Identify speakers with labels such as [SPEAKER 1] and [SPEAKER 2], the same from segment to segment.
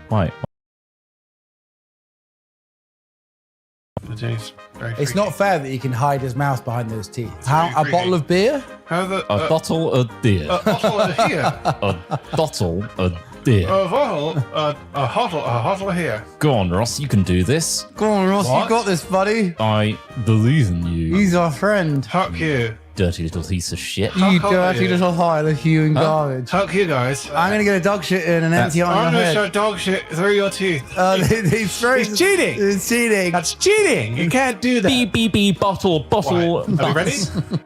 [SPEAKER 1] Why?
[SPEAKER 2] It's not fair that he can hide his mouth behind those teeth. How a bottle of beer?
[SPEAKER 1] A bottle of beer.
[SPEAKER 3] A bottle of here.
[SPEAKER 1] A bottle of beer.
[SPEAKER 3] A bottle here.
[SPEAKER 1] Go on, Ross, you can do this.
[SPEAKER 2] Go on, Ross,
[SPEAKER 3] What?
[SPEAKER 2] you got this, buddy.
[SPEAKER 1] I believe in you.
[SPEAKER 2] He's our friend.
[SPEAKER 3] Fuck you.
[SPEAKER 1] Dirty little piece of shit.
[SPEAKER 2] You
[SPEAKER 3] How
[SPEAKER 2] dirty
[SPEAKER 3] you?
[SPEAKER 2] little hile of hue and garbage.
[SPEAKER 3] Fuck you guys.
[SPEAKER 2] I'm gonna get a dog shit in and empty it on
[SPEAKER 3] I'm
[SPEAKER 2] your
[SPEAKER 3] gonna
[SPEAKER 2] head.
[SPEAKER 3] shove dog shit through your teeth.
[SPEAKER 2] He's
[SPEAKER 3] cheating.
[SPEAKER 2] It's cheating.
[SPEAKER 3] That's cheating. You can't do that.
[SPEAKER 1] Beep, beep, beep, bottle.
[SPEAKER 3] Are we ready?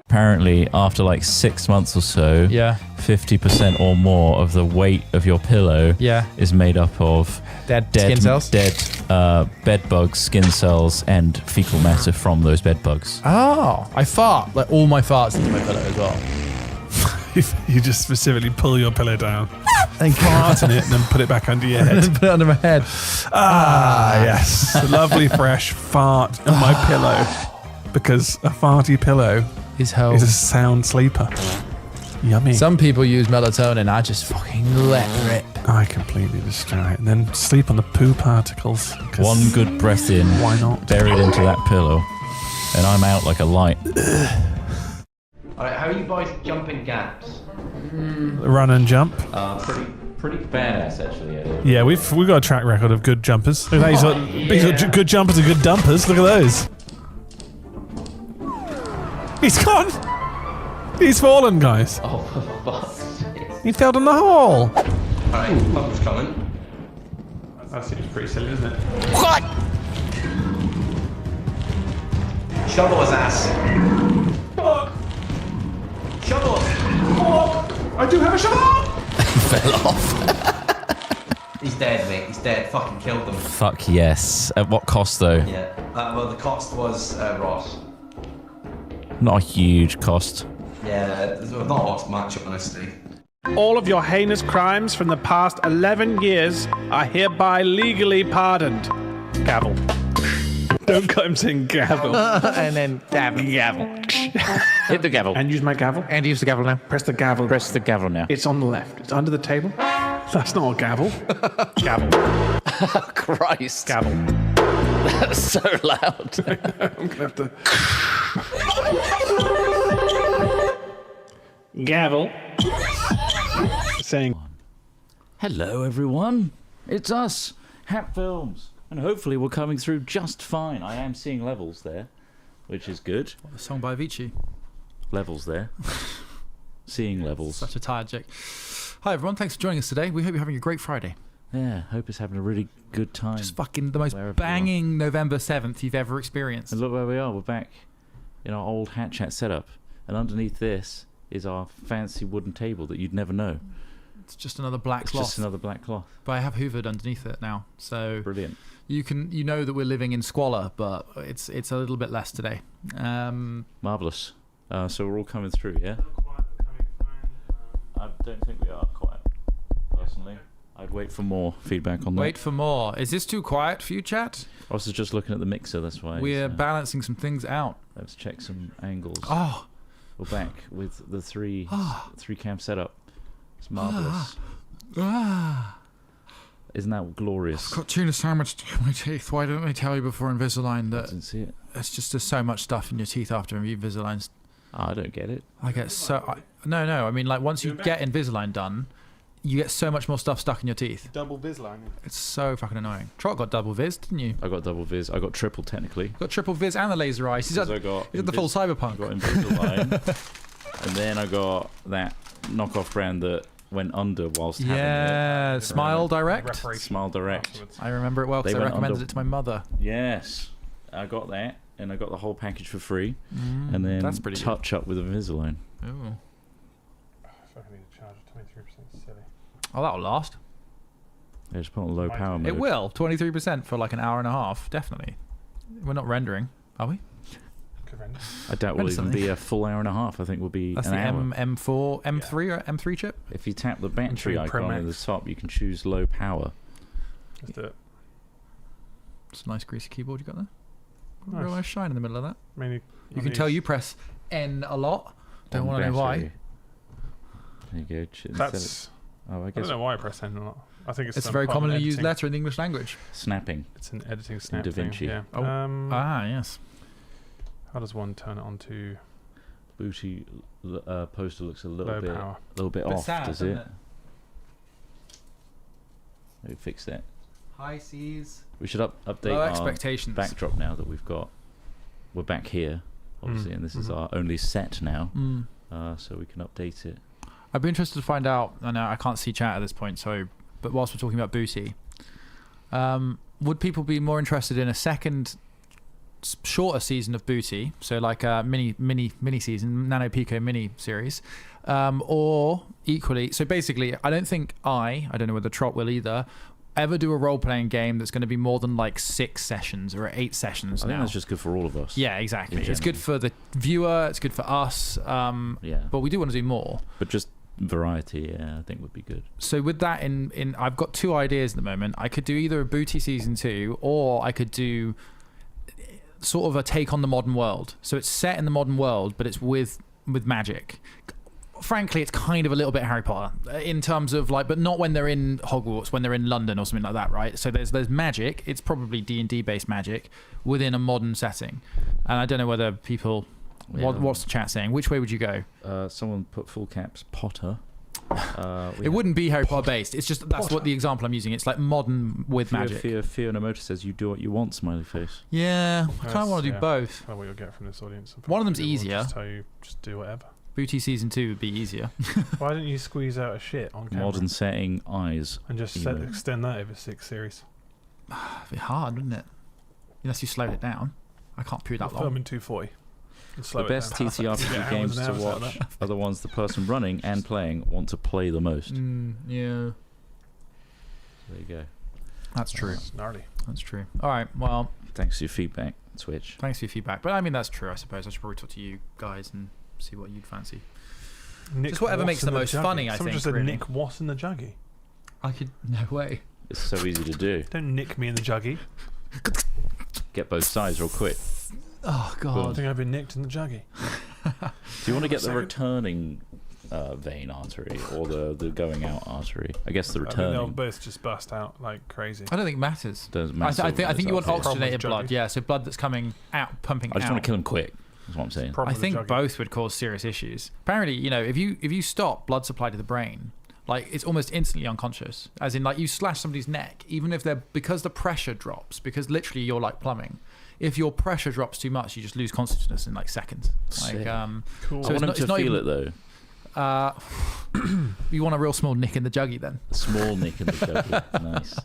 [SPEAKER 1] Apparently, after like 6 months or so,
[SPEAKER 2] Yeah.
[SPEAKER 1] 50% or more of the weight of your pillow
[SPEAKER 2] Yeah.
[SPEAKER 1] is made up of
[SPEAKER 2] Dead skin cells?
[SPEAKER 1] dead bed bugs, skin cells, and fecal matter from those bed bugs.
[SPEAKER 2] Oh, I fart like all my farts into my pillow as well.
[SPEAKER 3] You just specifically pull your pillow down,
[SPEAKER 2] Thank you.
[SPEAKER 3] fart in it, and then put it back under your head.
[SPEAKER 2] Put it under my head.
[SPEAKER 3] Ah, yes. A lovely fresh fart in my pillow. Because a farty pillow
[SPEAKER 2] His home.
[SPEAKER 3] is a sound sleeper. Yummy.
[SPEAKER 2] Some people use melatonin. I just fucking let rip.
[SPEAKER 3] I completely destroy it. And then sleep on the poo particles. 'cause
[SPEAKER 1] One good breath in,
[SPEAKER 3] Why not?
[SPEAKER 1] buried into that pillow, and I'm out like a light.
[SPEAKER 4] Alright, how are you boys jumping gaps?
[SPEAKER 3] Run and jump.
[SPEAKER 1] Pretty badass, actually. Eddie.
[SPEAKER 3] Yeah, we've got a track record of good jumpers. Look at that, he's got good jumpers and good dumpers. Look at those. He's gone. He's fallen, guys.
[SPEAKER 4] Oh, for fuck's sake.
[SPEAKER 3] He fell down the hole.
[SPEAKER 4] Alright, pump's coming.
[SPEAKER 3] That seems pretty silly, isn't it?
[SPEAKER 4] What? Shovel his ass. Shovel.
[SPEAKER 3] I do have a shovel.
[SPEAKER 1] Fell off.
[SPEAKER 4] He's dead, mate. He's dead. Fucking killed him.
[SPEAKER 1] Fuck yes. At what cost, though?
[SPEAKER 4] Yeah. Well, the cost was Ross.
[SPEAKER 1] Not a huge cost.
[SPEAKER 4] Yeah, it was not a lot much, honestly.
[SPEAKER 5] All of your heinous crimes from the past 11 years are hereby legally pardoned. Gavel. Don't cut him saying gavel.
[SPEAKER 2] And then gavel.
[SPEAKER 1] Hit the gavel.
[SPEAKER 5] And use my gavel.
[SPEAKER 2] And use the gavel now.
[SPEAKER 5] Press the gavel.
[SPEAKER 1] Press the gavel now.
[SPEAKER 5] It's on the left. It's under the table. That's not a gavel. Gavel.
[SPEAKER 1] Christ.
[SPEAKER 5] Gavel.
[SPEAKER 1] That's so loud.
[SPEAKER 5] I'm gonna have to. Gavel. Saying.
[SPEAKER 1] Hello, everyone. It's us, Hat Films. And hopefully we're coming through just fine. I am seeing levels there, which is good.
[SPEAKER 2] A song by Avicii.
[SPEAKER 1] Levels there. Seeing levels.
[SPEAKER 2] Such a tired joke. Hi everyone, thanks for joining us today. We hope you're having a great Friday.
[SPEAKER 1] Yeah, hope it's having a really good time.
[SPEAKER 2] Just fucking the most
[SPEAKER 1] Wherever you
[SPEAKER 2] banging November 7th you've ever experienced.
[SPEAKER 1] And look where we are. We're back in our old Hat Chat setup. And underneath this is our fancy wooden table that you'd never know.
[SPEAKER 2] It's just another black
[SPEAKER 1] It's
[SPEAKER 2] cloth.
[SPEAKER 1] just another black cloth.
[SPEAKER 2] But I have hoovered underneath it now, so
[SPEAKER 1] Brilliant.
[SPEAKER 2] you know that we're living in squalor, but it's a little bit less today.
[SPEAKER 1] Marvellous. So we're all coming through, yeah? I don't think we are quiet, personally. I'd wait for more feedback on that.
[SPEAKER 2] Wait for more. Is this too quiet for you, chat?
[SPEAKER 1] I was just looking at the mixer, that's why.
[SPEAKER 2] We're
[SPEAKER 1] so
[SPEAKER 2] balancing some things out.
[SPEAKER 1] let's check some angles.
[SPEAKER 2] Oh,
[SPEAKER 1] We're back with the three cam setup. It's marvellous. Isn't that glorious?
[SPEAKER 2] I've got tuna sandwich in my teeth. Why don't they tell you before Invisalign
[SPEAKER 1] I
[SPEAKER 2] that
[SPEAKER 1] didn't see it.
[SPEAKER 2] it's just there's so much stuff in your teeth after Invisalign's.
[SPEAKER 1] I don't get it.
[SPEAKER 2] I get so no. I mean, like once you get Invisalign done, you get so much more stuff stuck in your teeth.
[SPEAKER 3] Double Visline.
[SPEAKER 2] It's so fucking annoying. Trot got double vis, didn't you?
[SPEAKER 1] I got double vis. I got triple technically.
[SPEAKER 2] Got triple vis and the laser eyes. He's
[SPEAKER 1] Because
[SPEAKER 2] at,
[SPEAKER 1] I got
[SPEAKER 2] he's at the full
[SPEAKER 1] I
[SPEAKER 2] cyberpunk.
[SPEAKER 1] got Invisalign. And then I got that knockoff brand that went under whilst
[SPEAKER 2] Yeah, Smile Direct.
[SPEAKER 1] having it. Smile Direct.
[SPEAKER 2] I remember it well because
[SPEAKER 1] They
[SPEAKER 2] I
[SPEAKER 1] went
[SPEAKER 2] recommended
[SPEAKER 1] under-
[SPEAKER 2] it to my mother.
[SPEAKER 1] Yes. I got that. And I got the whole package for free. And then
[SPEAKER 2] that's pretty good.
[SPEAKER 1] touch up with Invisalign.
[SPEAKER 2] Ooh.
[SPEAKER 3] I need to charge 23% silly.
[SPEAKER 2] Oh, that'll last.
[SPEAKER 1] They just put on low power mode.
[SPEAKER 2] It will. 23% for like an hour and a half. Definitely. We're not rendering, are we?
[SPEAKER 1] I doubt we'll even be a full hour and a half. I think we'll be
[SPEAKER 2] That's
[SPEAKER 1] an
[SPEAKER 2] the
[SPEAKER 1] hour.
[SPEAKER 2] M4, M3 or M3 chip?
[SPEAKER 1] If you tap the battery
[SPEAKER 3] M3 Pro
[SPEAKER 1] icon at the
[SPEAKER 3] Max.
[SPEAKER 1] top, you can choose low power.
[SPEAKER 3] Let's do it.
[SPEAKER 2] It's a nice greasy keyboard you got there.
[SPEAKER 3] Nice.
[SPEAKER 2] Real nice shine in the middle of that.
[SPEAKER 3] Mainly
[SPEAKER 2] You can tell you press N a lot. Don't
[SPEAKER 1] on
[SPEAKER 2] want to know why.
[SPEAKER 1] battery. There you go.
[SPEAKER 3] That's.
[SPEAKER 1] Oh, I
[SPEAKER 3] I
[SPEAKER 1] guess
[SPEAKER 3] don't know why I press N or not.
[SPEAKER 5] I think
[SPEAKER 2] It's a
[SPEAKER 5] some
[SPEAKER 2] very
[SPEAKER 5] part of
[SPEAKER 2] commonly
[SPEAKER 5] editing.
[SPEAKER 2] used letter in the English language.
[SPEAKER 1] Snapping.
[SPEAKER 5] It's an editing snap
[SPEAKER 1] Da Vinci.
[SPEAKER 5] thing. Yeah.
[SPEAKER 2] Oh. Yes.
[SPEAKER 5] How does one turn it on to
[SPEAKER 1] Booty poster looks a little
[SPEAKER 5] low
[SPEAKER 1] bit
[SPEAKER 5] power?
[SPEAKER 1] off, does it? Maybe fix that.
[SPEAKER 2] High seas.
[SPEAKER 1] We should update
[SPEAKER 2] Low
[SPEAKER 1] our
[SPEAKER 2] expectations.
[SPEAKER 1] backdrop now that we're back here, obviously, and this is our only set now, so we can update it.
[SPEAKER 2] I'd be interested to find out. I know I can't see chat at this point, but whilst we're talking about Booty, would people be more interested in a second, shorter season of Booty, so like a mini season, Nano Pico mini series, or equally? So basically, I don't think I don't know whether Trot will either, ever do a role-playing game that's going to be more than like 6 sessions or 8 sessions.
[SPEAKER 1] I think that's just good for all of us.
[SPEAKER 2] Yeah, exactly.
[SPEAKER 1] in
[SPEAKER 2] It's good for the viewer. It's good for us.
[SPEAKER 1] Yeah.
[SPEAKER 2] But we do want to do more.
[SPEAKER 1] But just variety, yeah, I think would be good.
[SPEAKER 2] So with that in I've got 2 ideas at the moment. I could do either a Booty season 2, or I could do sort of a take on the modern world. So it's set in the modern world, but it's with magic. Frankly, it's kind of a little bit Harry Potter in terms of like, but not when they're in Hogwarts, when they're in London or something like that, right? So there's magic. It's probably D&D based magic within a modern setting, and I don't know whether people.
[SPEAKER 1] Yeah.
[SPEAKER 2] What's the chat saying? Which way would you go?
[SPEAKER 1] Someone put full caps Potter.
[SPEAKER 2] It wouldn't be Harry Potter based. It's just that's what the example I'm using. It's like modern with magic.
[SPEAKER 1] Fear no motor says you do what you want, smiley face.
[SPEAKER 2] Yeah, I kind of want to do
[SPEAKER 5] yeah.
[SPEAKER 2] both.
[SPEAKER 5] Well, what you'll get from this audience.
[SPEAKER 2] One of them's
[SPEAKER 5] People will
[SPEAKER 2] easier.
[SPEAKER 5] Just tell you, just do whatever.
[SPEAKER 2] Booty season 2 would be easier.
[SPEAKER 5] Why don't you squeeze out a shit on camera
[SPEAKER 1] Modern setting, eyes.
[SPEAKER 5] and just
[SPEAKER 1] emo.
[SPEAKER 5] extend that over 6 series?
[SPEAKER 2] It'd be hard, wouldn't it? Unless you slowed it down. I can't period that
[SPEAKER 5] Film
[SPEAKER 2] long.
[SPEAKER 5] in 240. And slow
[SPEAKER 1] The
[SPEAKER 5] it
[SPEAKER 1] best
[SPEAKER 5] down.
[SPEAKER 1] TTRPG
[SPEAKER 5] Yeah,
[SPEAKER 1] games
[SPEAKER 5] hours
[SPEAKER 1] to
[SPEAKER 5] and hours out of
[SPEAKER 1] watch
[SPEAKER 5] that.
[SPEAKER 1] are the ones the person running and playing want to play the most.
[SPEAKER 2] Yeah,
[SPEAKER 1] There you go.
[SPEAKER 2] that's true.
[SPEAKER 5] It's gnarly.
[SPEAKER 2] That's true. All right. Well,
[SPEAKER 1] Thanks for your feedback, Twitch.
[SPEAKER 2] thanks for your feedback. But I mean, that's true. I suppose I should probably talk to you guys and see what you'd fancy.
[SPEAKER 5] Nick
[SPEAKER 2] Just whatever
[SPEAKER 5] Wass
[SPEAKER 2] makes
[SPEAKER 5] in
[SPEAKER 2] the most
[SPEAKER 5] juggy.
[SPEAKER 2] funny, I
[SPEAKER 5] Someone
[SPEAKER 2] think,
[SPEAKER 5] just said
[SPEAKER 2] really.
[SPEAKER 5] Nick Wass in the juggy.
[SPEAKER 2] I could. No way.
[SPEAKER 1] It's so easy to do.
[SPEAKER 5] Don't nick me in the juggy.
[SPEAKER 1] Get both sides real quick.
[SPEAKER 2] Oh
[SPEAKER 5] I
[SPEAKER 2] God.
[SPEAKER 5] think I've been nicked in the juggy.
[SPEAKER 1] Do you want to get the
[SPEAKER 5] second.
[SPEAKER 1] returning vein artery or the going out artery? I guess the
[SPEAKER 5] I think they'll
[SPEAKER 1] returning
[SPEAKER 5] both just bust out like crazy.
[SPEAKER 2] I don't think it matters.
[SPEAKER 1] doesn't
[SPEAKER 2] I
[SPEAKER 1] matter.
[SPEAKER 2] think you want
[SPEAKER 1] Problem with
[SPEAKER 2] oxygenated
[SPEAKER 5] juggy.
[SPEAKER 2] blood. Yeah, so blood that's coming out, pumping
[SPEAKER 1] I just
[SPEAKER 2] out.
[SPEAKER 1] want to kill him quick. That's what I'm saying.
[SPEAKER 5] Problem
[SPEAKER 2] I
[SPEAKER 5] with
[SPEAKER 2] think
[SPEAKER 5] the juggy.
[SPEAKER 2] both would cause serious issues. Apparently, if you stop blood supply to the brain, like it's almost instantly unconscious. As in, like you slash somebody's neck, even if because the pressure drops, because literally you're like plumbing. If your pressure drops too much, you just lose consciousness in like seconds. Like,
[SPEAKER 1] Sick.
[SPEAKER 5] Cool.
[SPEAKER 2] so
[SPEAKER 1] I want him
[SPEAKER 2] it's
[SPEAKER 1] to
[SPEAKER 2] not
[SPEAKER 1] feel
[SPEAKER 2] even-
[SPEAKER 1] it though.
[SPEAKER 2] You want a real small nick in the juggy then?
[SPEAKER 1] A small nick in the juggy. Nice.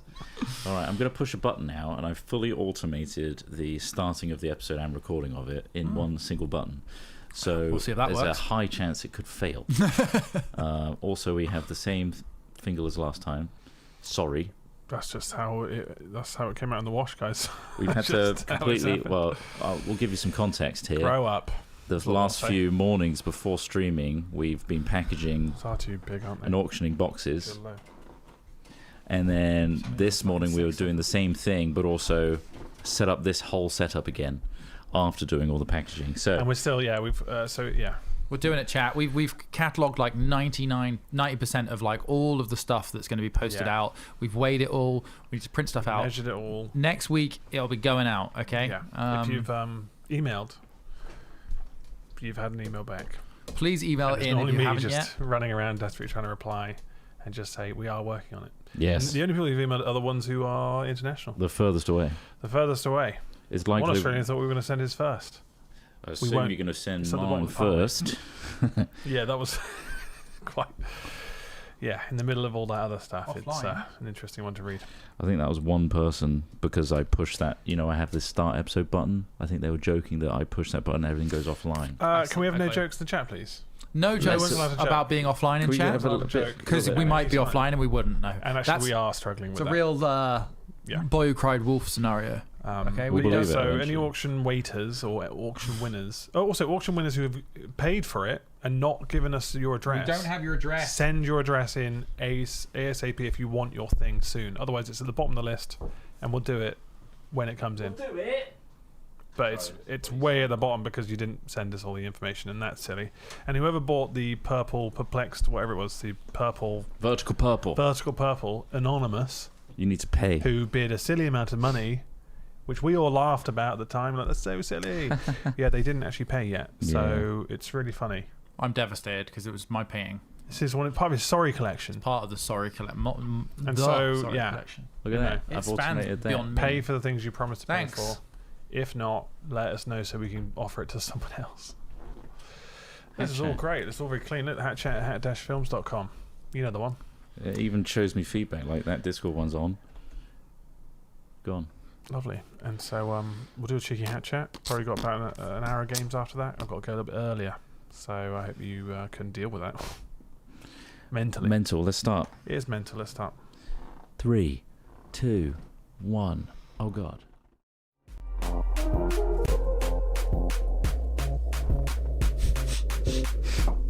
[SPEAKER 1] All right, I'm going to push a button now, and I've fully automated the starting of the episode and recording of it in one single button. So
[SPEAKER 2] We'll see if that
[SPEAKER 1] there's
[SPEAKER 2] works.
[SPEAKER 1] a high chance it could fail. Also, we have the same finger as last time. Sorry.
[SPEAKER 5] That's just how it came out in the wash, guys.
[SPEAKER 1] We've had to
[SPEAKER 5] Just how it's
[SPEAKER 1] completely.
[SPEAKER 5] happened.
[SPEAKER 1] Well, we'll give you some context here.
[SPEAKER 5] Grow up.
[SPEAKER 1] The
[SPEAKER 5] That's what
[SPEAKER 1] last
[SPEAKER 5] I'll say.
[SPEAKER 1] few mornings before streaming, we've been packaging
[SPEAKER 5] It's far too big, aren't they?
[SPEAKER 1] and auctioning boxes.
[SPEAKER 5] Good low.
[SPEAKER 1] And then this morning we were doing the same thing, but also set up this whole setup again after doing all the packaging. So
[SPEAKER 5] And we're still, we've,
[SPEAKER 2] We're doing it, chat. We've catalogued like 90% of like all of the stuff that's going to be posted
[SPEAKER 5] Yeah.
[SPEAKER 2] out. We've weighed it all. We need to print stuff out.
[SPEAKER 5] measured it all.
[SPEAKER 2] Next week it'll be going out. Okay.
[SPEAKER 5] Yeah. If you've emailed, if you've had an email back,
[SPEAKER 2] Please email
[SPEAKER 5] and it's
[SPEAKER 2] in
[SPEAKER 5] not
[SPEAKER 2] if
[SPEAKER 5] only
[SPEAKER 2] you
[SPEAKER 5] me
[SPEAKER 2] haven't
[SPEAKER 5] just
[SPEAKER 2] yet.
[SPEAKER 5] running around desperately trying to reply, and just say we are working on it.
[SPEAKER 1] yes,
[SPEAKER 5] And the only people who've emailed are the ones who are international.
[SPEAKER 1] the furthest away.
[SPEAKER 5] The furthest away.
[SPEAKER 1] It's
[SPEAKER 5] One
[SPEAKER 1] likely.
[SPEAKER 5] Australian thought we were going to send his first.
[SPEAKER 1] I assume
[SPEAKER 5] won't-
[SPEAKER 1] you're going to send
[SPEAKER 5] it's at the
[SPEAKER 1] mine
[SPEAKER 5] bottom of the pile.
[SPEAKER 1] first.
[SPEAKER 5] Yeah, that was quite. Yeah, in the middle of all that other stuff, it's
[SPEAKER 2] Offline.
[SPEAKER 5] an interesting one to read.
[SPEAKER 1] I think that was one person because I pushed that. I have this start episode button. I think they were joking that I pushed that button and everything goes offline.
[SPEAKER 5] Can we have no
[SPEAKER 2] Okay.
[SPEAKER 5] jokes in the chat, please?
[SPEAKER 2] No jokes
[SPEAKER 5] wasn't allowed to joke.
[SPEAKER 2] about being offline in
[SPEAKER 1] Can we
[SPEAKER 2] chat
[SPEAKER 1] have a little
[SPEAKER 5] Not a
[SPEAKER 1] bit?
[SPEAKER 5] joke.
[SPEAKER 2] because
[SPEAKER 5] Yeah,
[SPEAKER 2] we might be
[SPEAKER 5] it's fine.
[SPEAKER 2] offline and we wouldn't know.
[SPEAKER 5] And actually,
[SPEAKER 2] That's-
[SPEAKER 5] we are struggling with
[SPEAKER 2] It's a
[SPEAKER 5] that.
[SPEAKER 2] real
[SPEAKER 5] Yeah.
[SPEAKER 2] boy who cried wolf scenario. Okay,
[SPEAKER 1] We
[SPEAKER 2] we
[SPEAKER 1] believe it
[SPEAKER 5] So
[SPEAKER 1] eventually.
[SPEAKER 5] any auction waiters or auction winners, also auction winners who have paid for it and not given us your address.
[SPEAKER 2] We don't have your address.
[SPEAKER 5] Send your address in ASAP if you want your thing soon. Otherwise, it's at the bottom of the list, and we'll do it when it comes in.
[SPEAKER 2] Do it.
[SPEAKER 3] but it's way at the bottom because you didn't send us all the information, and that's silly. And whoever bought the purple perplexed, whatever it was, the purple
[SPEAKER 1] Vertical purple.
[SPEAKER 3] anonymous,
[SPEAKER 1] You need to pay.
[SPEAKER 3] who bid a silly amount of money, which we all laughed about at the time, like, that's so silly. Yeah, they didn't actually pay yet, so it's really funny.
[SPEAKER 2] I'm devastated because it was my painting.
[SPEAKER 3] This is part of his Sorry collection.
[SPEAKER 2] Part of the Sorry collection.
[SPEAKER 3] And so,
[SPEAKER 2] Collection.
[SPEAKER 1] Look at that.
[SPEAKER 2] It
[SPEAKER 1] I've
[SPEAKER 2] spans
[SPEAKER 1] automated that.
[SPEAKER 2] beyond me.
[SPEAKER 3] Pay for the things you promised to
[SPEAKER 2] Thanks.
[SPEAKER 3] pay for. If not, let us know so we can offer it to someone else. This is all
[SPEAKER 1] Hatchet.
[SPEAKER 3] great. It's all very clean. Look, hatchat@hat-films.com. You know the one.
[SPEAKER 1] It even shows me feedback like that Discord one's on. Go on.
[SPEAKER 3] Lovely. And so we'll do a cheeky hat chat. Probably got about an hour of games after that. I've got to go a little bit earlier. So I hope you can deal with that. Mentally.
[SPEAKER 1] Mental. Let's start.
[SPEAKER 3] It is mental. Let's start.
[SPEAKER 1] 3, 2, 1. Oh God.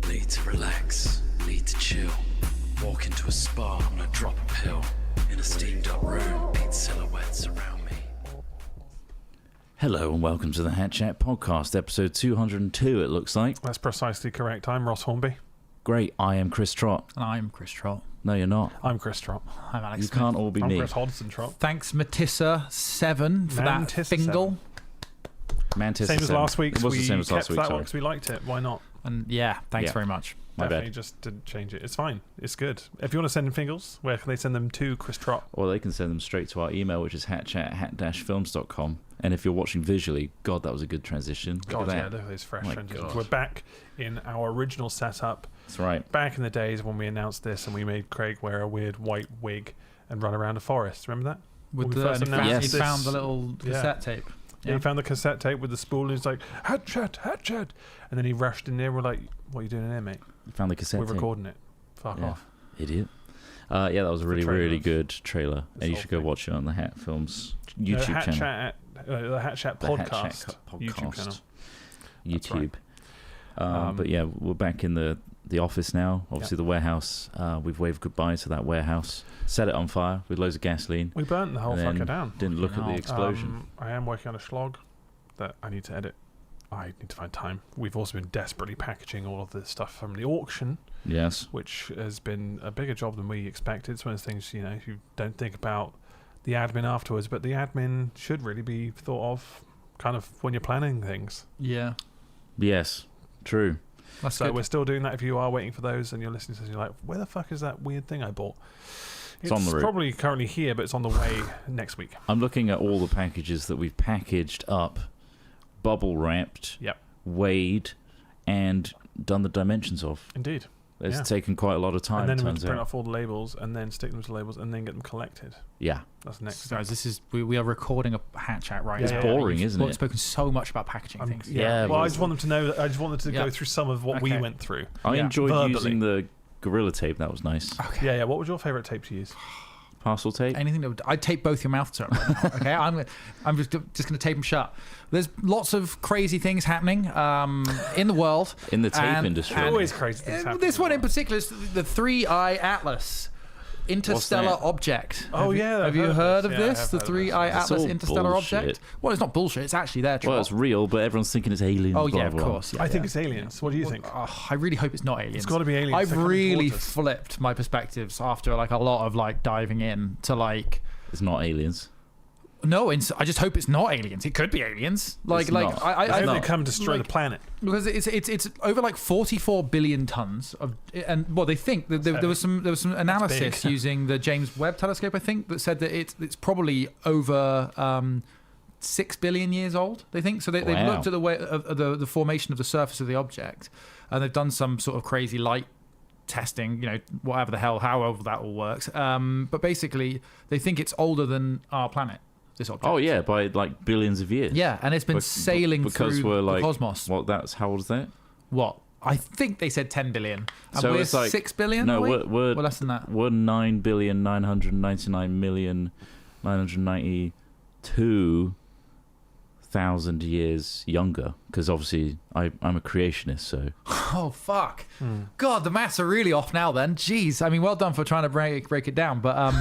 [SPEAKER 6] Need to relax, need to chill. Walk into a spa, I'm gonna drop a pill. In a steamed up room, paint silhouettes around me.
[SPEAKER 1] Hello and welcome to the Hat Chat podcast, episode 202. It looks like.
[SPEAKER 3] That's precisely correct. I'm Ross Hornby.
[SPEAKER 1] Great. I am Chris Trott.
[SPEAKER 2] And I'm Chris Trott.
[SPEAKER 1] No, you're not.
[SPEAKER 3] I'm Chris Trott.
[SPEAKER 2] I'm Alex
[SPEAKER 1] You
[SPEAKER 2] Smith.
[SPEAKER 1] can't all be
[SPEAKER 3] I'm
[SPEAKER 1] me.
[SPEAKER 3] Chris Hodgson Trott.
[SPEAKER 2] Thanks, Matissa7, for that
[SPEAKER 3] Mantissa7.
[SPEAKER 2] fingal.
[SPEAKER 1] Mantis.
[SPEAKER 3] Same as last week's.
[SPEAKER 1] It was the
[SPEAKER 3] We
[SPEAKER 1] same as last
[SPEAKER 3] kept
[SPEAKER 1] week.
[SPEAKER 3] that one
[SPEAKER 1] Sorry.
[SPEAKER 3] because we liked it. Why not?
[SPEAKER 2] And yeah, thanks
[SPEAKER 1] Yeah.
[SPEAKER 2] very much.
[SPEAKER 1] My
[SPEAKER 3] Definitely
[SPEAKER 1] bad.
[SPEAKER 3] just didn't change it. It's fine. It's good. If you want to send them fingers, where can they send them to, Chris Trott?
[SPEAKER 1] Or they can send them straight to our email, which is hatchat@hat-films.com. And if you're watching visually, God, that was a good transition. Look
[SPEAKER 3] God,
[SPEAKER 1] at
[SPEAKER 3] yeah,
[SPEAKER 1] that.
[SPEAKER 3] look at those fresh
[SPEAKER 1] My
[SPEAKER 3] transitions.
[SPEAKER 1] God.
[SPEAKER 3] We're back in our original setup.
[SPEAKER 1] That's right.
[SPEAKER 3] Back in the days when we announced this and we made Craig wear a weird white wig and run around a forest. Remember that?
[SPEAKER 2] With
[SPEAKER 3] When we
[SPEAKER 2] the,
[SPEAKER 3] first
[SPEAKER 2] and he
[SPEAKER 3] announced
[SPEAKER 2] found,
[SPEAKER 1] Yes.
[SPEAKER 2] he found the
[SPEAKER 3] this-
[SPEAKER 2] little
[SPEAKER 3] Yeah.
[SPEAKER 2] cassette tape.
[SPEAKER 3] Yeah. He found the cassette tape with the spool and he's like, hat chat. And then he rushed in there. We're like, what are you doing in there, mate?
[SPEAKER 1] You found the cassette
[SPEAKER 3] We're
[SPEAKER 1] tape.
[SPEAKER 3] recording it. Fuck
[SPEAKER 1] Yeah.
[SPEAKER 3] off.
[SPEAKER 1] Idiot. Yeah, that was a
[SPEAKER 3] The
[SPEAKER 1] really,
[SPEAKER 3] trailer
[SPEAKER 1] really
[SPEAKER 3] of
[SPEAKER 1] good trailer.
[SPEAKER 3] this
[SPEAKER 1] And you
[SPEAKER 3] whole
[SPEAKER 1] should go
[SPEAKER 3] thing.
[SPEAKER 1] watch it on the Hat Films
[SPEAKER 3] No,
[SPEAKER 1] YouTube
[SPEAKER 3] Hat
[SPEAKER 1] channel.
[SPEAKER 3] Chat, the Hat Chat
[SPEAKER 1] The Hat
[SPEAKER 3] podcast.
[SPEAKER 1] Chat
[SPEAKER 3] YouTube channel. That's
[SPEAKER 1] YouTube.
[SPEAKER 3] right.
[SPEAKER 1] But yeah, we're back in the office now. Obviously, the warehouse. We've waved goodbye to that warehouse. Set it on fire with loads of gasoline.
[SPEAKER 3] We burnt the whole
[SPEAKER 1] and then
[SPEAKER 3] fucker down.
[SPEAKER 1] Didn't look at the
[SPEAKER 2] hell.
[SPEAKER 1] explosion.
[SPEAKER 3] I am working on a slog that I need to edit. I need to find time. We've also been desperately packaging all of the stuff from the auction,
[SPEAKER 1] Yes.
[SPEAKER 3] which has been a bigger job than we expected. It's one of those things, you don't think about the admin afterwards, but the admin should really be thought of kind of when you're planning things.
[SPEAKER 2] Yeah.
[SPEAKER 1] Yes. True.
[SPEAKER 2] That's
[SPEAKER 3] So
[SPEAKER 2] good.
[SPEAKER 3] we're still doing that if you are waiting for those and you're listening to this and you're like, where the fuck is that weird thing I bought?
[SPEAKER 1] It's on the route.
[SPEAKER 3] probably currently here, but it's on the way next week.
[SPEAKER 1] I'm looking at all the packages that we've packaged up, bubble wrapped,
[SPEAKER 3] Yep.
[SPEAKER 1] weighed, and done the dimensions of.
[SPEAKER 3] Indeed.
[SPEAKER 1] It's
[SPEAKER 3] Yeah.
[SPEAKER 1] taken quite a lot of time.
[SPEAKER 3] And then we have
[SPEAKER 1] turns
[SPEAKER 3] to print
[SPEAKER 1] out.
[SPEAKER 3] off all the labels and then stick them to labels and then get them collected.
[SPEAKER 1] Yeah.
[SPEAKER 3] That's the next step.
[SPEAKER 2] Guys, this is we are recording a hat chat right
[SPEAKER 3] It's
[SPEAKER 2] now.
[SPEAKER 1] boring,
[SPEAKER 2] We've
[SPEAKER 1] isn't it?
[SPEAKER 2] spoken so much about packaging things.
[SPEAKER 1] Yeah,
[SPEAKER 3] Well,
[SPEAKER 1] but-
[SPEAKER 3] I just want them to know. I just wanted to
[SPEAKER 2] Yeah.
[SPEAKER 3] go through some of what we
[SPEAKER 2] Okay.
[SPEAKER 3] went through.
[SPEAKER 1] I
[SPEAKER 2] Yeah.
[SPEAKER 1] enjoyed
[SPEAKER 3] Verbally.
[SPEAKER 1] using the Gorilla Tape. That was nice.
[SPEAKER 2] Okay.
[SPEAKER 3] Yeah. What was your favorite tape to use?
[SPEAKER 1] Parcel tape.
[SPEAKER 2] Anything that would, I'd tape both your mouths shut right now. Okay, I'm just going to tape them shut. There's lots of crazy things happening in the world.
[SPEAKER 1] In the tape
[SPEAKER 2] And-
[SPEAKER 1] industry.
[SPEAKER 2] and-
[SPEAKER 3] Always crazy things happening.
[SPEAKER 2] This one in particular is the 3-Eye Atlas. Interstellar
[SPEAKER 1] What's that?
[SPEAKER 2] Object.
[SPEAKER 3] Oh, yeah, I've
[SPEAKER 2] Have you
[SPEAKER 3] heard
[SPEAKER 2] heard
[SPEAKER 3] of
[SPEAKER 2] of
[SPEAKER 3] this. Yeah, I
[SPEAKER 2] this?
[SPEAKER 3] have
[SPEAKER 2] The
[SPEAKER 3] heard of
[SPEAKER 2] 3-Eye
[SPEAKER 1] this. It's
[SPEAKER 2] Atlas
[SPEAKER 1] all
[SPEAKER 2] Interstellar
[SPEAKER 1] bullshit.
[SPEAKER 2] Object. Well, it's not bullshit. It's actually there.
[SPEAKER 1] Well, it's real, but everyone's thinking it's aliens.
[SPEAKER 2] Oh
[SPEAKER 1] blah,
[SPEAKER 2] yeah,
[SPEAKER 1] blah,
[SPEAKER 2] of
[SPEAKER 1] blah.
[SPEAKER 2] course. Yeah,
[SPEAKER 3] I think
[SPEAKER 2] yeah.
[SPEAKER 3] it's aliens. What do you think?
[SPEAKER 2] I really hope it's not aliens.
[SPEAKER 3] It's gotta be aliens.
[SPEAKER 2] I've
[SPEAKER 3] They're coming
[SPEAKER 2] really
[SPEAKER 3] towards us.
[SPEAKER 2] flipped my perspectives after like a lot of like diving in to like.
[SPEAKER 1] It's not aliens.
[SPEAKER 2] No, I just hope it's not aliens. It could be aliens. Like,
[SPEAKER 1] It's
[SPEAKER 2] like
[SPEAKER 1] not.
[SPEAKER 2] I
[SPEAKER 3] I hope
[SPEAKER 1] not.
[SPEAKER 3] they come destroy
[SPEAKER 2] Like-
[SPEAKER 3] the planet.
[SPEAKER 2] because it's over like 44 billion tons of, and well, they think that there was some analysis
[SPEAKER 3] big.
[SPEAKER 2] using the James Webb Telescope, I think, that said that it's probably over 6 billion years old. They think so. They've
[SPEAKER 1] Wow.
[SPEAKER 2] looked at the way of the formation of the surface of the object, and they've done some sort of crazy light testing, whatever the hell, however that all works. But basically, they think it's older than our planet. This object.
[SPEAKER 1] Oh yeah, by like billions of years.
[SPEAKER 2] Yeah, and it's been sailing
[SPEAKER 1] because
[SPEAKER 2] through
[SPEAKER 1] we're
[SPEAKER 2] the
[SPEAKER 1] like
[SPEAKER 2] cosmos.
[SPEAKER 1] Well, that's how old is that?
[SPEAKER 2] What? I think they said 10 billion. And
[SPEAKER 1] So
[SPEAKER 2] we're
[SPEAKER 1] it's like
[SPEAKER 2] 6 billion?
[SPEAKER 1] No,
[SPEAKER 2] are we?
[SPEAKER 1] we're
[SPEAKER 2] less than that.
[SPEAKER 1] We're 9,999,992,000 years younger. Because obviously I'm a creationist, so
[SPEAKER 2] Oh, fuck. God, the maths are really off now then. Jeez. I mean, well done for trying to break it down. But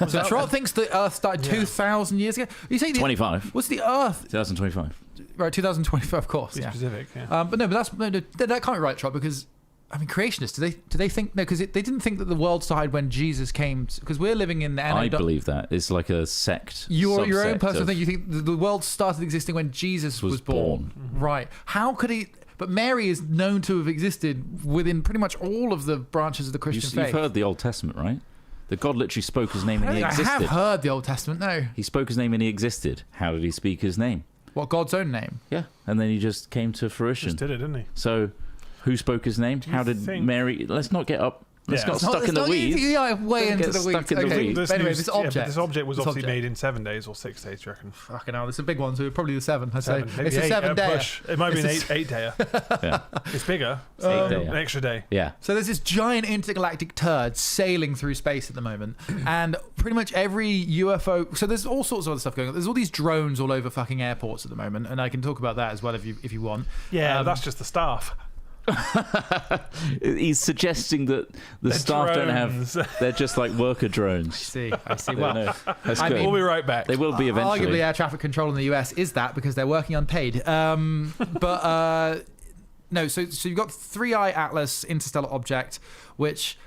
[SPEAKER 2] so Trott thinks the Earth started 2,000 years ago. You say
[SPEAKER 1] 25.
[SPEAKER 2] What's the Earth?
[SPEAKER 1] 2025.
[SPEAKER 2] right, 2025, of course.
[SPEAKER 3] Be
[SPEAKER 2] Yeah.
[SPEAKER 3] specific, yeah.
[SPEAKER 2] But that can't be right, Trot, because I mean, creationists. Do they think no? Because they didn't think that the world started when Jesus came. Because we're living in the.
[SPEAKER 1] I believe that it's like a sect.
[SPEAKER 2] Your own
[SPEAKER 1] subsect
[SPEAKER 2] personal
[SPEAKER 1] of-
[SPEAKER 2] thing. You think the world started existing when Jesus was born. Right? How could he? But Mary is known to have existed within pretty much all of the branches of the Christian faith.
[SPEAKER 1] You've heard the Old Testament, right? That God literally spoke his name and he
[SPEAKER 2] I
[SPEAKER 1] existed.
[SPEAKER 2] have heard the Old Testament. No.
[SPEAKER 1] He spoke his name and he existed. How did he speak his name?
[SPEAKER 2] What, God's own name?
[SPEAKER 1] Yeah, and then he just came to fruition.
[SPEAKER 3] Just did it, didn't he?
[SPEAKER 1] So, who spoke his name?
[SPEAKER 3] you
[SPEAKER 1] How did
[SPEAKER 3] think-
[SPEAKER 1] Mary? Let's not get up. Let's
[SPEAKER 3] Yeah.
[SPEAKER 1] not stuck in the weeds.
[SPEAKER 2] Yeah, way
[SPEAKER 1] Don't
[SPEAKER 2] into
[SPEAKER 1] get
[SPEAKER 2] the
[SPEAKER 1] stuck
[SPEAKER 2] weeds.
[SPEAKER 1] in the
[SPEAKER 2] Okay.
[SPEAKER 1] weeds.
[SPEAKER 2] But anyway, this
[SPEAKER 3] Yeah, but
[SPEAKER 2] object.
[SPEAKER 3] this object was
[SPEAKER 2] this
[SPEAKER 3] obviously
[SPEAKER 2] object.
[SPEAKER 3] made in 7 days or 6 days, do you reckon?
[SPEAKER 2] Fucking hell, it's a big one, so probably the 7. I'd say.
[SPEAKER 3] Maybe
[SPEAKER 2] It's a
[SPEAKER 3] 8,
[SPEAKER 2] 7 day.
[SPEAKER 3] push. It might be an 8-dayer.
[SPEAKER 1] Yeah.
[SPEAKER 3] It's bigger.
[SPEAKER 1] It's
[SPEAKER 3] So
[SPEAKER 1] 8-dayer.
[SPEAKER 3] an extra day.
[SPEAKER 1] Yeah.
[SPEAKER 2] So there's this giant intergalactic turd sailing through space at the moment, and pretty much every UFO. So there's all sorts of other stuff going on. There's all these drones all over fucking airports at the moment, and I can talk about that as well if you want.
[SPEAKER 3] Yeah, that's just the staff.
[SPEAKER 1] He's suggesting that the
[SPEAKER 3] They're
[SPEAKER 1] staff don't
[SPEAKER 3] drones.
[SPEAKER 1] have. They're just like worker drones.
[SPEAKER 2] I see.
[SPEAKER 1] I
[SPEAKER 2] Well,
[SPEAKER 1] know. That's
[SPEAKER 2] I
[SPEAKER 1] good.
[SPEAKER 2] mean-
[SPEAKER 3] We'll be right back.
[SPEAKER 1] They will be eventually.
[SPEAKER 2] arguably air traffic control in the US is that because they're working unpaid. But no, so you've got 3i Atlas interstellar object, which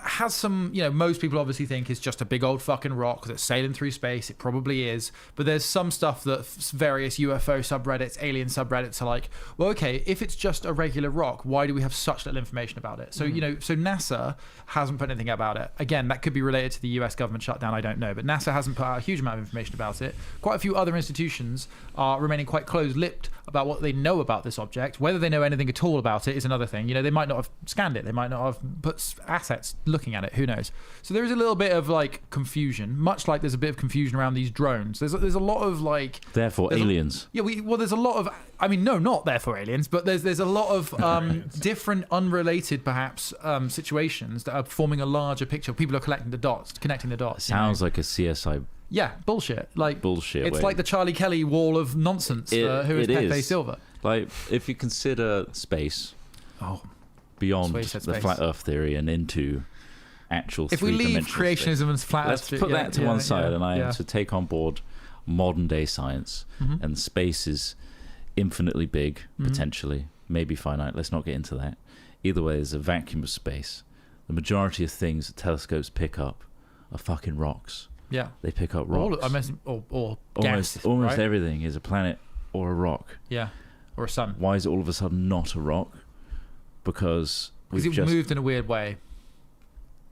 [SPEAKER 2] has some, most people obviously think is just a big old fucking rock that's sailing through space. It probably is. But there's some stuff that various UFO subreddits, alien subreddits are like, well, okay, if it's just a regular rock, why do we have such little information about it? So, so NASA hasn't put anything about it. Again, that could be related to the US government shutdown. I don't know. But NASA hasn't put out a huge amount of information about it. Quite a few other institutions are remaining quite close-lipped about what they know about this object. Whether they know anything at all about it is another thing. They might not have scanned it. They might not have put assets looking at it. Who knows? So there is a little bit of like confusion, much like there's a bit of confusion around these drones. There's a lot of like.
[SPEAKER 1] Therefore,
[SPEAKER 2] there's
[SPEAKER 1] aliens.
[SPEAKER 2] There's a lot of. I mean, no, not therefore aliens, but there's a lot of different, unrelated, perhaps, situations that are forming a larger picture. People are connecting the dots.
[SPEAKER 1] Sounds like a CSI
[SPEAKER 2] Yeah, bullshit. Like
[SPEAKER 1] bullshit.
[SPEAKER 2] It's
[SPEAKER 1] way.
[SPEAKER 2] like the Charlie Kelly wall of nonsense. Who is
[SPEAKER 1] it
[SPEAKER 2] Pepe
[SPEAKER 1] is.
[SPEAKER 2] Silva?
[SPEAKER 1] Like, if you consider space beyond
[SPEAKER 2] Sway said
[SPEAKER 1] the
[SPEAKER 2] space.
[SPEAKER 1] flat Earth theory and into actual
[SPEAKER 2] If we leave
[SPEAKER 1] three-dimensional
[SPEAKER 2] creationism
[SPEAKER 1] space,
[SPEAKER 2] and flat
[SPEAKER 1] let's
[SPEAKER 2] Earth,
[SPEAKER 1] put that to one side, and I
[SPEAKER 2] yeah.
[SPEAKER 1] am to take on board modern day science, and space is infinitely big, potentially, maybe finite. Let's not get into that. Either way, there's a vacuum of space. The majority of things that telescopes pick up are fucking rocks.
[SPEAKER 2] Yeah.
[SPEAKER 1] They pick up rocks.
[SPEAKER 2] Or gas,
[SPEAKER 1] almost
[SPEAKER 2] right?
[SPEAKER 1] everything is a planet or a rock.
[SPEAKER 2] Yeah. Or a sun.
[SPEAKER 1] Why is it all of a sudden not a rock? Because
[SPEAKER 2] Because it moved in a weird way.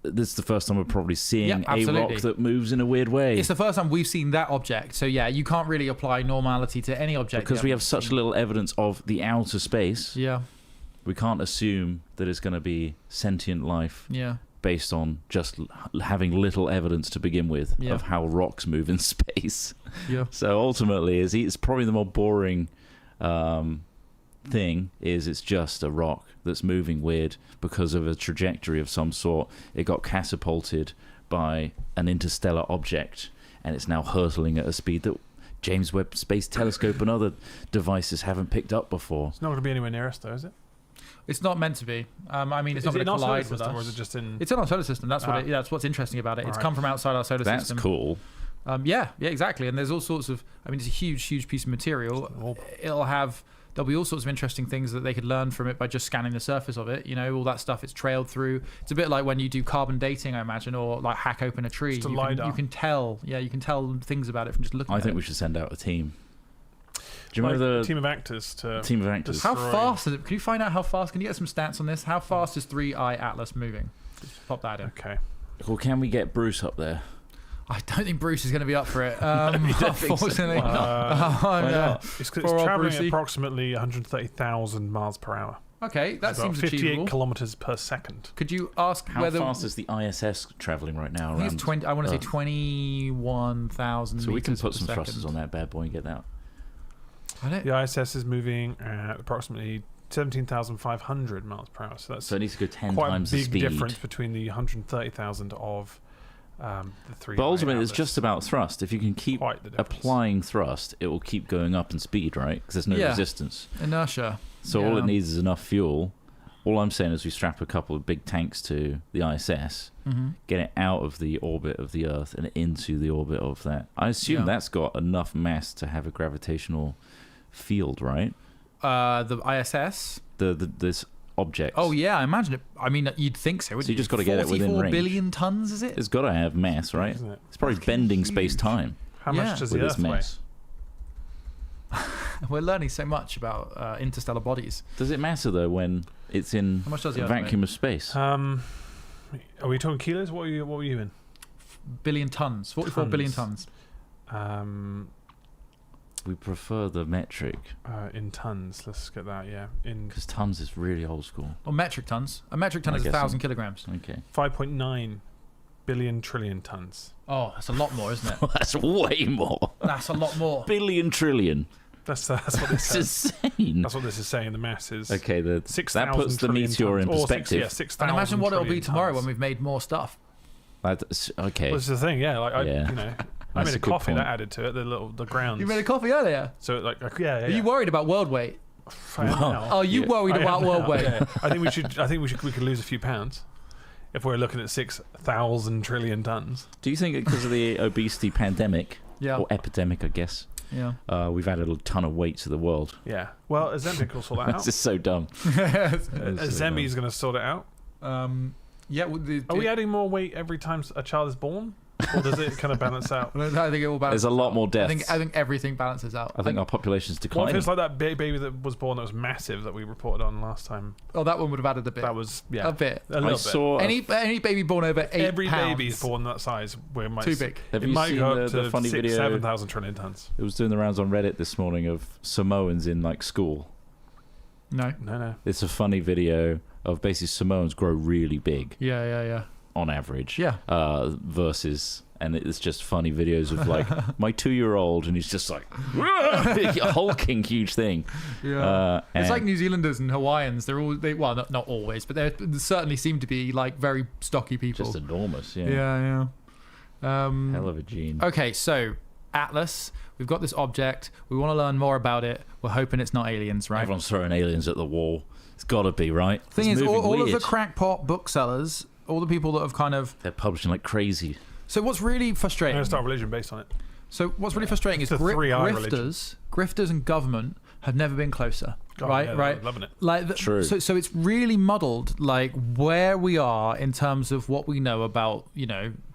[SPEAKER 1] this is the first time we're probably seeing a
[SPEAKER 2] absolutely.
[SPEAKER 1] rock that moves in a weird way.
[SPEAKER 2] It's the first time we've seen that object. So yeah, you can't really apply normality to any object.
[SPEAKER 1] because we have such little evidence of the outer space.
[SPEAKER 2] Yeah.
[SPEAKER 1] We can't assume that it's going to be sentient life
[SPEAKER 2] Yeah.
[SPEAKER 1] based on just having little evidence to begin with
[SPEAKER 2] Yeah.
[SPEAKER 1] of how rocks move in space.
[SPEAKER 2] Yeah.
[SPEAKER 1] So ultimately, it's probably the more boring thing is it's just a rock that's moving weird because of a trajectory of some sort. It got catapulted by an interstellar object, and it's now hurtling at a speed that James Webb Space Telescope and other devices haven't picked up before.
[SPEAKER 3] It's not going to be anywhere near us, though, is it?
[SPEAKER 2] It's not meant to be. I mean, it's
[SPEAKER 3] Is
[SPEAKER 2] not
[SPEAKER 3] it
[SPEAKER 2] going to
[SPEAKER 3] in our solar
[SPEAKER 2] collide with
[SPEAKER 3] system, or
[SPEAKER 2] us.
[SPEAKER 3] is it just in?
[SPEAKER 2] It's in our solar system. That's what's interesting about it. It's
[SPEAKER 3] Alright.
[SPEAKER 2] come from outside our solar
[SPEAKER 1] That's
[SPEAKER 2] system.
[SPEAKER 1] cool.
[SPEAKER 2] Yeah, exactly. And there's all sorts of. I mean, it's a huge piece of material. There'll be all sorts of interesting things that they could learn from it by just scanning the surface of it. All that stuff it's trailed through. It's a bit like when you do carbon dating, I imagine, or like hack open a tree.
[SPEAKER 3] Just a
[SPEAKER 2] you
[SPEAKER 3] LiDAR.
[SPEAKER 2] can tell. Yeah, you can tell things about it from just looking.
[SPEAKER 1] I
[SPEAKER 2] at
[SPEAKER 1] think
[SPEAKER 2] it.
[SPEAKER 1] we should send out a team. Do you
[SPEAKER 3] Like
[SPEAKER 1] remember the
[SPEAKER 3] team of actors to
[SPEAKER 1] team of actors?
[SPEAKER 2] How
[SPEAKER 3] destroy-
[SPEAKER 2] fast is it? Can you find out how fast? Can you get some stats on this? How fast is 3i Atlas moving? Just pop that in.
[SPEAKER 3] Okay.
[SPEAKER 1] Well, can we get Bruce up there?
[SPEAKER 2] I don't think Bruce is going to be up for it.
[SPEAKER 1] You don't think so?
[SPEAKER 2] Unfortunately,
[SPEAKER 1] Why not?
[SPEAKER 2] Oh,
[SPEAKER 1] Why
[SPEAKER 2] no.
[SPEAKER 1] not?
[SPEAKER 3] It's
[SPEAKER 2] Poor old
[SPEAKER 3] traveling
[SPEAKER 2] Brucey.
[SPEAKER 3] at approximately 130,000 miles per hour.
[SPEAKER 2] Okay, that
[SPEAKER 3] About
[SPEAKER 2] seems
[SPEAKER 3] 58
[SPEAKER 2] achievable.
[SPEAKER 3] kilometers per second.
[SPEAKER 2] Could you ask
[SPEAKER 1] How
[SPEAKER 2] whether
[SPEAKER 1] fast is the ISS traveling right now?
[SPEAKER 2] I think
[SPEAKER 1] Around
[SPEAKER 2] it's 20? I want to say
[SPEAKER 1] Earth?
[SPEAKER 2] 21,000.
[SPEAKER 1] So we can
[SPEAKER 2] meters
[SPEAKER 1] put
[SPEAKER 2] per
[SPEAKER 1] some
[SPEAKER 2] second.
[SPEAKER 1] thrusters on that bad boy and get that.
[SPEAKER 2] I don't.
[SPEAKER 3] The ISS is moving at approximately 17,500 miles per hour. So that's
[SPEAKER 1] So it needs to go 10
[SPEAKER 3] quite
[SPEAKER 1] times
[SPEAKER 3] a
[SPEAKER 1] the
[SPEAKER 3] big
[SPEAKER 1] speed.
[SPEAKER 3] difference between the 130,000 of the 3.
[SPEAKER 1] But ultimately, it's just about thrust. If you can keep
[SPEAKER 3] Quite the difference.
[SPEAKER 1] applying thrust, it will keep going up in speed, right? Because there's no
[SPEAKER 2] Yeah.
[SPEAKER 1] resistance.
[SPEAKER 2] Inertia.
[SPEAKER 1] So all
[SPEAKER 2] Yeah.
[SPEAKER 1] it needs is enough fuel. All I'm saying is we strap a couple of big tanks to the ISS,
[SPEAKER 2] Mm-hmm.
[SPEAKER 1] get it out of the orbit of the Earth and into the orbit of that. I assume
[SPEAKER 2] Yeah.
[SPEAKER 1] that's got enough mass to have a gravitational field, right?
[SPEAKER 2] The ISS.
[SPEAKER 1] This object.
[SPEAKER 2] Oh yeah, I imagine it. I mean, you'd think so.
[SPEAKER 1] So you just got to get it within
[SPEAKER 2] 44
[SPEAKER 1] range.
[SPEAKER 2] billion tons, is it?
[SPEAKER 1] It's got to have mass, right?
[SPEAKER 3] Isn't it?
[SPEAKER 1] It's probably bending space-time
[SPEAKER 3] How
[SPEAKER 2] Yeah.
[SPEAKER 3] much does
[SPEAKER 1] with
[SPEAKER 3] the
[SPEAKER 1] its
[SPEAKER 3] Earth weigh?
[SPEAKER 1] mass.
[SPEAKER 2] We're learning so much about interstellar bodies.
[SPEAKER 1] Does it matter though when it's in
[SPEAKER 2] How much does the
[SPEAKER 1] a
[SPEAKER 2] Earth weigh?
[SPEAKER 1] vacuum of space?
[SPEAKER 3] Are we talking kilos? What were you in?
[SPEAKER 2] Billion tons. 44 billion tons.
[SPEAKER 1] We prefer the metric
[SPEAKER 3] In tons. Let's get that. Yeah, in
[SPEAKER 1] because tons is really old school.
[SPEAKER 2] Or metric tons. A metric ton
[SPEAKER 1] I
[SPEAKER 2] is
[SPEAKER 1] guess
[SPEAKER 2] 1,000
[SPEAKER 1] so.
[SPEAKER 2] kilograms.
[SPEAKER 1] Okay.
[SPEAKER 3] 5.9 billion trillion tons.
[SPEAKER 2] Oh, that's a lot more, isn't it?
[SPEAKER 1] That's way more.
[SPEAKER 2] That's a lot more.
[SPEAKER 1] Billion trillion.
[SPEAKER 3] That's what this
[SPEAKER 1] That's
[SPEAKER 3] says.
[SPEAKER 1] insane.
[SPEAKER 3] That's what this is saying. The mass is
[SPEAKER 1] Okay, that
[SPEAKER 3] 6,000
[SPEAKER 1] puts the
[SPEAKER 3] trillion
[SPEAKER 1] meteor in
[SPEAKER 3] tons. Or
[SPEAKER 1] perspective.
[SPEAKER 3] 6,000
[SPEAKER 2] And imagine what it'll be
[SPEAKER 3] trillion
[SPEAKER 2] tomorrow
[SPEAKER 3] tons.
[SPEAKER 2] when we've made more stuff.
[SPEAKER 1] That's, okay.
[SPEAKER 3] Well, this is the thing. Yeah, like
[SPEAKER 1] Yeah.
[SPEAKER 3] you know, I
[SPEAKER 1] That's
[SPEAKER 3] made
[SPEAKER 1] a
[SPEAKER 3] a
[SPEAKER 1] good
[SPEAKER 3] coffee
[SPEAKER 1] point.
[SPEAKER 3] that added to it. The grounds.
[SPEAKER 2] You made a coffee earlier.
[SPEAKER 3] So yeah.
[SPEAKER 2] Are you worried about world weight?
[SPEAKER 3] I am now.
[SPEAKER 2] Are you
[SPEAKER 1] Yeah.
[SPEAKER 2] worried
[SPEAKER 3] I am
[SPEAKER 2] about world
[SPEAKER 3] now,
[SPEAKER 2] weight?
[SPEAKER 3] yeah. I think we could lose a few pounds if we're looking at 6,000 trillion tons.
[SPEAKER 1] Do you think because of the obesity pandemic
[SPEAKER 2] Yeah.
[SPEAKER 1] or epidemic, I guess,
[SPEAKER 2] Yeah.
[SPEAKER 1] we've added a ton of weight to the world?
[SPEAKER 3] Yeah. Well, Ozempic will sort that
[SPEAKER 1] This
[SPEAKER 3] out.
[SPEAKER 1] is so dumb.
[SPEAKER 3] Ozempi's going to sort it out.
[SPEAKER 2] Yeah. Well,
[SPEAKER 3] Are we adding more weight every time a child is born, or does it kind of balance out?
[SPEAKER 2] I think it will balance.
[SPEAKER 1] There's a lot more
[SPEAKER 2] I
[SPEAKER 1] deaths.
[SPEAKER 2] think everything balances out.
[SPEAKER 1] I think our population's
[SPEAKER 3] What
[SPEAKER 1] declining.
[SPEAKER 3] if it's like that baby that was born that was massive that we reported on last time?
[SPEAKER 2] Oh, that one would have added a bit.
[SPEAKER 3] That was
[SPEAKER 2] a bit.
[SPEAKER 3] a little
[SPEAKER 1] I
[SPEAKER 3] bit.
[SPEAKER 1] saw.
[SPEAKER 2] Any baby born over 8
[SPEAKER 3] Every
[SPEAKER 2] pounds.
[SPEAKER 3] baby is born that size. Where it might
[SPEAKER 2] Too big.
[SPEAKER 1] Have
[SPEAKER 3] it
[SPEAKER 1] you
[SPEAKER 3] might
[SPEAKER 1] seen
[SPEAKER 3] go up
[SPEAKER 1] the
[SPEAKER 3] to
[SPEAKER 1] funny
[SPEAKER 3] 6,000
[SPEAKER 1] video?
[SPEAKER 3] 7,000 trillion tons.
[SPEAKER 1] It was doing the rounds on Reddit this morning of Samoans in like school.
[SPEAKER 2] No.
[SPEAKER 3] No.
[SPEAKER 1] It's a funny video of basically Samoans grow really big
[SPEAKER 2] Yeah.
[SPEAKER 1] on average.
[SPEAKER 2] Yeah.
[SPEAKER 1] Versus, and it's just funny videos of like my 2-year-old, and he's just like hulking huge thing.
[SPEAKER 2] Yeah. It's
[SPEAKER 1] and
[SPEAKER 2] like New Zealanders and Hawaiians. Well, not always, but they certainly seem to be like very stocky people.
[SPEAKER 1] just enormous. Yeah.
[SPEAKER 2] Yeah.
[SPEAKER 1] Hell of a gene.
[SPEAKER 2] Okay, so Atlas, we've got this object. We want to learn more about it. We're hoping it's not aliens, right?
[SPEAKER 1] Everyone's throwing aliens at the wall. It's got to be, right?
[SPEAKER 2] Thing
[SPEAKER 1] It's
[SPEAKER 2] is,
[SPEAKER 1] moving
[SPEAKER 2] all of the
[SPEAKER 1] weird.
[SPEAKER 2] crackpot booksellers, all the people that have kind of.
[SPEAKER 1] They're publishing like crazy.
[SPEAKER 2] So what's really
[SPEAKER 3] I'm
[SPEAKER 2] frustrating?
[SPEAKER 3] going to start a religion based on it.
[SPEAKER 2] So what's really frustrating is
[SPEAKER 3] It's a 3i religion.
[SPEAKER 2] grifters and government have never been closer.
[SPEAKER 3] God,
[SPEAKER 2] right,
[SPEAKER 3] yeah,
[SPEAKER 2] right.
[SPEAKER 3] loving it.
[SPEAKER 2] Like
[SPEAKER 1] True.
[SPEAKER 2] So it's really muddled, like where we are in terms of what we know about,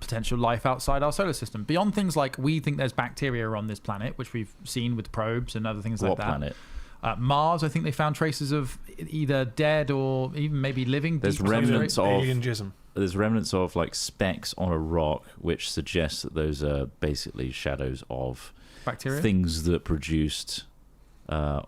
[SPEAKER 2] potential life outside our solar system. Beyond things like we think there's bacteria on this planet, which we've seen with probes and other things
[SPEAKER 1] What
[SPEAKER 2] like that.
[SPEAKER 1] planet?
[SPEAKER 2] Mars, I think they found traces of either dead or even maybe living.
[SPEAKER 1] There's
[SPEAKER 2] deep
[SPEAKER 1] remnants of
[SPEAKER 3] Alien jism.
[SPEAKER 1] There's remnants of like specks on a rock, which suggests that those are basically shadows of
[SPEAKER 2] bacteria.
[SPEAKER 1] things that produced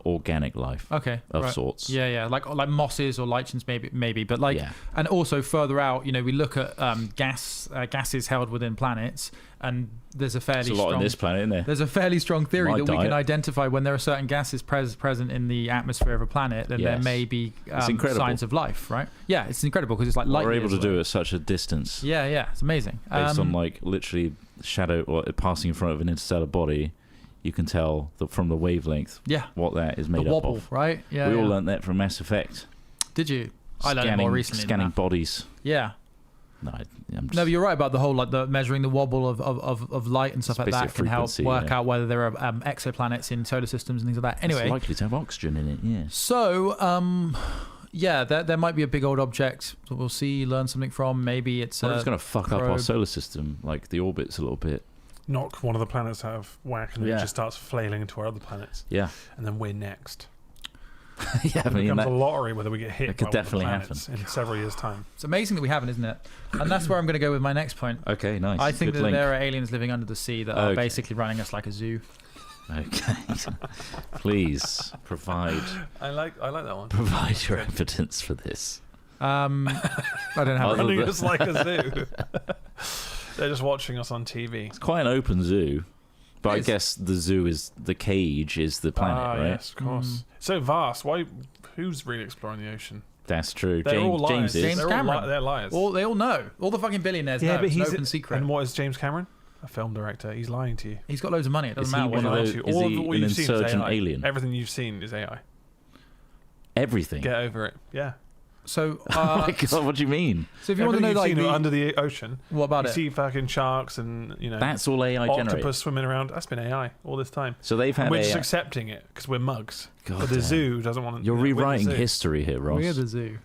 [SPEAKER 1] organic life
[SPEAKER 2] Okay,
[SPEAKER 1] of
[SPEAKER 2] right.
[SPEAKER 1] sorts.
[SPEAKER 2] Yeah, like mosses or lichens, maybe, but like,
[SPEAKER 1] Yeah.
[SPEAKER 2] and also further out, we look at gases held within planets, and there's a fairly
[SPEAKER 1] There's a lot
[SPEAKER 2] strong.
[SPEAKER 1] on this planet, isn't there?
[SPEAKER 2] There's a fairly strong theory
[SPEAKER 1] My
[SPEAKER 2] that we can
[SPEAKER 1] diet.
[SPEAKER 2] identify when there are certain gases present in the atmosphere of a planet, then there
[SPEAKER 1] Yes.
[SPEAKER 2] may be
[SPEAKER 1] It's incredible.
[SPEAKER 2] signs of life, right? Yeah, it's incredible because it's like
[SPEAKER 1] What
[SPEAKER 2] light
[SPEAKER 1] we're able
[SPEAKER 2] years
[SPEAKER 1] to do
[SPEAKER 2] away.
[SPEAKER 1] at such a distance,
[SPEAKER 2] Yeah, it's amazing.
[SPEAKER 1] based on like literally shadow or passing in front of an interstellar body, you can tell that from the wavelength
[SPEAKER 2] yeah,
[SPEAKER 1] what that is
[SPEAKER 2] the
[SPEAKER 1] made up
[SPEAKER 2] wobble,
[SPEAKER 1] of.
[SPEAKER 2] right? Yeah,
[SPEAKER 1] We all
[SPEAKER 2] yeah.
[SPEAKER 1] learnt that from Mass Effect.
[SPEAKER 2] Did you? I learned it more recently. than
[SPEAKER 1] Scanning
[SPEAKER 2] that.
[SPEAKER 1] bodies.
[SPEAKER 2] Yeah.
[SPEAKER 1] No, I'm just,
[SPEAKER 2] No, but you're right about the whole like the measuring the wobble of light and stuff
[SPEAKER 1] It's
[SPEAKER 2] like that
[SPEAKER 1] basically
[SPEAKER 2] can help
[SPEAKER 1] frequency,
[SPEAKER 2] work
[SPEAKER 1] yeah.
[SPEAKER 2] out whether there are exoplanets in solar systems and things like that. Anyway,
[SPEAKER 1] it's likely to have oxygen in it. Yeah.
[SPEAKER 2] so yeah, there might be a big old object that we'll see, learn something from. Maybe it's
[SPEAKER 1] Well, it's going to fuck up our
[SPEAKER 2] probe.
[SPEAKER 1] solar system. Like the orbit's a little bit.
[SPEAKER 3] Knock one of the planets out of whack, and then
[SPEAKER 1] Yeah.
[SPEAKER 3] it just starts flailing into our other planets,
[SPEAKER 1] Yeah.
[SPEAKER 3] and then we're next.
[SPEAKER 1] Yeah, I
[SPEAKER 3] It
[SPEAKER 1] mean,
[SPEAKER 3] becomes
[SPEAKER 1] that,
[SPEAKER 3] a lottery whether we get hit.
[SPEAKER 1] that could
[SPEAKER 3] by one of the
[SPEAKER 1] definitely
[SPEAKER 3] planets in several years' time.
[SPEAKER 2] It's amazing that we haven't, isn't it? And that's where I'm going to go with my next point.
[SPEAKER 1] okay, nice.
[SPEAKER 2] I think
[SPEAKER 1] Good
[SPEAKER 2] that
[SPEAKER 1] link.
[SPEAKER 2] there are aliens living under the sea that are
[SPEAKER 1] Okay.
[SPEAKER 2] basically running us like a zoo.
[SPEAKER 1] Okay. Please provide
[SPEAKER 3] I like that one.
[SPEAKER 1] your evidence for this.
[SPEAKER 2] I don't have.
[SPEAKER 1] Other
[SPEAKER 3] Running
[SPEAKER 1] than-
[SPEAKER 3] us like a zoo. They're just watching us on TV.
[SPEAKER 1] It's quite an open zoo, but
[SPEAKER 2] It
[SPEAKER 1] I
[SPEAKER 2] is.
[SPEAKER 1] guess the cage is the planet, right?
[SPEAKER 3] Yes, of course. So vast. Why? Who's really exploring the ocean?
[SPEAKER 1] That's true.
[SPEAKER 3] They're all liars.
[SPEAKER 1] James is.
[SPEAKER 2] James
[SPEAKER 3] They're
[SPEAKER 2] Cameron.
[SPEAKER 3] They're liars.
[SPEAKER 2] They all know. All the fucking billionaires know. It's an open secret.
[SPEAKER 3] And what is James Cameron? A film director. He's lying to you.
[SPEAKER 2] He's got loads of money. It doesn't
[SPEAKER 1] Is he
[SPEAKER 2] matter what
[SPEAKER 1] one
[SPEAKER 2] he
[SPEAKER 1] of
[SPEAKER 2] does.
[SPEAKER 1] those-
[SPEAKER 3] All
[SPEAKER 1] is he
[SPEAKER 3] what
[SPEAKER 1] an
[SPEAKER 3] you've seen is
[SPEAKER 1] insurgent
[SPEAKER 3] AI.
[SPEAKER 1] alien?
[SPEAKER 3] Everything you've seen is AI.
[SPEAKER 1] Everything.
[SPEAKER 3] Get over it. Yeah.
[SPEAKER 2] So,
[SPEAKER 1] Oh my God, what do you mean?
[SPEAKER 2] so if you want to know,
[SPEAKER 3] Everything
[SPEAKER 2] like,
[SPEAKER 3] you've seen
[SPEAKER 2] the,
[SPEAKER 3] under the ocean,
[SPEAKER 2] what about
[SPEAKER 3] you
[SPEAKER 2] it?
[SPEAKER 3] see fucking sharks and
[SPEAKER 1] That's all AI
[SPEAKER 3] octopus
[SPEAKER 1] generated.
[SPEAKER 3] swimming around. That's been AI all this time.
[SPEAKER 1] So they've had
[SPEAKER 3] And we're just
[SPEAKER 1] AI.
[SPEAKER 3] accepting it because we're mugs.
[SPEAKER 1] God
[SPEAKER 3] But the
[SPEAKER 1] damn.
[SPEAKER 3] zoo doesn't want to.
[SPEAKER 1] You're rewriting
[SPEAKER 3] we're the zoo.
[SPEAKER 1] history here, Ross.
[SPEAKER 2] We're the zoo.
[SPEAKER 3] We're
[SPEAKER 1] You're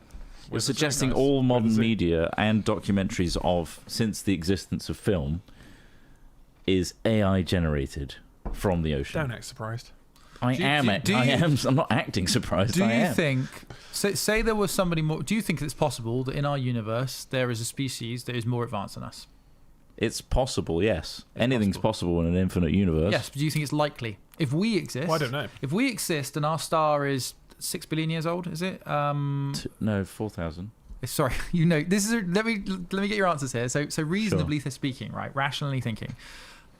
[SPEAKER 3] the zoo,
[SPEAKER 1] suggesting
[SPEAKER 3] guys.
[SPEAKER 1] all
[SPEAKER 3] We're the
[SPEAKER 1] modern
[SPEAKER 3] zoo.
[SPEAKER 1] media and documentaries of since the existence of film is AI generated from the ocean.
[SPEAKER 3] Don't act surprised.
[SPEAKER 1] I
[SPEAKER 2] Do-
[SPEAKER 1] am.
[SPEAKER 2] do-
[SPEAKER 1] act-
[SPEAKER 2] do
[SPEAKER 1] I
[SPEAKER 2] you-
[SPEAKER 1] am. I'm not acting surprised.
[SPEAKER 2] Do
[SPEAKER 1] I
[SPEAKER 2] you
[SPEAKER 1] am.
[SPEAKER 2] think, say there was somebody more, do you think it's possible that in our universe there is a species that is more advanced than us?
[SPEAKER 1] It's possible. Yes. Anything's possible in an infinite universe.
[SPEAKER 2] Yes, but do you think it's likely? If we exist,
[SPEAKER 3] Well, I don't know.
[SPEAKER 2] If we exist and our star is 6 billion years old, is it?
[SPEAKER 1] No, 4,000.
[SPEAKER 2] Sorry, this is let me get your answers here. So reasonably speaking, right, rationally thinking,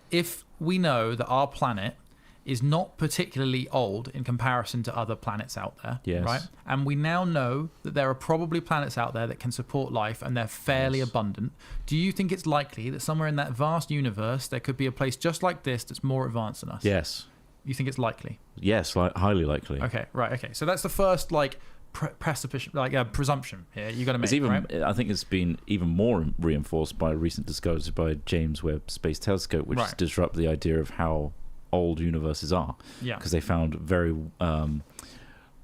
[SPEAKER 2] if we know that our planet is not particularly old in comparison to other planets out there,
[SPEAKER 1] Yes.
[SPEAKER 2] right? And we now know that there are probably planets out there that can support life and they're fairly abundant. Do you think it's likely that somewhere in that vast universe there could be a place just like this that's more advanced than us?
[SPEAKER 1] Yes.
[SPEAKER 2] You think it's likely?
[SPEAKER 1] Yes. Highly likely.
[SPEAKER 2] Okay, right. Okay, so that's the first presumption here you got to make.
[SPEAKER 1] It's even.
[SPEAKER 2] right?
[SPEAKER 1] I think it's been even more reinforced by recent discoveries by James Webb Space Telescope, which
[SPEAKER 2] Right.
[SPEAKER 1] disrupt the idea of how old universes are.
[SPEAKER 2] Yeah.
[SPEAKER 1] Because they found very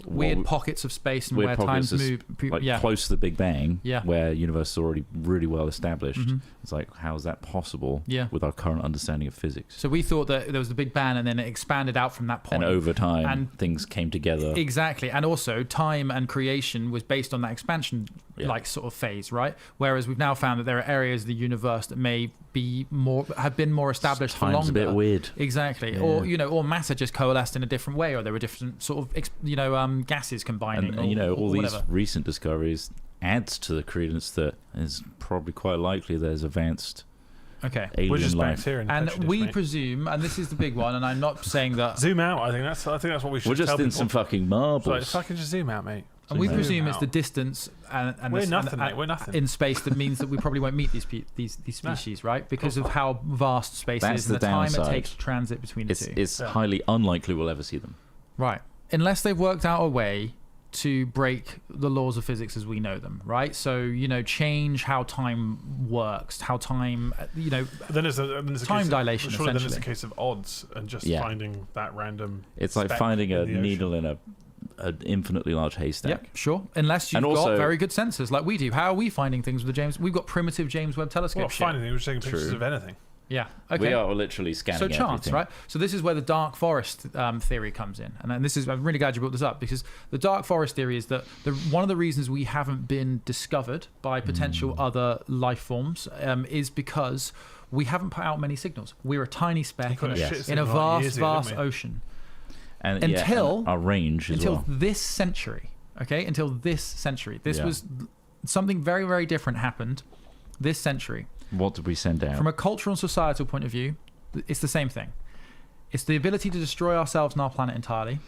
[SPEAKER 2] Weird pockets of space and
[SPEAKER 1] weird
[SPEAKER 2] where
[SPEAKER 1] pockets
[SPEAKER 2] times
[SPEAKER 1] of
[SPEAKER 2] move.
[SPEAKER 1] like
[SPEAKER 2] Yeah.
[SPEAKER 1] close to the Big Bang,
[SPEAKER 2] Yeah.
[SPEAKER 1] where universe is already really well established.
[SPEAKER 2] Mhm.
[SPEAKER 1] It's like, how is that possible
[SPEAKER 2] Yeah.
[SPEAKER 1] with our current understanding of physics?
[SPEAKER 2] So we thought that there was the Big Bang and then it expanded out from that point.
[SPEAKER 1] And over time,
[SPEAKER 2] And-
[SPEAKER 1] things came together.
[SPEAKER 2] Exactly. And also time and creation was based on that expansion sort of phase, right? Whereas we've now found that there are areas of the universe that may be have been more established for
[SPEAKER 1] Time's
[SPEAKER 2] longer.
[SPEAKER 1] a bit weird.
[SPEAKER 2] Exactly.
[SPEAKER 1] Yeah.
[SPEAKER 2] Or matter just coalesced in a different way, or there were different sort of gases combining.
[SPEAKER 1] And
[SPEAKER 2] or,
[SPEAKER 1] all
[SPEAKER 2] or
[SPEAKER 1] these
[SPEAKER 2] whatever.
[SPEAKER 1] recent discoveries adds to the credence that it's probably quite likely there's advanced
[SPEAKER 2] Okay.
[SPEAKER 3] We're
[SPEAKER 1] alien
[SPEAKER 3] just
[SPEAKER 1] life.
[SPEAKER 3] bacteria in the
[SPEAKER 2] And
[SPEAKER 3] petri dish,
[SPEAKER 2] we
[SPEAKER 3] mate.
[SPEAKER 2] presume, and this is the big one, and I'm not saying that.
[SPEAKER 3] Zoom out. I think that's what we should
[SPEAKER 1] We're just
[SPEAKER 3] tell
[SPEAKER 1] in
[SPEAKER 3] people.
[SPEAKER 1] some fucking
[SPEAKER 3] It's
[SPEAKER 1] marbles.
[SPEAKER 3] like, fucking just zoom out, mate.
[SPEAKER 2] And we
[SPEAKER 1] Zoom
[SPEAKER 2] presume it's
[SPEAKER 3] out.
[SPEAKER 2] the distance and
[SPEAKER 3] We're
[SPEAKER 2] the,
[SPEAKER 3] nothing,
[SPEAKER 2] and,
[SPEAKER 3] mate. We're nothing.
[SPEAKER 2] in space that means that we probably won't meet these
[SPEAKER 3] No.
[SPEAKER 2] species, right? Because of how vast space
[SPEAKER 1] That's
[SPEAKER 2] is and
[SPEAKER 1] the
[SPEAKER 2] the time it
[SPEAKER 1] downside.
[SPEAKER 2] takes to transit between the two.
[SPEAKER 1] It's
[SPEAKER 3] Yeah.
[SPEAKER 1] highly unlikely we'll ever see them.
[SPEAKER 2] Right. Unless they've worked out a way to break the laws of physics as we know them, right? So, change how time works, how time,
[SPEAKER 3] Then there's a
[SPEAKER 2] Time
[SPEAKER 3] case
[SPEAKER 2] dilation,
[SPEAKER 3] Surely then it's a
[SPEAKER 2] essentially.
[SPEAKER 3] case of odds and just
[SPEAKER 1] Yeah.
[SPEAKER 3] finding that random.
[SPEAKER 1] It's like
[SPEAKER 3] speck
[SPEAKER 1] finding
[SPEAKER 3] in
[SPEAKER 1] a
[SPEAKER 3] the ocean.
[SPEAKER 1] needle in an infinitely large haystack.
[SPEAKER 2] yeah, sure. Unless you've
[SPEAKER 1] And
[SPEAKER 2] got
[SPEAKER 1] also-
[SPEAKER 2] very good sensors like we do. How are we finding things with the James? We've got primitive James Webb telescope.
[SPEAKER 3] Well,
[SPEAKER 2] shit.
[SPEAKER 3] finding it, we're taking pictures
[SPEAKER 1] True.
[SPEAKER 3] of anything.
[SPEAKER 2] Yeah. Okay.
[SPEAKER 1] We are literally scanning
[SPEAKER 2] So chance,
[SPEAKER 1] everything.
[SPEAKER 2] right? So this is where the dark forest theory comes in, and then I'm really glad you brought this up, because the dark forest theory is that one of the reasons we haven't been discovered by potential other life forms is because we haven't put out many signals. We're a tiny speck
[SPEAKER 3] put a
[SPEAKER 1] Yes.
[SPEAKER 3] shit
[SPEAKER 2] in a
[SPEAKER 3] signal out
[SPEAKER 2] vast,
[SPEAKER 3] years ago,
[SPEAKER 2] vast
[SPEAKER 3] didn't we?
[SPEAKER 2] ocean
[SPEAKER 1] And,
[SPEAKER 2] Until-
[SPEAKER 1] and our range as
[SPEAKER 2] until
[SPEAKER 1] well.
[SPEAKER 2] this century. Okay, until this century. This
[SPEAKER 1] Yeah.
[SPEAKER 2] was something very, very different happened this century.
[SPEAKER 1] What did we send out?
[SPEAKER 2] From a cultural and societal point of view, it's the same thing. It's the ability to destroy ourselves and our planet entirely,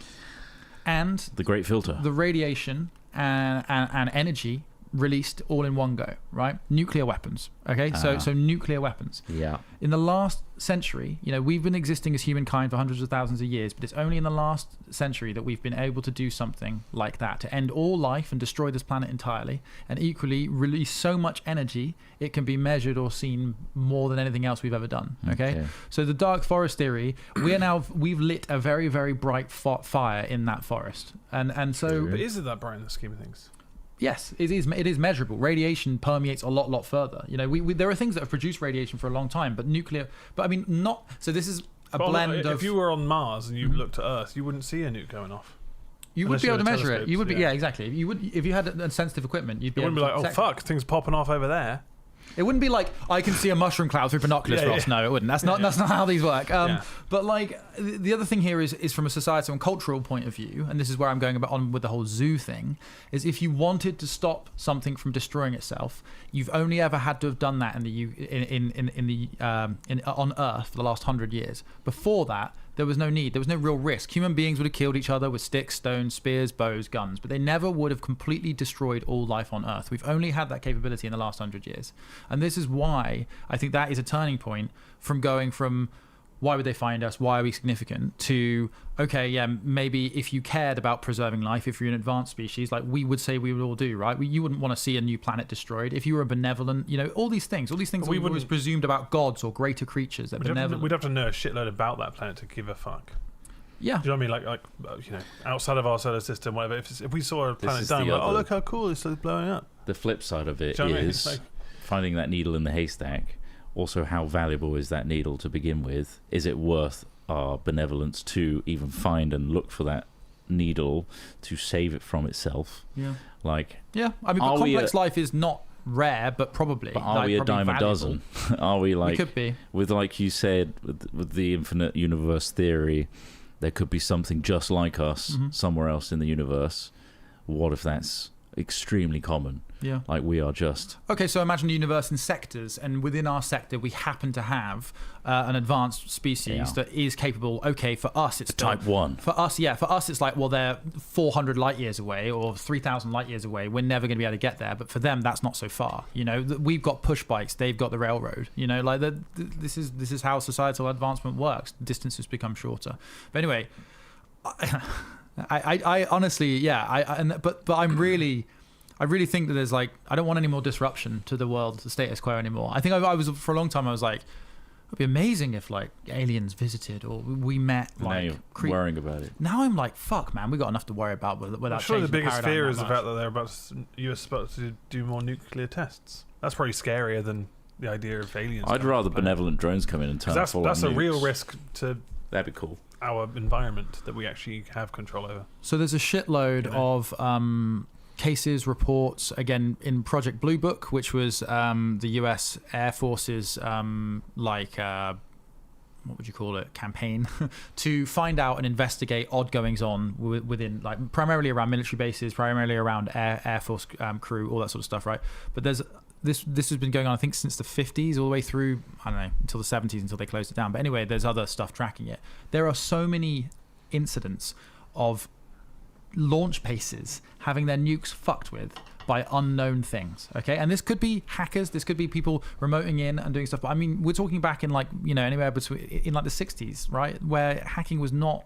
[SPEAKER 2] and
[SPEAKER 1] the Great Filter.
[SPEAKER 2] the radiation and energy released all in one go, right? Nuclear weapons. Okay, so nuclear weapons.
[SPEAKER 1] Yeah.
[SPEAKER 2] In the last century, we've been existing as humankind for hundreds of thousands of years, but it's only in the last century that we've been able to do something like that, to end all life and destroy this planet entirely, and equally release so much energy it can be measured or seen more than anything else we've ever done. Okay. So the dark forest theory, we've lit a very, very bright fire in that forest, and so
[SPEAKER 3] But is it that bright in the scheme of things?
[SPEAKER 2] yes, it is measurable. Radiation permeates a lot further. We there are things that have produced radiation for a long time, but nuclear. But I mean, not. So this is a
[SPEAKER 3] But
[SPEAKER 2] blend
[SPEAKER 3] if
[SPEAKER 2] of.
[SPEAKER 3] you were on Mars and you looked at Earth, you wouldn't see a nuke going off.
[SPEAKER 2] You would
[SPEAKER 3] unless
[SPEAKER 2] be
[SPEAKER 3] you
[SPEAKER 2] able to
[SPEAKER 3] had
[SPEAKER 2] measure it. You would be,
[SPEAKER 3] telescopes,
[SPEAKER 2] yeah,
[SPEAKER 3] yeah.
[SPEAKER 2] exactly. You would, if you had sensitive equipment, you'd be.
[SPEAKER 3] It wouldn't be
[SPEAKER 2] able
[SPEAKER 3] like,
[SPEAKER 2] to
[SPEAKER 3] oh
[SPEAKER 2] exactly.
[SPEAKER 3] fuck, things popping off over there.
[SPEAKER 2] It wouldn't be like I can see a mushroom cloud through binoculars,
[SPEAKER 3] Yeah,
[SPEAKER 2] Ross.
[SPEAKER 3] yeah.
[SPEAKER 2] No, it wouldn't. That's not. That's not how these work.
[SPEAKER 3] Yeah.
[SPEAKER 2] But like the other thing here is from a societal and cultural point of view, and this is where I'm going on with the whole zoo thing. Is if you wanted to stop something from destroying itself, you've only ever had to have done that on Earth for the last 100 years. Before that, there was no need. There was no real risk. Human beings would have killed each other with sticks, stones, spears, bows, guns, but they never would have completely destroyed all life on Earth. We've only had that capability in the last 100 years. And this is why I think that is a turning point from going from why would they find us? Why are we significant? To, okay, yeah, maybe if you cared about preserving life, if you're an advanced species, like we would say we would all do, right? You wouldn't want to see a new planet destroyed. If you were a benevolent, all these things that we always presumed about gods or greater creatures. That
[SPEAKER 3] we'd have to know a shitload about that planet to give a fuck.
[SPEAKER 2] Yeah.
[SPEAKER 3] Do you know what I mean? Like outside of our solar system, whatever. If we saw a planet dying, we're like, oh, look how cool it's blowing up.
[SPEAKER 1] The flip side of it
[SPEAKER 3] Do you know what I mean?
[SPEAKER 1] is
[SPEAKER 3] It's like-
[SPEAKER 1] finding that needle in the haystack. Also, how valuable is that needle to begin with? Is it worth our benevolence to even find and look for that needle to save it from itself?
[SPEAKER 2] Yeah.
[SPEAKER 1] Yeah.
[SPEAKER 2] I mean, complex life is not rare, but probably.
[SPEAKER 1] But are we a dime a dozen? Are we
[SPEAKER 2] we could be.
[SPEAKER 1] With, like you said, with the infinite universe theory, there could be something just like us somewhere else in the universe. What if that's extremely common?
[SPEAKER 2] Yeah.
[SPEAKER 1] Like we are just.
[SPEAKER 2] Okay, so imagine the universe in sectors, and within our sector, we happen to have an advanced species that is capable. Okay, for us, it's
[SPEAKER 1] type 1.
[SPEAKER 2] For us, it's like, well, they're 400 light years away or 3,000 light years away. We're never going to be able to get there. But for them, that's not so far. We've got push bikes, they've got the railroad. This is how societal advancement works. Distances become shorter. But anyway, I honestly, but I really think that there's I don't want any more disruption to the world, the status quo anymore. I think I was, for a long time, I was like, it'd be amazing if aliens visited or we met.
[SPEAKER 1] Now you're worrying about it.
[SPEAKER 2] Now I'm like, fuck, man, we got enough to worry about without.
[SPEAKER 3] I'm sure the biggest fear is the
[SPEAKER 2] much.
[SPEAKER 3] fact that US about to do more nuclear tests. That's probably scarier than the idea of aliens.
[SPEAKER 1] I'd rather benevolent drones come in and turn up all
[SPEAKER 3] That's
[SPEAKER 1] on
[SPEAKER 3] a
[SPEAKER 1] nukes.
[SPEAKER 3] real risk to.
[SPEAKER 1] That'd be cool.
[SPEAKER 3] Our environment that we actually have control over.
[SPEAKER 2] So there's a shitload of cases, reports, again, in Project Blue Book, which was the US Air Force's, what would you call it, campaign to find out and investigate odd goings on within, primarily around military bases, primarily around Air Force crew, all that sort of stuff, right? But there's this has been going on, I think, since the 50s all the way through, I don't know, until the 70s, until they closed it down. But anyway, there's other stuff tracking it. There are so many incidents of launch bases having their nukes fucked with by unknown things, okay? And this could be hackers, this could be people remoting in and doing stuff. But I mean, we're talking back in anywhere between in the 60s, right, where hacking was not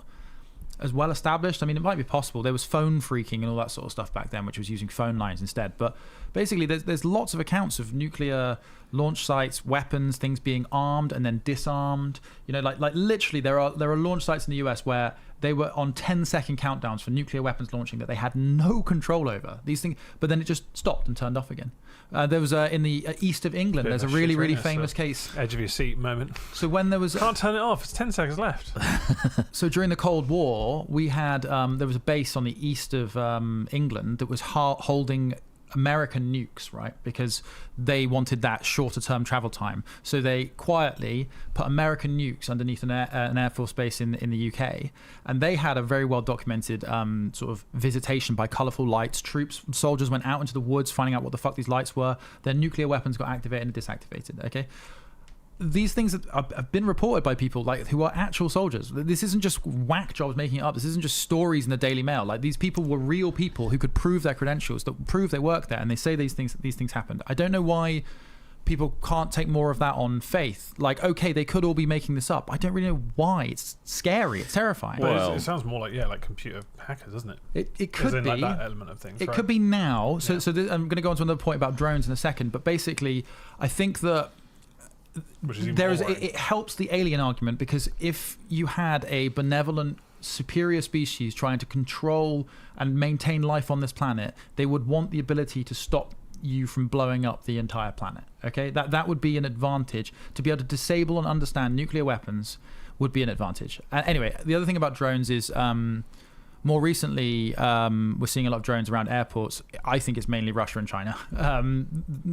[SPEAKER 2] as well established. I mean, it might be possible. There was phone phreaking and all that sort of stuff back then, which was using phone lines instead. But basically, there's lots of accounts of nuclear launch sites, weapons, things being armed and then disarmed. Literally, there are launch sites in the US where they were on 10-second countdowns for nuclear weapons launching that they had no control over. These things, but then it just stopped and turned off again. There was in the east of England. There's a really, really famous case.
[SPEAKER 3] Edge of your seat moment.
[SPEAKER 2] So when there was
[SPEAKER 3] can't turn it off. It's 10 seconds left.
[SPEAKER 2] So during the Cold War, we had there was a base on the east of England that was holding American nukes, right? Because they wanted that shorter term travel time. So they quietly put American nukes underneath an Air Force base in the UK. And they had a very well documented sort of visitation by colourful lights. Soldiers went out into the woods finding out what the fuck these lights were. Their nuclear weapons got activated and disactivated, okay? These things have been reported by people who are actual soldiers. This isn't just whack jobs making it up. This isn't just stories in the Daily Mail. These people were real people who could prove their credentials, that prove they work there, and they say these things happened. I don't know why people can't take more of that on faith. Okay, they could all be making this up. I don't really know why. It's scary. It's terrifying.
[SPEAKER 3] Well, it sounds more like computer hackers, doesn't it?
[SPEAKER 2] It could be
[SPEAKER 3] that element of things.
[SPEAKER 2] It could be now. So I'm going to go on to another point about drones in a second. But basically, I think that it helps the alien argument, because if you had a benevolent superior species trying to control and maintain life on this planet, they would want the ability to stop you from blowing up the entire planet. Okay, that would be an advantage. To be able to disable and understand nuclear weapons would be an advantage. Anyway, the other thing about drones is more recently, we're seeing a lot of drones around airports. I think it's mainly Russia and China.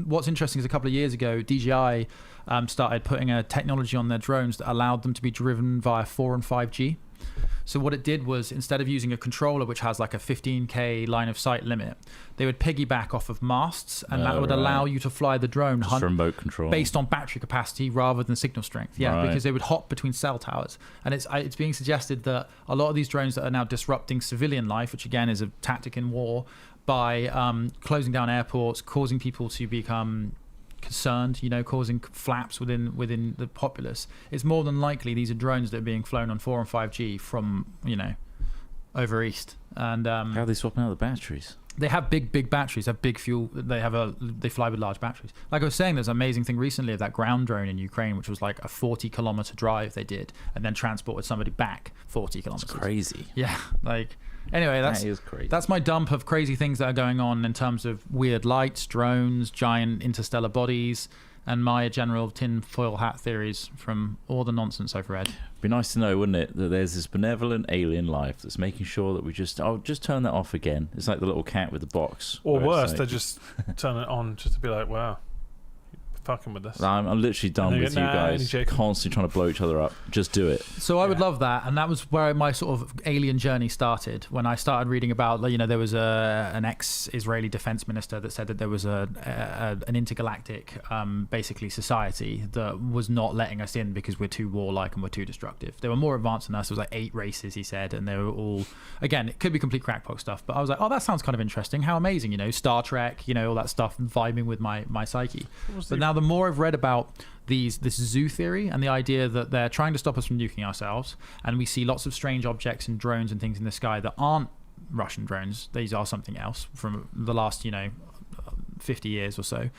[SPEAKER 2] What's interesting is a couple of years ago, DJI started putting a technology on their drones that allowed them to be driven via 4 and 5G. So what it did was, instead of using a controller which has a 15K line of sight limit, they would piggyback off of masts, and that would allow you to fly the drone
[SPEAKER 1] remote control
[SPEAKER 2] based on battery capacity rather than signal strength. Because they would hop between cell towers. And it's being suggested that a lot of these drones that are now disrupting civilian life, which again is a tactic in war, by closing down airports, causing people to become concerned, causing flaps within the populace, it's more than likely these are drones that are being flown on 4 and 5G from over east. And
[SPEAKER 1] how are they swapping out the batteries?
[SPEAKER 2] they have big batteries, have big fuel. They fly with large batteries. Like I was saying, there's an amazing thing recently of that ground drone in Ukraine, which was like a 40-kilometer drive they did, and then transported somebody back 40 kilometers.
[SPEAKER 1] That's crazy.
[SPEAKER 2] Yeah, like anyway,
[SPEAKER 1] That is crazy.
[SPEAKER 2] that's my dump of crazy things that are going on in terms of weird lights, drones, giant interstellar bodies, and my general tinfoil hat theories from all the nonsense I've read.
[SPEAKER 1] Be nice to know, wouldn't it, that there's this benevolent alien life that's making sure that we just turn that off again. It's like the little cat with the box.
[SPEAKER 3] Or
[SPEAKER 1] where it's
[SPEAKER 3] worse,
[SPEAKER 1] like-
[SPEAKER 3] they just turn it on just to be like, wow, you're fucking with this.
[SPEAKER 1] I'm literally done
[SPEAKER 3] And they
[SPEAKER 1] with
[SPEAKER 3] go,
[SPEAKER 1] you
[SPEAKER 3] "Nah,
[SPEAKER 1] guys
[SPEAKER 3] only joking."
[SPEAKER 1] constantly trying to blow each other up. Just do it.
[SPEAKER 2] So I would
[SPEAKER 3] Yeah.
[SPEAKER 2] love that, and that was where my sort of alien journey started. When I started reading about, there was an ex-Israeli defense minister that said that there was an intergalactic, basically society that was not letting us in because we're too warlike and we're too destructive. They were more advanced than us. There was like 8 races, he said, and they were all, again, it could be complete crackpot stuff, but I was like, oh, that sounds kind of interesting. How amazing, Star Trek, all that stuff, vibing with my psyche. But now the more I've read about this zoo theory and the idea that they're trying to stop us from nuking ourselves, and we see lots of strange objects and drones and things in the sky that aren't Russian drones. These are something else from the last 50 years or so.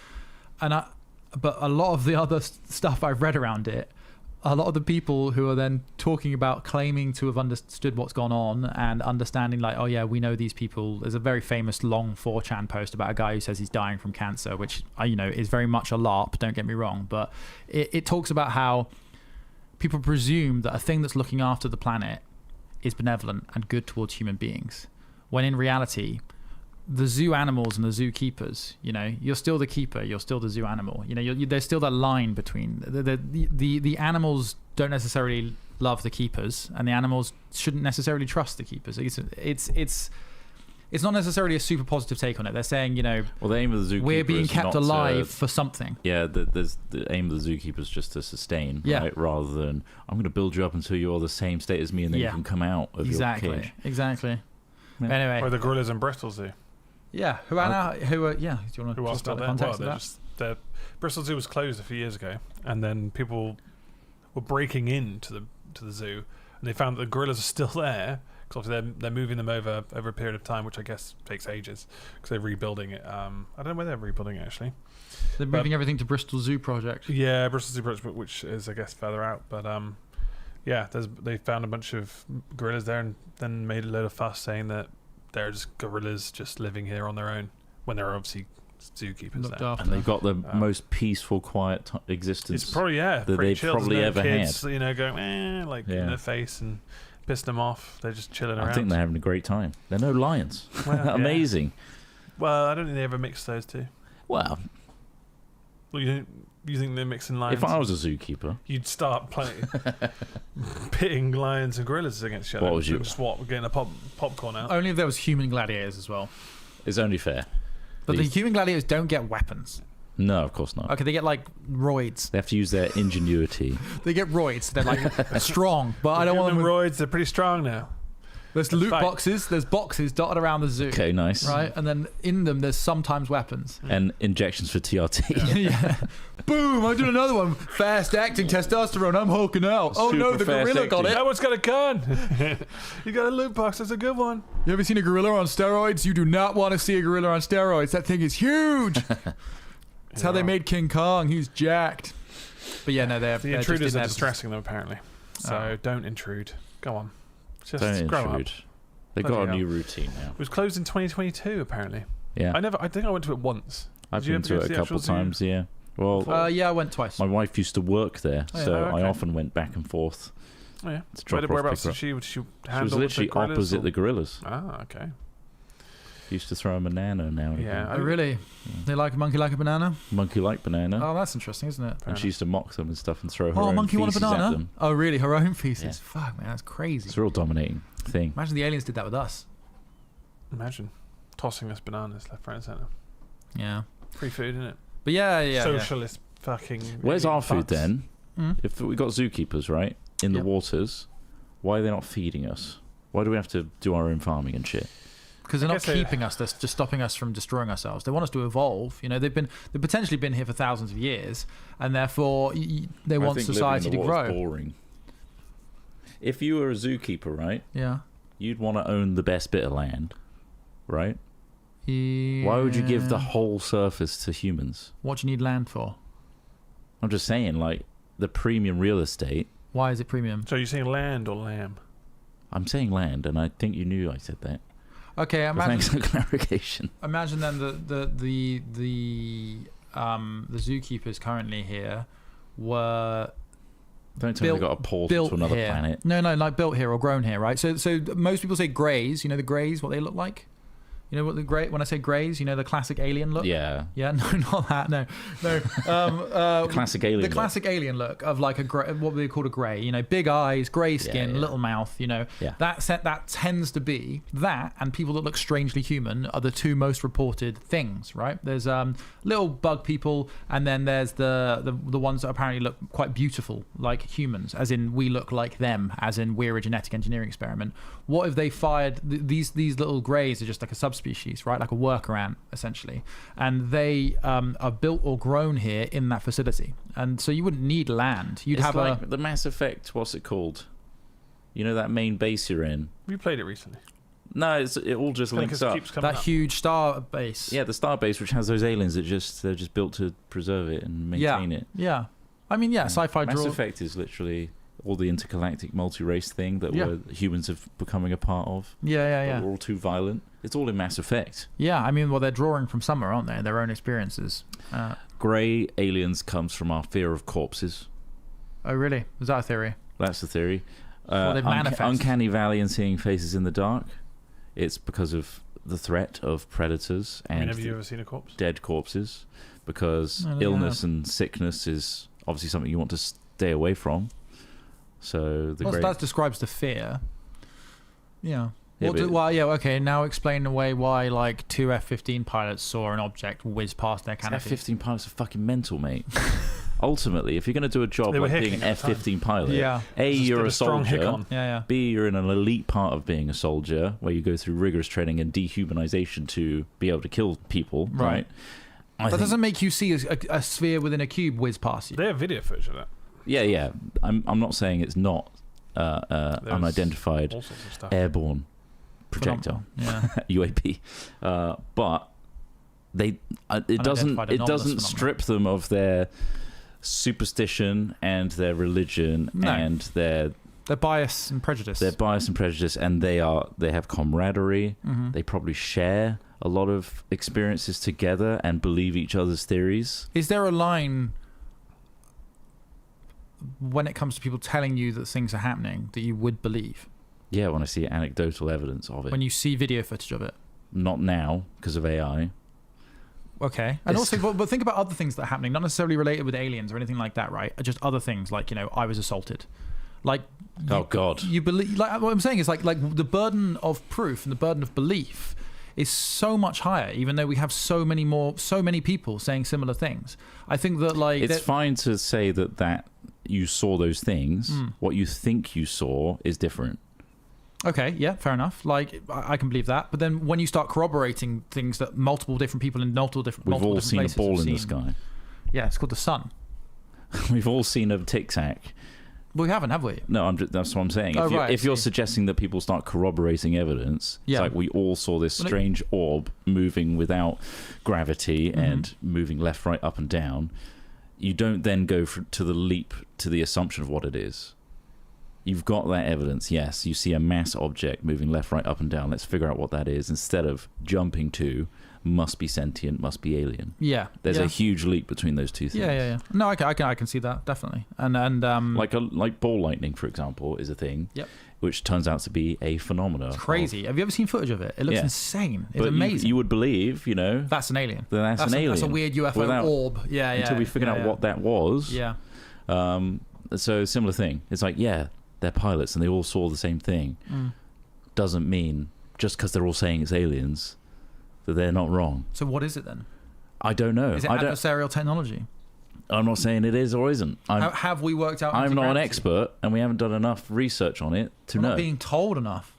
[SPEAKER 2] But a lot of the other stuff I've read around it, a lot of the people who are then talking about claiming to have understood what's gone on and understanding like, oh yeah, we know these people. There's a very famous long 4chan post about a guy who says he's dying from cancer, which is very much a LARP, don't get me wrong, but it talks about how people presume that a thing that's looking after the planet is benevolent and good towards human beings, when in reality the zoo animals and the zookeepers, you're still the keeper, you're still the zoo animal. There's still that line between the animals don't necessarily love the keepers, and the animals shouldn't necessarily trust the keepers. It's not necessarily a super positive take on it. They're saying,
[SPEAKER 1] Well, the aim of the zookeeper
[SPEAKER 2] we're being
[SPEAKER 1] is
[SPEAKER 2] kept
[SPEAKER 1] not
[SPEAKER 2] alive
[SPEAKER 1] to,
[SPEAKER 2] for something.
[SPEAKER 1] yeah, the aim of the zookeeper is just to sustain,
[SPEAKER 2] Yeah.
[SPEAKER 1] right? Rather than I'm going to build you up until you're the same state as me, and then
[SPEAKER 2] Yeah.
[SPEAKER 1] you can come out of your cage.
[SPEAKER 2] Exactly.
[SPEAKER 1] Yeah.
[SPEAKER 2] Anyway,
[SPEAKER 3] Or the gorillas in Bristol Zoo.
[SPEAKER 2] yeah. Do you want to
[SPEAKER 3] Who are
[SPEAKER 2] talk
[SPEAKER 3] still
[SPEAKER 2] about the
[SPEAKER 3] there?
[SPEAKER 2] context
[SPEAKER 3] Well,
[SPEAKER 2] of that?
[SPEAKER 3] the Bristol Zoo was closed a few years ago, and then people were breaking into the zoo, and they found that the gorillas are still there. Because obviously they're moving them over a period of time, which I guess takes ages because they're rebuilding it. I don't know where they're rebuilding it actually.
[SPEAKER 2] They're moving everything to Bristol Zoo Project.
[SPEAKER 3] Yeah, Bristol Zoo Project, which is I guess further out. But yeah, they found a bunch of gorillas there, and then made a load of fuss saying that they're just gorillas just living here on their own when they're obviously zookeepers
[SPEAKER 2] Looked
[SPEAKER 3] there.
[SPEAKER 2] after.
[SPEAKER 1] And they've got the most peaceful, quiet existence.
[SPEAKER 3] It's probably
[SPEAKER 1] that
[SPEAKER 3] pretty
[SPEAKER 1] they've
[SPEAKER 3] chill. There's
[SPEAKER 1] probably
[SPEAKER 3] no
[SPEAKER 1] ever
[SPEAKER 3] kids,
[SPEAKER 1] had.
[SPEAKER 3] going in their face and pissing them off. They're just chilling around.
[SPEAKER 1] I think they're having a great time. They're no lions.
[SPEAKER 3] Well, yeah.
[SPEAKER 1] Amazing.
[SPEAKER 3] Well, I don't think they ever mix those two.
[SPEAKER 1] Well,
[SPEAKER 3] Well, you think they're mixing lions?
[SPEAKER 1] if I was a zookeeper,
[SPEAKER 3] You'd start playing, pitting lions and gorillas against each other.
[SPEAKER 1] What would you-
[SPEAKER 3] Just getting a popcorn out.
[SPEAKER 2] Only if there was human gladiators as well.
[SPEAKER 1] it's only fair.
[SPEAKER 2] But the
[SPEAKER 1] These-
[SPEAKER 2] human gladiators don't get weapons.
[SPEAKER 1] No, of course not.
[SPEAKER 2] Okay, they get like roids.
[SPEAKER 1] They have to use their ingenuity.
[SPEAKER 2] They get roids. They're like strong, but I don't want them.
[SPEAKER 3] Roids. They're pretty strong now.
[SPEAKER 2] There's loot
[SPEAKER 3] fight.
[SPEAKER 2] boxes. There's boxes dotted around the zoo.
[SPEAKER 1] Okay, nice.
[SPEAKER 2] Right, and then in them there's sometimes weapons.
[SPEAKER 1] And injections for TRT.
[SPEAKER 2] Yeah. Boom! I did another one. Fast acting testosterone. I'm hulking out. Oh no,
[SPEAKER 1] Super
[SPEAKER 2] the gorilla
[SPEAKER 1] fast
[SPEAKER 2] got
[SPEAKER 1] acting.
[SPEAKER 2] it.
[SPEAKER 3] That one's got a gun. You got a loot box. That's a good one.
[SPEAKER 2] You ever seen a gorilla on steroids? You do not want to see a gorilla on steroids. That thing is huge. That's how they made King Kong. He's jacked. But yeah, no, they're
[SPEAKER 3] The
[SPEAKER 2] just
[SPEAKER 3] intruders
[SPEAKER 2] in
[SPEAKER 3] are
[SPEAKER 2] there.
[SPEAKER 3] distressing them apparently. So
[SPEAKER 2] Oh.
[SPEAKER 3] don't intrude. Go on. Just
[SPEAKER 1] Don't
[SPEAKER 3] grow
[SPEAKER 1] intrude.
[SPEAKER 3] up.
[SPEAKER 1] They've
[SPEAKER 3] Bloody
[SPEAKER 1] got a
[SPEAKER 3] hell.
[SPEAKER 1] new routine now.
[SPEAKER 3] It was closed in 2022 apparently.
[SPEAKER 1] Yeah.
[SPEAKER 3] I think I went to it once.
[SPEAKER 1] I've
[SPEAKER 3] Did you
[SPEAKER 1] been
[SPEAKER 3] ever
[SPEAKER 1] to
[SPEAKER 3] go
[SPEAKER 1] it
[SPEAKER 3] to
[SPEAKER 1] a
[SPEAKER 3] the
[SPEAKER 1] couple
[SPEAKER 3] actual zoo?
[SPEAKER 1] times, yeah. Well,
[SPEAKER 2] Yeah, I went twice.
[SPEAKER 1] my wife used to work there,
[SPEAKER 2] Oh, yeah.
[SPEAKER 1] so
[SPEAKER 3] Oh, okay.
[SPEAKER 1] I often went back and forth
[SPEAKER 3] Oh yeah.
[SPEAKER 1] to drop off,
[SPEAKER 3] Whereabouts
[SPEAKER 1] pick her
[SPEAKER 3] did
[SPEAKER 1] up.
[SPEAKER 3] she
[SPEAKER 1] She
[SPEAKER 3] handle
[SPEAKER 1] was
[SPEAKER 3] with
[SPEAKER 1] literally
[SPEAKER 3] the gorillas,
[SPEAKER 1] opposite
[SPEAKER 3] or-
[SPEAKER 1] the gorillas.
[SPEAKER 3] Ah, okay.
[SPEAKER 1] Used to throw them a banana now and
[SPEAKER 3] Yeah.
[SPEAKER 1] again.
[SPEAKER 2] Oh, really? They like a monkey like a banana?
[SPEAKER 1] Monkey like banana.
[SPEAKER 2] Oh, that's interesting, isn't it?
[SPEAKER 1] And she used to mock them and stuff and throw her
[SPEAKER 2] Oh,
[SPEAKER 1] own
[SPEAKER 2] monkey want a
[SPEAKER 1] feces at
[SPEAKER 2] banana?
[SPEAKER 1] them.
[SPEAKER 2] Oh, really? Her own feces?
[SPEAKER 1] Yeah.
[SPEAKER 2] Fuck, man, that's crazy.
[SPEAKER 1] It's a real dominating thing.
[SPEAKER 2] Imagine the aliens did that with us.
[SPEAKER 3] Imagine tossing us bananas left, right, and centre.
[SPEAKER 2] Yeah.
[SPEAKER 3] Free food, isn't it?
[SPEAKER 2] But yeah.
[SPEAKER 3] Socialist fucking.
[SPEAKER 1] Where's our food
[SPEAKER 3] fucks.
[SPEAKER 1] then?
[SPEAKER 2] Mm.
[SPEAKER 1] If we got zookeepers, right, in the
[SPEAKER 2] Yep.
[SPEAKER 1] waters, why are they not feeding us? Why do we have to do our own farming and shit?
[SPEAKER 2] because they're not
[SPEAKER 3] guess they-
[SPEAKER 2] keeping us. They're just stopping us from destroying ourselves. They want us to evolve. You know, they've potentially been here for thousands of years, and therefore they want
[SPEAKER 1] I think
[SPEAKER 2] society
[SPEAKER 1] living
[SPEAKER 2] to
[SPEAKER 1] in the water
[SPEAKER 2] grow.
[SPEAKER 1] is boring. If you were a zookeeper, right,
[SPEAKER 2] Yeah.
[SPEAKER 1] you'd want to own the best bit of land, right?
[SPEAKER 2] Yeah.
[SPEAKER 1] Why would you give the whole surface to humans?
[SPEAKER 2] What do you need land for?
[SPEAKER 1] I'm just saying, like, the premium real estate.
[SPEAKER 2] Why is it premium?
[SPEAKER 3] So you're saying land or lamb?
[SPEAKER 1] I'm saying land, and I think you knew I said that.
[SPEAKER 2] Okay,
[SPEAKER 1] But thanks for clarification.
[SPEAKER 2] imagine then the zookeepers currently here were
[SPEAKER 1] Don't tell me they got a portal
[SPEAKER 2] built
[SPEAKER 1] to another
[SPEAKER 2] here.
[SPEAKER 1] planet.
[SPEAKER 2] No, like built here or grown here, right? So most people say greys. You know the greys, what they look like. You know what the grey? When I say greys, you know the classic alien look.
[SPEAKER 1] Yeah.
[SPEAKER 2] Yeah, no, not that. No.
[SPEAKER 1] Classic alien
[SPEAKER 2] The
[SPEAKER 1] look.
[SPEAKER 2] classic alien look of like a grey, what we call a grey. You know, big eyes, grey skin,
[SPEAKER 1] yeah.
[SPEAKER 2] little mouth. You know,
[SPEAKER 1] Yeah.
[SPEAKER 2] that tends to be that, and people that look strangely human are the two most reported things. Right? There's little bug people, and then there's the ones that apparently look quite beautiful, like humans, as in we look like them, as in we're a genetic engineering experiment. What if they fired these little greys are just like a subspecies, right? Like a worker ant, essentially, and they are built or grown here in that facility, and so you wouldn't need land. You'd
[SPEAKER 1] It's
[SPEAKER 2] have
[SPEAKER 1] like the Mass Effect. What's it called? You know that main base you're in.
[SPEAKER 3] Have you played it recently?
[SPEAKER 1] No, it all just links
[SPEAKER 3] Because it
[SPEAKER 1] up.
[SPEAKER 3] keeps coming
[SPEAKER 2] that
[SPEAKER 3] up.
[SPEAKER 2] huge star base.
[SPEAKER 1] Yeah, the starbase, which has those aliens that they're just built to preserve it and maintain it.
[SPEAKER 2] Yeah. I mean, yeah, sci-fi
[SPEAKER 1] Mass
[SPEAKER 2] draw.
[SPEAKER 1] Effect is literally all the intergalactic multi-race thing that
[SPEAKER 2] Yeah.
[SPEAKER 1] humans are becoming a part of.
[SPEAKER 2] Yeah.
[SPEAKER 1] But we're all too violent. It's all in Mass Effect.
[SPEAKER 2] Yeah, I mean, well, they're drawing from somewhere, aren't they? Their own experiences.
[SPEAKER 1] Grey aliens comes from our fear of corpses.
[SPEAKER 2] Oh, really? Is that a theory?
[SPEAKER 1] That's the theory.
[SPEAKER 2] Well, they've manifested.
[SPEAKER 1] Uncanny Valley and seeing faces in the dark. It's because of the threat of predators
[SPEAKER 3] I mean,
[SPEAKER 1] and
[SPEAKER 3] have you ever seen a corpse?
[SPEAKER 1] dead corpses. Because
[SPEAKER 2] I don't
[SPEAKER 1] illness and sickness is obviously something you want to stay away from. So the
[SPEAKER 2] Well,
[SPEAKER 1] great
[SPEAKER 2] that describes the fear. Yeah.
[SPEAKER 1] Yeah,
[SPEAKER 2] Well,
[SPEAKER 1] but-
[SPEAKER 2] yeah, okay. Now explain away why, like, two F-15 pilots saw an object whiz past their canopy.
[SPEAKER 1] F-15 pilots are fucking mental, mate. Ultimately, if you're going to do a job
[SPEAKER 3] They were
[SPEAKER 1] like being
[SPEAKER 3] hicking
[SPEAKER 1] an
[SPEAKER 3] at the time.
[SPEAKER 1] F-15 pilot,
[SPEAKER 2] Yeah.
[SPEAKER 1] A,
[SPEAKER 3] Just
[SPEAKER 1] you're
[SPEAKER 3] did
[SPEAKER 1] a
[SPEAKER 3] strong hick
[SPEAKER 1] soldier.
[SPEAKER 3] on.
[SPEAKER 2] Yeah.
[SPEAKER 1] B, you're in an elite part of being a soldier where you go through rigorous training and dehumanization to be able to kill people,
[SPEAKER 2] Right.
[SPEAKER 1] right? I
[SPEAKER 2] That
[SPEAKER 1] think-
[SPEAKER 2] doesn't make you see a sphere within a cube whiz past you.
[SPEAKER 3] They have video footage of that.
[SPEAKER 1] Yeah. I'm not saying it's not unidentified
[SPEAKER 3] All sorts of stuff.
[SPEAKER 1] airborne projectile.
[SPEAKER 2] Yeah.
[SPEAKER 1] UAP, but it doesn't
[SPEAKER 2] Unidentified anomalous phenomenon.
[SPEAKER 1] strip them of their superstition and their religion
[SPEAKER 2] No.
[SPEAKER 1] and their
[SPEAKER 2] bias and prejudice.
[SPEAKER 1] bias and prejudice, and they have camaraderie.
[SPEAKER 2] Mhm.
[SPEAKER 1] They probably share a lot of experiences together and believe each other's theories.
[SPEAKER 2] Is there a line when it comes to people telling you that things are happening that you would believe
[SPEAKER 1] Yeah, when I see anecdotal evidence of it.
[SPEAKER 2] when you see video footage of it?
[SPEAKER 1] Not now because of AI.
[SPEAKER 2] Okay. And
[SPEAKER 1] It's-
[SPEAKER 2] also, but think about other things that are happening, not necessarily related with aliens or anything like that, right? Just other things like, I was assaulted. Like,
[SPEAKER 1] Oh God.
[SPEAKER 2] you believe, like what I'm saying is like the burden of proof and the burden of belief is so much higher, even though we have so many people saying similar things. I think that like
[SPEAKER 1] It's fine to say that you saw those things.
[SPEAKER 2] Mm.
[SPEAKER 1] What you think you saw is different.
[SPEAKER 2] okay, yeah, fair enough. Like I can believe that, but then when you start corroborating things that multiple different people in multiple different
[SPEAKER 1] We've all
[SPEAKER 2] different
[SPEAKER 1] seen a
[SPEAKER 2] places
[SPEAKER 1] ball
[SPEAKER 2] have
[SPEAKER 1] in the
[SPEAKER 2] seen-
[SPEAKER 1] sky.
[SPEAKER 2] Yeah, it's called the sun.
[SPEAKER 1] We've all seen a tic tac.
[SPEAKER 2] We haven't, have we?
[SPEAKER 1] No, that's what I'm saying.
[SPEAKER 2] Oh,
[SPEAKER 1] If,
[SPEAKER 2] right, I
[SPEAKER 1] if you're
[SPEAKER 2] see.
[SPEAKER 1] suggesting that people start corroborating evidence,
[SPEAKER 2] Yeah.
[SPEAKER 1] it's like we all saw this
[SPEAKER 2] Well,
[SPEAKER 1] strange orb moving without gravity
[SPEAKER 2] Mm-hmm.
[SPEAKER 1] and moving left, right, up, and down. You don't then go to the leap to the assumption of what it is. You've got that evidence, yes. You see a mass object moving left, right, up, and down. Let's figure out what that is instead of jumping to must be sentient, must be alien.
[SPEAKER 2] Yeah.
[SPEAKER 1] There's
[SPEAKER 2] yeah.
[SPEAKER 1] a huge leap between those two things.
[SPEAKER 2] Yeah. No, I can see that definitely. And
[SPEAKER 1] Like ball lightning, for example, is a thing.
[SPEAKER 2] Yep.
[SPEAKER 1] Which turns out to be a phenomenon.
[SPEAKER 2] it's crazy. Have you ever seen footage of it? It looks
[SPEAKER 1] Yeah.
[SPEAKER 2] insane. It's
[SPEAKER 1] But
[SPEAKER 2] amazing.
[SPEAKER 1] You would believe,
[SPEAKER 2] That's an alien.
[SPEAKER 1] that's an alien.
[SPEAKER 2] That's a weird UFO
[SPEAKER 1] Without-
[SPEAKER 2] orb. Yeah.
[SPEAKER 1] until we figured out what that was.
[SPEAKER 2] Yeah.
[SPEAKER 1] So similar thing. It's like, yeah, they're pilots and they all saw the same thing.
[SPEAKER 2] Mm.
[SPEAKER 1] Doesn't mean just because they're all saying it's aliens that they're not wrong.
[SPEAKER 2] So what is it then?
[SPEAKER 1] I don't know.
[SPEAKER 2] Is it
[SPEAKER 1] I don't,
[SPEAKER 2] adversarial technology?
[SPEAKER 1] I'm not saying it is or isn't.
[SPEAKER 2] Have we worked out?
[SPEAKER 1] I'm not an
[SPEAKER 2] anti-gravity?
[SPEAKER 1] expert, and we haven't done enough research on it to
[SPEAKER 2] We're
[SPEAKER 1] know.
[SPEAKER 2] not being told enough.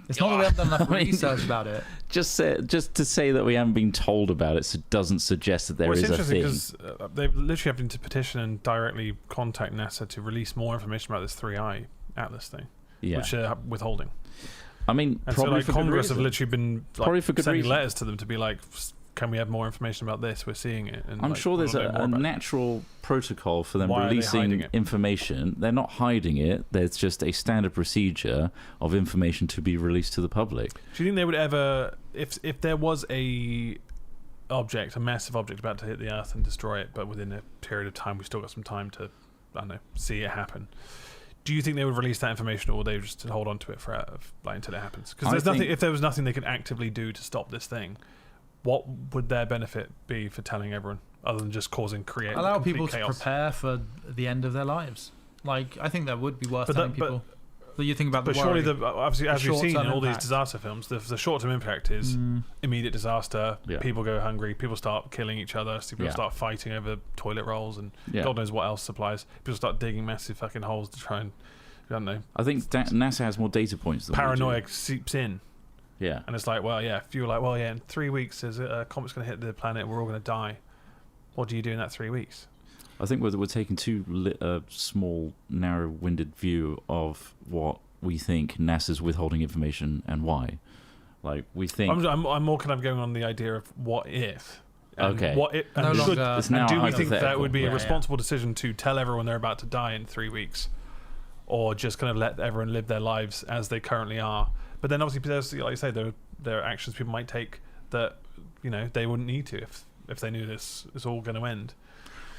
[SPEAKER 2] It's not that we haven't done enough
[SPEAKER 1] I mean,
[SPEAKER 2] research about it.
[SPEAKER 1] Just to say that we haven't been told about it doesn't suggest that there
[SPEAKER 3] Well,
[SPEAKER 1] is
[SPEAKER 3] it's
[SPEAKER 1] a
[SPEAKER 3] interesting
[SPEAKER 1] thing.
[SPEAKER 3] because they've literally having to petition and directly contact NASA to release more information about this 3i Atlas thing,
[SPEAKER 1] Yeah.
[SPEAKER 3] which they're withholding.
[SPEAKER 1] I mean,
[SPEAKER 3] And so
[SPEAKER 1] probably
[SPEAKER 3] like
[SPEAKER 1] for good
[SPEAKER 3] Congress have
[SPEAKER 1] reason.
[SPEAKER 3] literally been
[SPEAKER 1] Probably for good
[SPEAKER 3] sending
[SPEAKER 1] reason.
[SPEAKER 3] letters to them to be like, can we have more information about this? We're seeing it. And
[SPEAKER 1] I'm
[SPEAKER 3] like,
[SPEAKER 1] sure there's
[SPEAKER 3] we wanna know
[SPEAKER 1] a
[SPEAKER 3] more about it.
[SPEAKER 1] natural protocol for them
[SPEAKER 3] Why are they hiding
[SPEAKER 1] releasing
[SPEAKER 3] it?
[SPEAKER 1] information. They're not hiding it. There's just a standard procedure of information to be released to the public.
[SPEAKER 3] Do you think they would ever, if there was a massive object about to hit the Earth and destroy it, but within a period of time, we still got some time to, I don't know, see it happen? Do you think they would release that information, or would they just hold on to it for like until it happens? Because there's nothing. If there was nothing they could actively do to stop this thing, what would their benefit be for telling everyone, other than just causing
[SPEAKER 2] Allow
[SPEAKER 3] complete
[SPEAKER 2] people
[SPEAKER 3] chaos?
[SPEAKER 2] to prepare for the end of their lives. Like, I think that would be worth telling people. But you think about
[SPEAKER 3] But
[SPEAKER 2] the
[SPEAKER 3] surely,
[SPEAKER 2] worry.
[SPEAKER 3] obviously, as we've seen in
[SPEAKER 2] short-term
[SPEAKER 3] all these
[SPEAKER 2] impact.
[SPEAKER 3] disaster films, the short-term impact is immediate disaster.
[SPEAKER 1] Yeah.
[SPEAKER 3] People go hungry. People start killing each other. So people
[SPEAKER 1] Yeah.
[SPEAKER 3] start fighting over toilet rolls, and
[SPEAKER 1] Yeah.
[SPEAKER 3] God knows what else supplies. People start digging massive fucking holes to try and, I don't know.
[SPEAKER 1] I think NASA has more data points than we do.
[SPEAKER 3] Paranoia seeps in,
[SPEAKER 1] Yeah.
[SPEAKER 3] and it's like, well, yeah. If you're like, well, yeah, in 3 weeks, there's a comet's going to hit the planet, and we're all going to die. What do you do in that 3 weeks?
[SPEAKER 1] I think we're taking too small, narrow-winded view of what we think NASA's withholding information and why. Like, we think...
[SPEAKER 3] I'm more kind of going on the idea of what if. And
[SPEAKER 1] Okay.
[SPEAKER 3] What it, and
[SPEAKER 2] No
[SPEAKER 3] should-
[SPEAKER 2] longer-
[SPEAKER 1] It's now
[SPEAKER 3] and do we think that
[SPEAKER 1] hypothetical.
[SPEAKER 3] would be a
[SPEAKER 2] Yeah,
[SPEAKER 3] responsible decision to tell everyone they're about to die in 3 weeks, or just kind of let everyone live their lives as they currently are? But then obviously, there's, like you say, there are actions people might take that they wouldn't need to if they knew this is all going to end.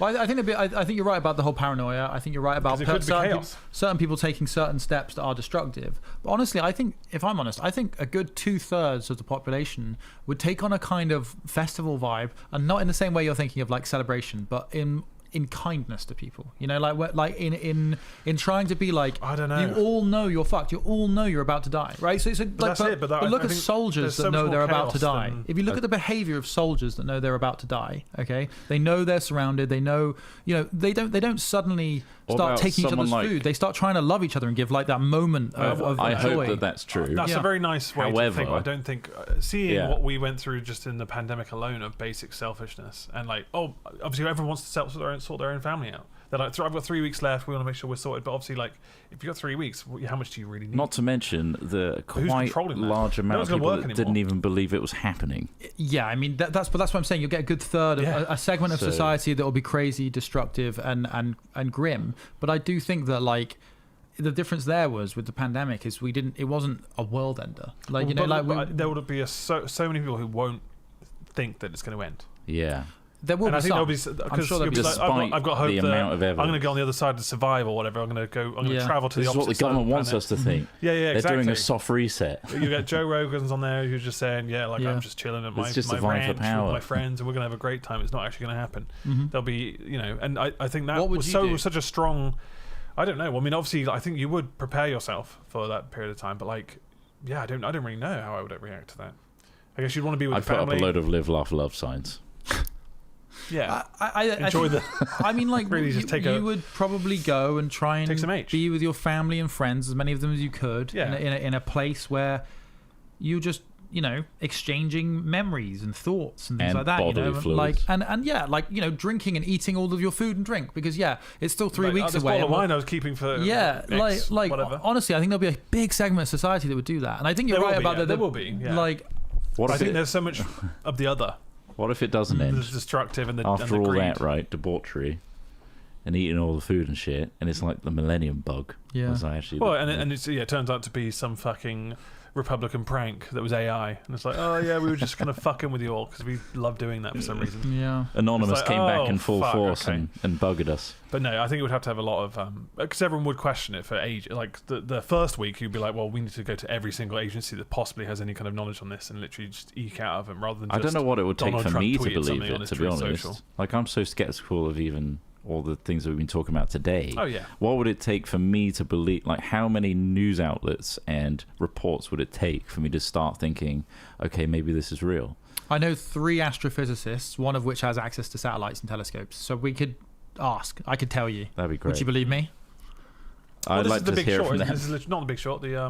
[SPEAKER 2] Well, I think I think you're right about the whole paranoia. I think you're right about
[SPEAKER 3] 'Cause it could be chaos.
[SPEAKER 2] certain people taking certain steps that are destructive. But honestly, I think, if I'm honest, I think a good 2/3 of the population would take on a kind of festival vibe, and not in the same way you're thinking of like celebration, but in kindness to people. Like in trying to be like,
[SPEAKER 3] I don't know.
[SPEAKER 2] You all know you're fucked. You all know you're about to die, right? So it's
[SPEAKER 3] that's it, but
[SPEAKER 2] look
[SPEAKER 3] I
[SPEAKER 2] at
[SPEAKER 3] think
[SPEAKER 2] soldiers
[SPEAKER 3] there's
[SPEAKER 2] that
[SPEAKER 3] so much
[SPEAKER 2] know
[SPEAKER 3] more
[SPEAKER 2] they're about to
[SPEAKER 3] chaos
[SPEAKER 2] die.
[SPEAKER 3] than-
[SPEAKER 2] If you look at the behavior of soldiers that know they're about to die, okay, they know they're surrounded. They know, they don't suddenly
[SPEAKER 1] What
[SPEAKER 2] start
[SPEAKER 1] about
[SPEAKER 2] taking each
[SPEAKER 1] someone
[SPEAKER 2] other's
[SPEAKER 1] like-
[SPEAKER 2] food. They start trying to love each other and give like that moment of
[SPEAKER 1] I
[SPEAKER 2] joy.
[SPEAKER 1] hope that's true.
[SPEAKER 3] That's
[SPEAKER 2] Yeah.
[SPEAKER 3] a very nice way to think.
[SPEAKER 1] However-
[SPEAKER 3] I don't think seeing
[SPEAKER 1] Yeah.
[SPEAKER 3] what we went through just in the pandemic alone of basic selfishness and like, obviously everyone wants to sort their own family out. They're like, I've got 3 weeks left. We want to make sure we're sorted. But obviously, like, if you've got 3 weeks, how much do you really need?
[SPEAKER 1] Not to mention the
[SPEAKER 3] Who's
[SPEAKER 1] quite
[SPEAKER 3] controlling that?
[SPEAKER 1] large
[SPEAKER 3] No
[SPEAKER 1] amount
[SPEAKER 3] one's
[SPEAKER 1] of
[SPEAKER 3] gonna
[SPEAKER 1] people
[SPEAKER 3] work
[SPEAKER 1] that
[SPEAKER 3] anymore.
[SPEAKER 1] didn't even believe it was happening.
[SPEAKER 2] Yeah, I mean that's what I'm saying. You'll get a good third of
[SPEAKER 3] Yeah.
[SPEAKER 2] a segment of
[SPEAKER 1] So-
[SPEAKER 2] society that will be crazy, destructive, and grim. But I do think that like the difference there was with the pandemic is it wasn't a world ender. Like
[SPEAKER 3] there would be so many people who won't think that it's going to end.
[SPEAKER 1] Yeah.
[SPEAKER 2] there will
[SPEAKER 3] And
[SPEAKER 2] be
[SPEAKER 3] I think
[SPEAKER 2] some.
[SPEAKER 3] there'll be
[SPEAKER 2] I'm
[SPEAKER 3] because
[SPEAKER 2] sure there'll be
[SPEAKER 1] Despite
[SPEAKER 2] some.
[SPEAKER 3] I've got hope
[SPEAKER 1] the
[SPEAKER 3] that
[SPEAKER 1] amount of
[SPEAKER 3] I'm going to
[SPEAKER 1] evidence.
[SPEAKER 3] go on the other side to survive or whatever. I'm going to
[SPEAKER 2] Yeah.
[SPEAKER 3] travel to
[SPEAKER 1] This
[SPEAKER 3] the
[SPEAKER 1] is
[SPEAKER 3] opposite
[SPEAKER 1] what the
[SPEAKER 3] side of
[SPEAKER 1] government wants
[SPEAKER 3] planet.
[SPEAKER 1] us to think.
[SPEAKER 3] Yeah,
[SPEAKER 1] They're
[SPEAKER 3] exactly.
[SPEAKER 1] doing a soft reset.
[SPEAKER 3] You get Joe Rogan's on there who's just saying, yeah, like
[SPEAKER 2] Yeah.
[SPEAKER 3] I'm just chilling at my,
[SPEAKER 1] It's just
[SPEAKER 3] my
[SPEAKER 1] a vying for
[SPEAKER 3] ranch with
[SPEAKER 1] power.
[SPEAKER 3] my friends and we're going to have a great time. It's not actually going to happen.
[SPEAKER 2] Mhm.
[SPEAKER 3] There'll be, and I think that
[SPEAKER 2] What would
[SPEAKER 3] was
[SPEAKER 2] you do?
[SPEAKER 3] such a strong, I don't know. Well, I mean, obviously, I think you would prepare yourself for that period of time, but like, yeah, I don't really know how I would react to that. I guess you'd want to be with
[SPEAKER 1] I
[SPEAKER 3] your
[SPEAKER 1] put up
[SPEAKER 3] family.
[SPEAKER 1] a load of live, laugh, love signs.
[SPEAKER 3] Yeah.
[SPEAKER 2] I
[SPEAKER 3] Enjoy
[SPEAKER 2] think- I mean, like,
[SPEAKER 3] Really just
[SPEAKER 2] you would probably go and try and
[SPEAKER 3] Take some H.
[SPEAKER 2] be with your family and friends, as many of them as you could,
[SPEAKER 3] Yeah.
[SPEAKER 2] in a place where you just, exchanging memories and thoughts and things
[SPEAKER 1] And
[SPEAKER 2] like that.
[SPEAKER 1] bodily fluids.
[SPEAKER 2] And yeah, like, drinking and eating all of your food and drink, because yeah, it's still 3
[SPEAKER 3] Like,
[SPEAKER 2] weeks
[SPEAKER 3] this
[SPEAKER 2] away.
[SPEAKER 3] bottle of
[SPEAKER 2] and
[SPEAKER 3] wine I was keeping for
[SPEAKER 2] yeah,
[SPEAKER 3] X,
[SPEAKER 2] like
[SPEAKER 3] whatever.
[SPEAKER 2] honestly, I think there'll be a big segment of society that would do that, and I think you're
[SPEAKER 3] There will
[SPEAKER 2] right
[SPEAKER 3] be,
[SPEAKER 2] about
[SPEAKER 3] yeah,
[SPEAKER 2] that.
[SPEAKER 3] there will be, yeah.
[SPEAKER 2] Like,
[SPEAKER 1] What
[SPEAKER 3] I
[SPEAKER 1] if
[SPEAKER 3] think
[SPEAKER 1] it,
[SPEAKER 3] there's so much of the other.
[SPEAKER 1] what if it doesn't
[SPEAKER 3] The
[SPEAKER 1] end?
[SPEAKER 3] destructive and the
[SPEAKER 1] After
[SPEAKER 3] and the
[SPEAKER 1] all
[SPEAKER 3] greed.
[SPEAKER 1] that, right? Debauchery and eating all the food and shit, and it's like the Millennium Bug.
[SPEAKER 2] Yeah.
[SPEAKER 1] As I actually
[SPEAKER 3] Well, and it turns out to be some fucking Republican prank that was AI, and it's like, oh yeah, we were just kind of fucking with you all because we love doing that for some reason.
[SPEAKER 2] yeah.
[SPEAKER 1] Anonymous
[SPEAKER 3] It's like,
[SPEAKER 1] came
[SPEAKER 3] oh,
[SPEAKER 1] back in full
[SPEAKER 3] fuck,
[SPEAKER 1] force
[SPEAKER 3] okay.
[SPEAKER 1] and buggered us.
[SPEAKER 3] But no, I think it would have to have a lot of because everyone would question it for age. Like the first week, you'd be like, well, we need to go to every single agency that possibly has any kind of knowledge on this and literally just eke out of them rather than.
[SPEAKER 1] I
[SPEAKER 3] Just
[SPEAKER 1] don't know what it would take
[SPEAKER 3] Donald
[SPEAKER 1] for
[SPEAKER 3] Trump
[SPEAKER 1] me to
[SPEAKER 3] tweeted
[SPEAKER 1] believe
[SPEAKER 3] something on
[SPEAKER 1] it,
[SPEAKER 3] his
[SPEAKER 1] to be
[SPEAKER 3] Truth
[SPEAKER 1] honest.
[SPEAKER 3] Social.
[SPEAKER 1] Like, I'm so skeptical of even all the things that we've been talking about today.
[SPEAKER 3] Oh yeah.
[SPEAKER 1] What would it take for me to believe, like, how many news outlets and reports would it take for me to start thinking, okay, maybe this is real?
[SPEAKER 2] I know 3 astrophysicists, one of which has access to satellites and telescopes. So we could ask. I could tell you.
[SPEAKER 1] That'd be great.
[SPEAKER 2] Would you believe me?
[SPEAKER 3] Well,
[SPEAKER 1] I'd
[SPEAKER 3] this
[SPEAKER 1] like
[SPEAKER 3] is the
[SPEAKER 1] to
[SPEAKER 3] Big
[SPEAKER 1] hear
[SPEAKER 3] Short.
[SPEAKER 1] from them.
[SPEAKER 3] This is literally not the Big Short. The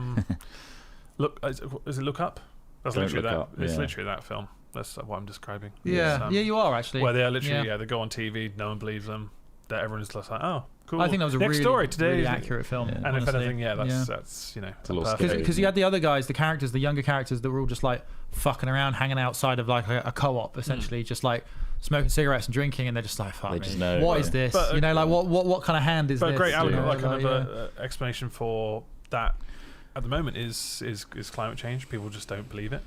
[SPEAKER 3] Is it Look Up? That's
[SPEAKER 1] Don't
[SPEAKER 3] literally
[SPEAKER 1] Look
[SPEAKER 3] that.
[SPEAKER 1] Up,
[SPEAKER 3] It's
[SPEAKER 1] yeah.
[SPEAKER 3] literally that film. That's what I'm describing.
[SPEAKER 2] Yeah,
[SPEAKER 3] It's,
[SPEAKER 2] yeah, you are actually.
[SPEAKER 3] Where they are literally,
[SPEAKER 2] Yeah.
[SPEAKER 3] they go on TV, no one believes them. That everyone's just like, oh, cool.
[SPEAKER 2] I think that was a
[SPEAKER 3] next
[SPEAKER 2] really,
[SPEAKER 3] story today.
[SPEAKER 2] really
[SPEAKER 3] is-
[SPEAKER 2] accurate film.
[SPEAKER 1] Yeah.
[SPEAKER 3] And
[SPEAKER 2] honestly.
[SPEAKER 3] if anything,
[SPEAKER 2] Yeah.
[SPEAKER 3] that's
[SPEAKER 1] a little
[SPEAKER 3] perfect.
[SPEAKER 1] scary.
[SPEAKER 2] Because you had the other guys, the characters, the younger characters that were all just like fucking around, hanging outside of like a co-op, essentially, just like smoking cigarettes and drinking, and they're just like, fuck
[SPEAKER 1] They
[SPEAKER 2] me.
[SPEAKER 1] just know,
[SPEAKER 2] What
[SPEAKER 1] yeah.
[SPEAKER 2] is this?
[SPEAKER 3] But,
[SPEAKER 2] like what kind of hand is
[SPEAKER 3] But
[SPEAKER 2] this?
[SPEAKER 3] a great
[SPEAKER 2] You
[SPEAKER 3] element,
[SPEAKER 2] know,
[SPEAKER 3] like kind of
[SPEAKER 2] yeah.
[SPEAKER 3] a explanation for that at the moment is climate change. People just don't believe it.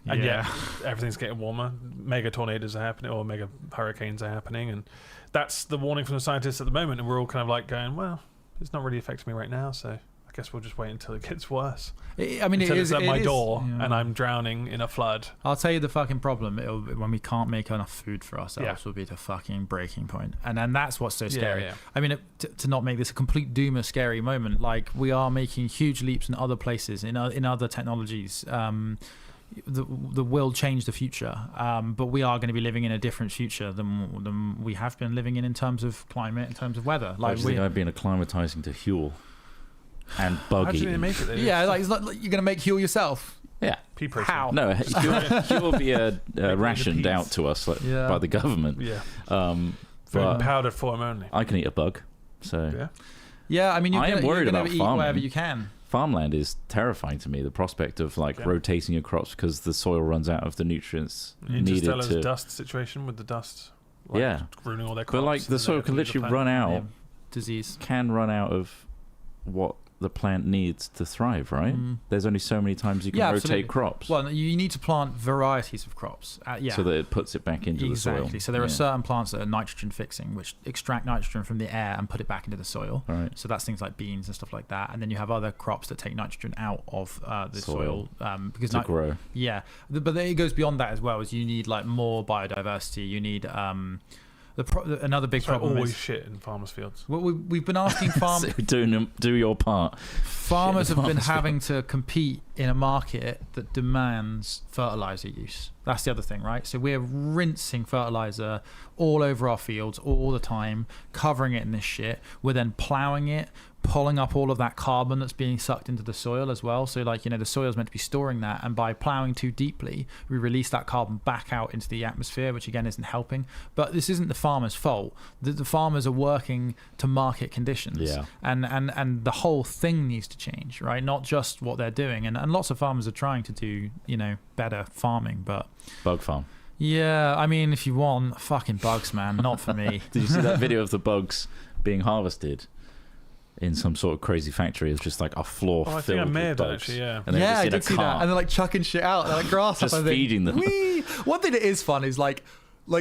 [SPEAKER 3] And
[SPEAKER 2] Yeah.
[SPEAKER 3] yet everything's getting warmer. Mega tornadoes are happening, or mega hurricanes are happening, and that's the warning from the scientists at the moment. And we're all kind of like going, well, it's not really affecting me right now, so I guess we'll just wait until it gets worse.
[SPEAKER 2] I mean,
[SPEAKER 3] Until
[SPEAKER 2] it
[SPEAKER 3] it's
[SPEAKER 2] is
[SPEAKER 3] at my door
[SPEAKER 2] yeah.
[SPEAKER 3] and I'm drowning in a flood.
[SPEAKER 2] I'll tell you the fucking problem. When we can't make enough food for ourselves,
[SPEAKER 3] Yeah.
[SPEAKER 2] will be the fucking breaking point, and then that's what's so scary.
[SPEAKER 3] Yeah.
[SPEAKER 2] I mean, to not make this a complete doom, a scary moment. Like we are making huge leaps in other places, in other technologies. The will change the future, but we are going to be living in a different future than we have been living in terms of climate, in terms of weather.
[SPEAKER 1] Like the idea of acclimatizing to Huel and bug
[SPEAKER 3] How do they
[SPEAKER 1] eating.
[SPEAKER 3] make it?
[SPEAKER 2] yeah, like it's not like you're going to make Huel yourself.
[SPEAKER 1] Yeah.
[SPEAKER 3] Pea protein.
[SPEAKER 2] How?
[SPEAKER 1] No, Huel will be rationed
[SPEAKER 3] peas.
[SPEAKER 1] out to us
[SPEAKER 2] Yeah.
[SPEAKER 1] by the government.
[SPEAKER 3] Yeah.
[SPEAKER 1] But
[SPEAKER 3] In powdered form only.
[SPEAKER 1] I can eat a bug, so
[SPEAKER 3] Yeah.
[SPEAKER 2] Yeah, I mean, you're
[SPEAKER 1] I am
[SPEAKER 2] gonna,
[SPEAKER 1] worried
[SPEAKER 2] you're gonna
[SPEAKER 1] about
[SPEAKER 2] eat
[SPEAKER 1] farming.
[SPEAKER 2] whatever you can.
[SPEAKER 1] farmland is terrifying to me. The prospect of like
[SPEAKER 3] Yeah.
[SPEAKER 1] rotating your crops because the soil runs out of the nutrients needed
[SPEAKER 3] Interstellar's
[SPEAKER 1] to.
[SPEAKER 3] dust situation with the dust. Like,
[SPEAKER 1] Yeah.
[SPEAKER 3] ruining all their
[SPEAKER 1] But
[SPEAKER 3] crops.
[SPEAKER 1] like the
[SPEAKER 3] and
[SPEAKER 1] soil
[SPEAKER 3] then
[SPEAKER 1] can
[SPEAKER 3] they have to leave
[SPEAKER 1] literally
[SPEAKER 3] the
[SPEAKER 1] run out,
[SPEAKER 2] Yeah. Disease.
[SPEAKER 1] can run out of what the plant needs to thrive, right?
[SPEAKER 2] Mm.
[SPEAKER 1] There's only so many times you can
[SPEAKER 2] Yeah,
[SPEAKER 1] rotate
[SPEAKER 2] absolutely.
[SPEAKER 1] crops
[SPEAKER 2] Well, you need to plant varieties of crops. Yeah.
[SPEAKER 1] so that it puts it back into
[SPEAKER 2] Exactly.
[SPEAKER 1] the soil.
[SPEAKER 2] So there are
[SPEAKER 1] Yeah.
[SPEAKER 2] certain plants that are nitrogen fixing, which extract nitrogen from the air and put it back into the soil.
[SPEAKER 1] Right.
[SPEAKER 2] So that's things like beans and stuff like that. And then you have other crops that take nitrogen out of the soil, because
[SPEAKER 1] to grow.
[SPEAKER 2] yeah, but then it goes beyond that as well. Is you need like more biodiversity. You need another big
[SPEAKER 3] So
[SPEAKER 2] problem
[SPEAKER 3] always
[SPEAKER 2] is
[SPEAKER 3] shit in farmers' fields.
[SPEAKER 2] well, we've been asking
[SPEAKER 1] So do your part.
[SPEAKER 2] farmers
[SPEAKER 1] Shit
[SPEAKER 2] have been
[SPEAKER 1] farmers'
[SPEAKER 2] having to compete in a market that demands fertilizer use. That's the other thing, right? So we're rinsing fertilizer all over our fields all the time, covering it in this shit. We're then plowing it, pulling up all of that carbon that's being sucked into the soil as well. So like, the soil's meant to be storing that, and by plowing too deeply, we release that carbon back out into the atmosphere, which again isn't helping. But this isn't the farmer's fault. The farmers are working to market conditions.
[SPEAKER 1] Yeah.
[SPEAKER 2] And the whole thing needs to change, right? Not just what they're doing. And lots of farmers are trying to do, better farming, but
[SPEAKER 1] Bug farm.
[SPEAKER 2] yeah, I mean, if you want, fucking bugs, man, not for me.
[SPEAKER 1] Did you see that video of the bugs being harvested in some sort of crazy factory? It's just like a floor
[SPEAKER 3] Oh, I
[SPEAKER 1] filled
[SPEAKER 3] think I may
[SPEAKER 1] with
[SPEAKER 3] have done
[SPEAKER 1] bugs.
[SPEAKER 3] actually, yeah.
[SPEAKER 1] And they're
[SPEAKER 2] Yeah,
[SPEAKER 1] just
[SPEAKER 2] I
[SPEAKER 1] in a
[SPEAKER 2] did see that.
[SPEAKER 1] cart.
[SPEAKER 2] And they're like chucking shit out. They're like grasshoppers.
[SPEAKER 1] Just feeding them.
[SPEAKER 2] Whee! One thing that is fun is like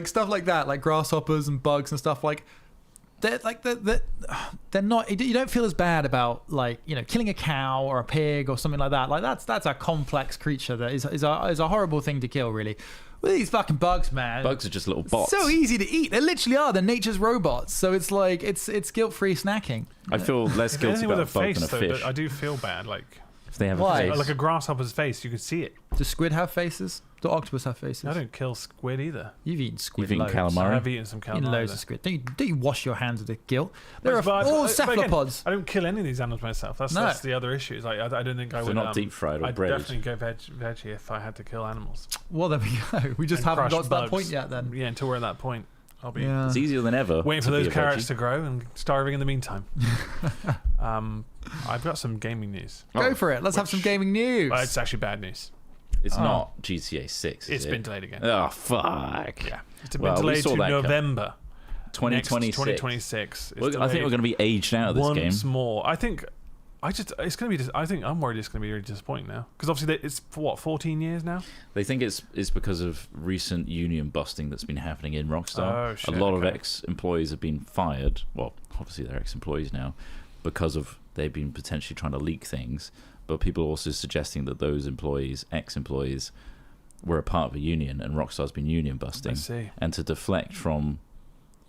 [SPEAKER 2] stuff like that, like grasshoppers and bugs and stuff like. They're not. You don't feel as bad about killing a cow or a pig or something like that. Like that's a complex creature that is a horrible thing to kill, really. With these fucking bugs, man.
[SPEAKER 1] Bugs are just little bots.
[SPEAKER 2] So easy to eat. They literally are. They're nature's robots. So it's like it's guilt-free snacking.
[SPEAKER 1] I feel less guilty
[SPEAKER 3] Anything with
[SPEAKER 1] about
[SPEAKER 3] a
[SPEAKER 1] a bug
[SPEAKER 3] face,
[SPEAKER 1] than a
[SPEAKER 3] though,
[SPEAKER 1] fish.
[SPEAKER 3] but I do feel bad. Like
[SPEAKER 1] If they have
[SPEAKER 2] Why?
[SPEAKER 1] a face.
[SPEAKER 3] like a grasshopper's face, you can see it.
[SPEAKER 2] Do squid have faces? Do octopus have faces?
[SPEAKER 3] I don't kill squid either.
[SPEAKER 2] You've eaten squid.
[SPEAKER 1] You've eaten
[SPEAKER 2] loads.
[SPEAKER 1] calamari.
[SPEAKER 3] I have eaten some
[SPEAKER 2] You've eaten
[SPEAKER 3] calamari.
[SPEAKER 2] loads of squid. Don't you wash your hands of the guilt? They're
[SPEAKER 3] But
[SPEAKER 2] all
[SPEAKER 3] again,
[SPEAKER 2] cephalopods.
[SPEAKER 3] I don't kill any of these animals myself. That's the other issue. It's like I don't think I
[SPEAKER 1] If
[SPEAKER 3] would.
[SPEAKER 1] they're not deep fried or
[SPEAKER 3] I'd
[SPEAKER 1] breaded.
[SPEAKER 3] definitely go veggie if I had to kill animals.
[SPEAKER 2] Well, there we go. We just
[SPEAKER 3] And
[SPEAKER 2] haven't
[SPEAKER 3] crush
[SPEAKER 2] got to that
[SPEAKER 3] bugs.
[SPEAKER 2] point yet. Then.
[SPEAKER 3] Yeah, until we're at that point, I'll be
[SPEAKER 2] Yeah.
[SPEAKER 1] It's easier than ever.
[SPEAKER 3] waiting
[SPEAKER 1] to
[SPEAKER 3] for
[SPEAKER 1] be
[SPEAKER 3] those
[SPEAKER 1] a
[SPEAKER 3] carrots
[SPEAKER 1] veggie.
[SPEAKER 3] to grow and starving in the meantime. I've got some gaming news.
[SPEAKER 2] Go for it. Let's have some gaming news.
[SPEAKER 3] Well, it's actually bad news.
[SPEAKER 1] It's
[SPEAKER 2] Oh.
[SPEAKER 1] not GTA 6.
[SPEAKER 3] It's
[SPEAKER 1] is
[SPEAKER 3] been
[SPEAKER 1] it?
[SPEAKER 3] delayed again.
[SPEAKER 1] Oh, fuck.
[SPEAKER 3] Yeah, it's been
[SPEAKER 1] Well, we
[SPEAKER 3] delayed
[SPEAKER 1] saw
[SPEAKER 3] to
[SPEAKER 1] that come.
[SPEAKER 3] November
[SPEAKER 1] 2026.
[SPEAKER 3] 2026.
[SPEAKER 1] I think we're going to be aged out of this game.
[SPEAKER 3] once more. I think it's going to be. I think I'm worried it's going to be really disappointing now because obviously it's for what 14 years now.
[SPEAKER 1] They think it's because of recent union busting that's been happening in Rockstar.
[SPEAKER 3] Oh, shit,
[SPEAKER 1] a lot of
[SPEAKER 3] okay.
[SPEAKER 1] ex-employees have been fired. Well, obviously they're ex-employees now because of they've been potentially trying to leak things. But people are also suggesting that those ex-employees, were a part of a union, and Rockstar's been union busting.
[SPEAKER 3] I see.
[SPEAKER 1] And to deflect from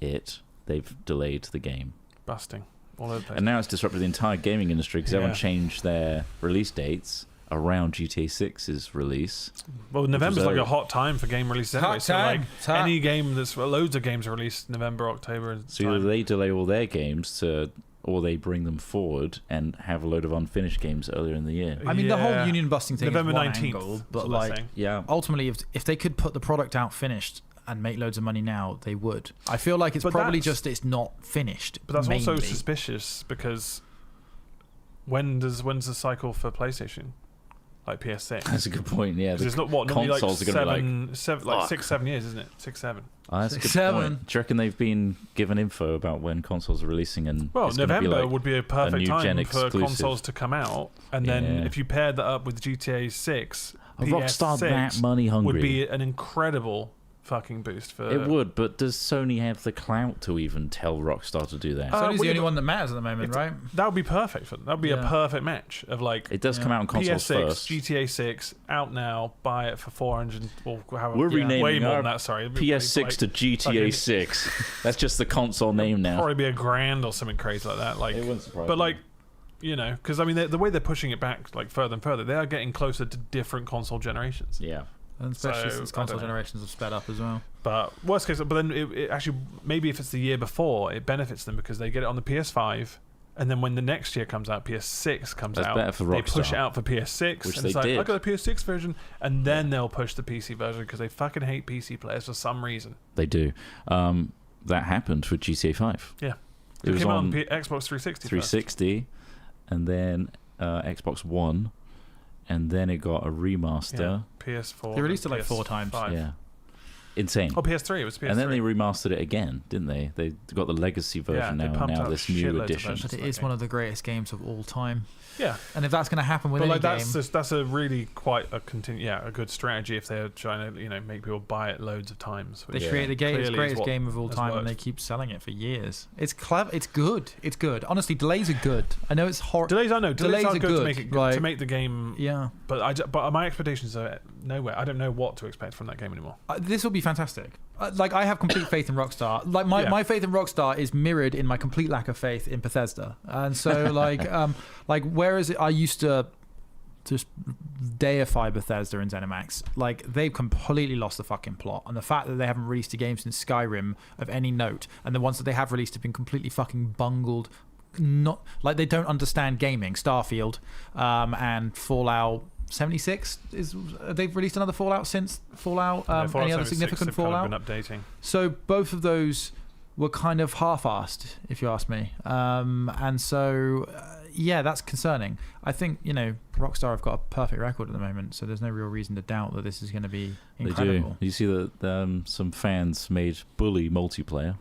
[SPEAKER 1] it, they've delayed the game.
[SPEAKER 3] Busting all over the place.
[SPEAKER 1] And now it's disrupted the entire gaming industry because everyone
[SPEAKER 3] Yeah.
[SPEAKER 1] changed their release dates around GTA 6's release.
[SPEAKER 3] Well, November's
[SPEAKER 1] was
[SPEAKER 3] like a
[SPEAKER 1] over.
[SPEAKER 3] hot time for game releases
[SPEAKER 2] Hot
[SPEAKER 3] anyway. So
[SPEAKER 2] time.
[SPEAKER 3] like
[SPEAKER 2] It's hot.
[SPEAKER 3] any game loads of games are released November, October.
[SPEAKER 1] So either they delay all their games to or they bring them forward and have a load of unfinished games earlier in the year.
[SPEAKER 2] I mean, the whole
[SPEAKER 3] Yeah.
[SPEAKER 2] union busting thing
[SPEAKER 3] November
[SPEAKER 2] is one
[SPEAKER 3] 19th,
[SPEAKER 2] angle,
[SPEAKER 3] that's
[SPEAKER 2] but
[SPEAKER 3] what they're
[SPEAKER 2] like
[SPEAKER 3] saying.
[SPEAKER 1] Yeah.
[SPEAKER 2] ultimately, if they could put the product out finished and make loads of money now, they would. I feel like it's
[SPEAKER 3] But
[SPEAKER 2] probably
[SPEAKER 3] that's-
[SPEAKER 2] just it's not finished.
[SPEAKER 3] But that's also
[SPEAKER 2] mainly.
[SPEAKER 3] suspicious because when's the cycle for PlayStation? Like PS6?
[SPEAKER 1] That's a good point. Yeah,
[SPEAKER 3] 'Cause it's not what normally like
[SPEAKER 1] consoles are going to be
[SPEAKER 3] seven,
[SPEAKER 1] fuck.
[SPEAKER 3] 6-7 years, isn't it? 6-7.
[SPEAKER 1] Oh, that's a good
[SPEAKER 2] 6-7.
[SPEAKER 1] point. Do you reckon they've been given info about when consoles are releasing? And
[SPEAKER 3] Well,
[SPEAKER 1] it's gonna be
[SPEAKER 3] November
[SPEAKER 1] like
[SPEAKER 3] would be a perfect
[SPEAKER 1] new
[SPEAKER 3] time
[SPEAKER 1] gen
[SPEAKER 3] for
[SPEAKER 1] exclusive.
[SPEAKER 3] consoles to come out, and then
[SPEAKER 1] Yeah.
[SPEAKER 3] if you paired that up with GTA 6,
[SPEAKER 1] Rockstar that
[SPEAKER 3] PS6
[SPEAKER 1] money hungry.
[SPEAKER 3] would be an incredible fucking boost for.
[SPEAKER 1] It would, but does Sony have the clout to even tell Rockstar to do that?
[SPEAKER 2] Sony's
[SPEAKER 3] well,
[SPEAKER 2] the
[SPEAKER 3] yeah,
[SPEAKER 2] only
[SPEAKER 3] but
[SPEAKER 2] one that matters at the moment,
[SPEAKER 3] it's-
[SPEAKER 2] right?
[SPEAKER 3] That would be perfect for them. That would be a
[SPEAKER 2] Yeah.
[SPEAKER 3] perfect match of like
[SPEAKER 1] It does come out on consoles
[SPEAKER 3] PS6,
[SPEAKER 1] first.
[SPEAKER 3] GTA 6 out now. Buy it for 400 or however.
[SPEAKER 1] We're
[SPEAKER 2] Yeah.
[SPEAKER 1] renaming
[SPEAKER 3] way more
[SPEAKER 1] our
[SPEAKER 3] than that. Sorry, It'd be
[SPEAKER 1] PS6 to
[SPEAKER 3] like
[SPEAKER 1] GTA 6. That's just the console name now.
[SPEAKER 3] probably be $1,000 or something crazy like that. Like,
[SPEAKER 1] It wouldn't surprise
[SPEAKER 3] but
[SPEAKER 1] me.
[SPEAKER 3] like, you know, because I mean, the way they're pushing it back like further and further, they are getting closer to different console generations.
[SPEAKER 1] Yeah.
[SPEAKER 2] And especially
[SPEAKER 3] So,
[SPEAKER 2] since
[SPEAKER 3] I don't
[SPEAKER 2] console
[SPEAKER 3] know.
[SPEAKER 2] generations have sped up as well.
[SPEAKER 3] But worst case, but then it actually maybe if it's the year before, it benefits them because they get it on the PS5, and then when the next year comes out, PS6 comes
[SPEAKER 1] That's
[SPEAKER 3] out.
[SPEAKER 1] better for
[SPEAKER 3] they push
[SPEAKER 1] Rockstar.
[SPEAKER 3] it out for PS6,
[SPEAKER 1] Which
[SPEAKER 3] and
[SPEAKER 1] they
[SPEAKER 3] it's like
[SPEAKER 1] did.
[SPEAKER 3] I got the PS6 version, and then they'll push the PC version because they fucking hate PC players for some reason.
[SPEAKER 1] They do. That happened with GTA 5.
[SPEAKER 3] Yeah,
[SPEAKER 1] It was
[SPEAKER 3] came out
[SPEAKER 1] on
[SPEAKER 3] Xbox 360.
[SPEAKER 1] 360, and then Xbox One, and then it got a remaster.
[SPEAKER 3] PS4.
[SPEAKER 2] They released it like
[SPEAKER 3] PS5.
[SPEAKER 2] 4 times.
[SPEAKER 1] Yeah. Insane.
[SPEAKER 3] Oh, PS3. It was PS3.
[SPEAKER 1] And then they remastered it again, didn't they? They got the legacy version
[SPEAKER 3] they
[SPEAKER 1] now, and
[SPEAKER 3] pumped
[SPEAKER 1] now
[SPEAKER 3] out
[SPEAKER 1] this
[SPEAKER 3] shitloads
[SPEAKER 1] new
[SPEAKER 3] of
[SPEAKER 1] edition.
[SPEAKER 3] versions.
[SPEAKER 2] But it
[SPEAKER 3] that
[SPEAKER 2] is
[SPEAKER 3] game.
[SPEAKER 2] one of the greatest games of all time.
[SPEAKER 3] Yeah.
[SPEAKER 2] And if that's going to happen with
[SPEAKER 3] But
[SPEAKER 2] any
[SPEAKER 3] like
[SPEAKER 2] game,
[SPEAKER 3] that's a really quite a good strategy if they're trying to make people buy it loads of times.
[SPEAKER 2] they
[SPEAKER 3] which
[SPEAKER 2] create the
[SPEAKER 3] clearly is
[SPEAKER 2] greatest
[SPEAKER 3] what
[SPEAKER 2] game of all
[SPEAKER 3] has
[SPEAKER 2] time, and
[SPEAKER 3] worked.
[SPEAKER 2] they keep selling it for years. It's clever. It's good. It's good. Honestly, delays are good. I know it's horrible.
[SPEAKER 3] Delays, I know. Delays are good to make it
[SPEAKER 2] like-
[SPEAKER 3] to make the game.
[SPEAKER 2] Yeah.
[SPEAKER 3] But my expectations are nowhere. I don't know what to expect from that game anymore.
[SPEAKER 2] This will be fantastic. Like, I have complete faith in Rockstar. Like my faith in Rockstar is mirrored in my complete lack of faith in Bethesda. And so like whereas I used to just deify Bethesda and ZeniMax, like they've completely lost the fucking plot. And the fact that they haven't released a game since Skyrim of any note, and the ones that they have released have been completely fucking bungled. Not like they don't understand gaming. Starfield and Fallout 76 they've released another Fallout since Fallout.
[SPEAKER 3] Fallout
[SPEAKER 2] Any other
[SPEAKER 3] 76
[SPEAKER 2] significant
[SPEAKER 3] they've kind
[SPEAKER 2] Fallout?
[SPEAKER 3] of been updating.
[SPEAKER 2] So both of those were kind of half-assed, if you ask me. And so, yeah, that's concerning. I think, Rockstar have got a perfect record at the moment, so there's no real reason to doubt that this is going to be incredible.
[SPEAKER 1] They do. You see that some fans made Bully multiplayer.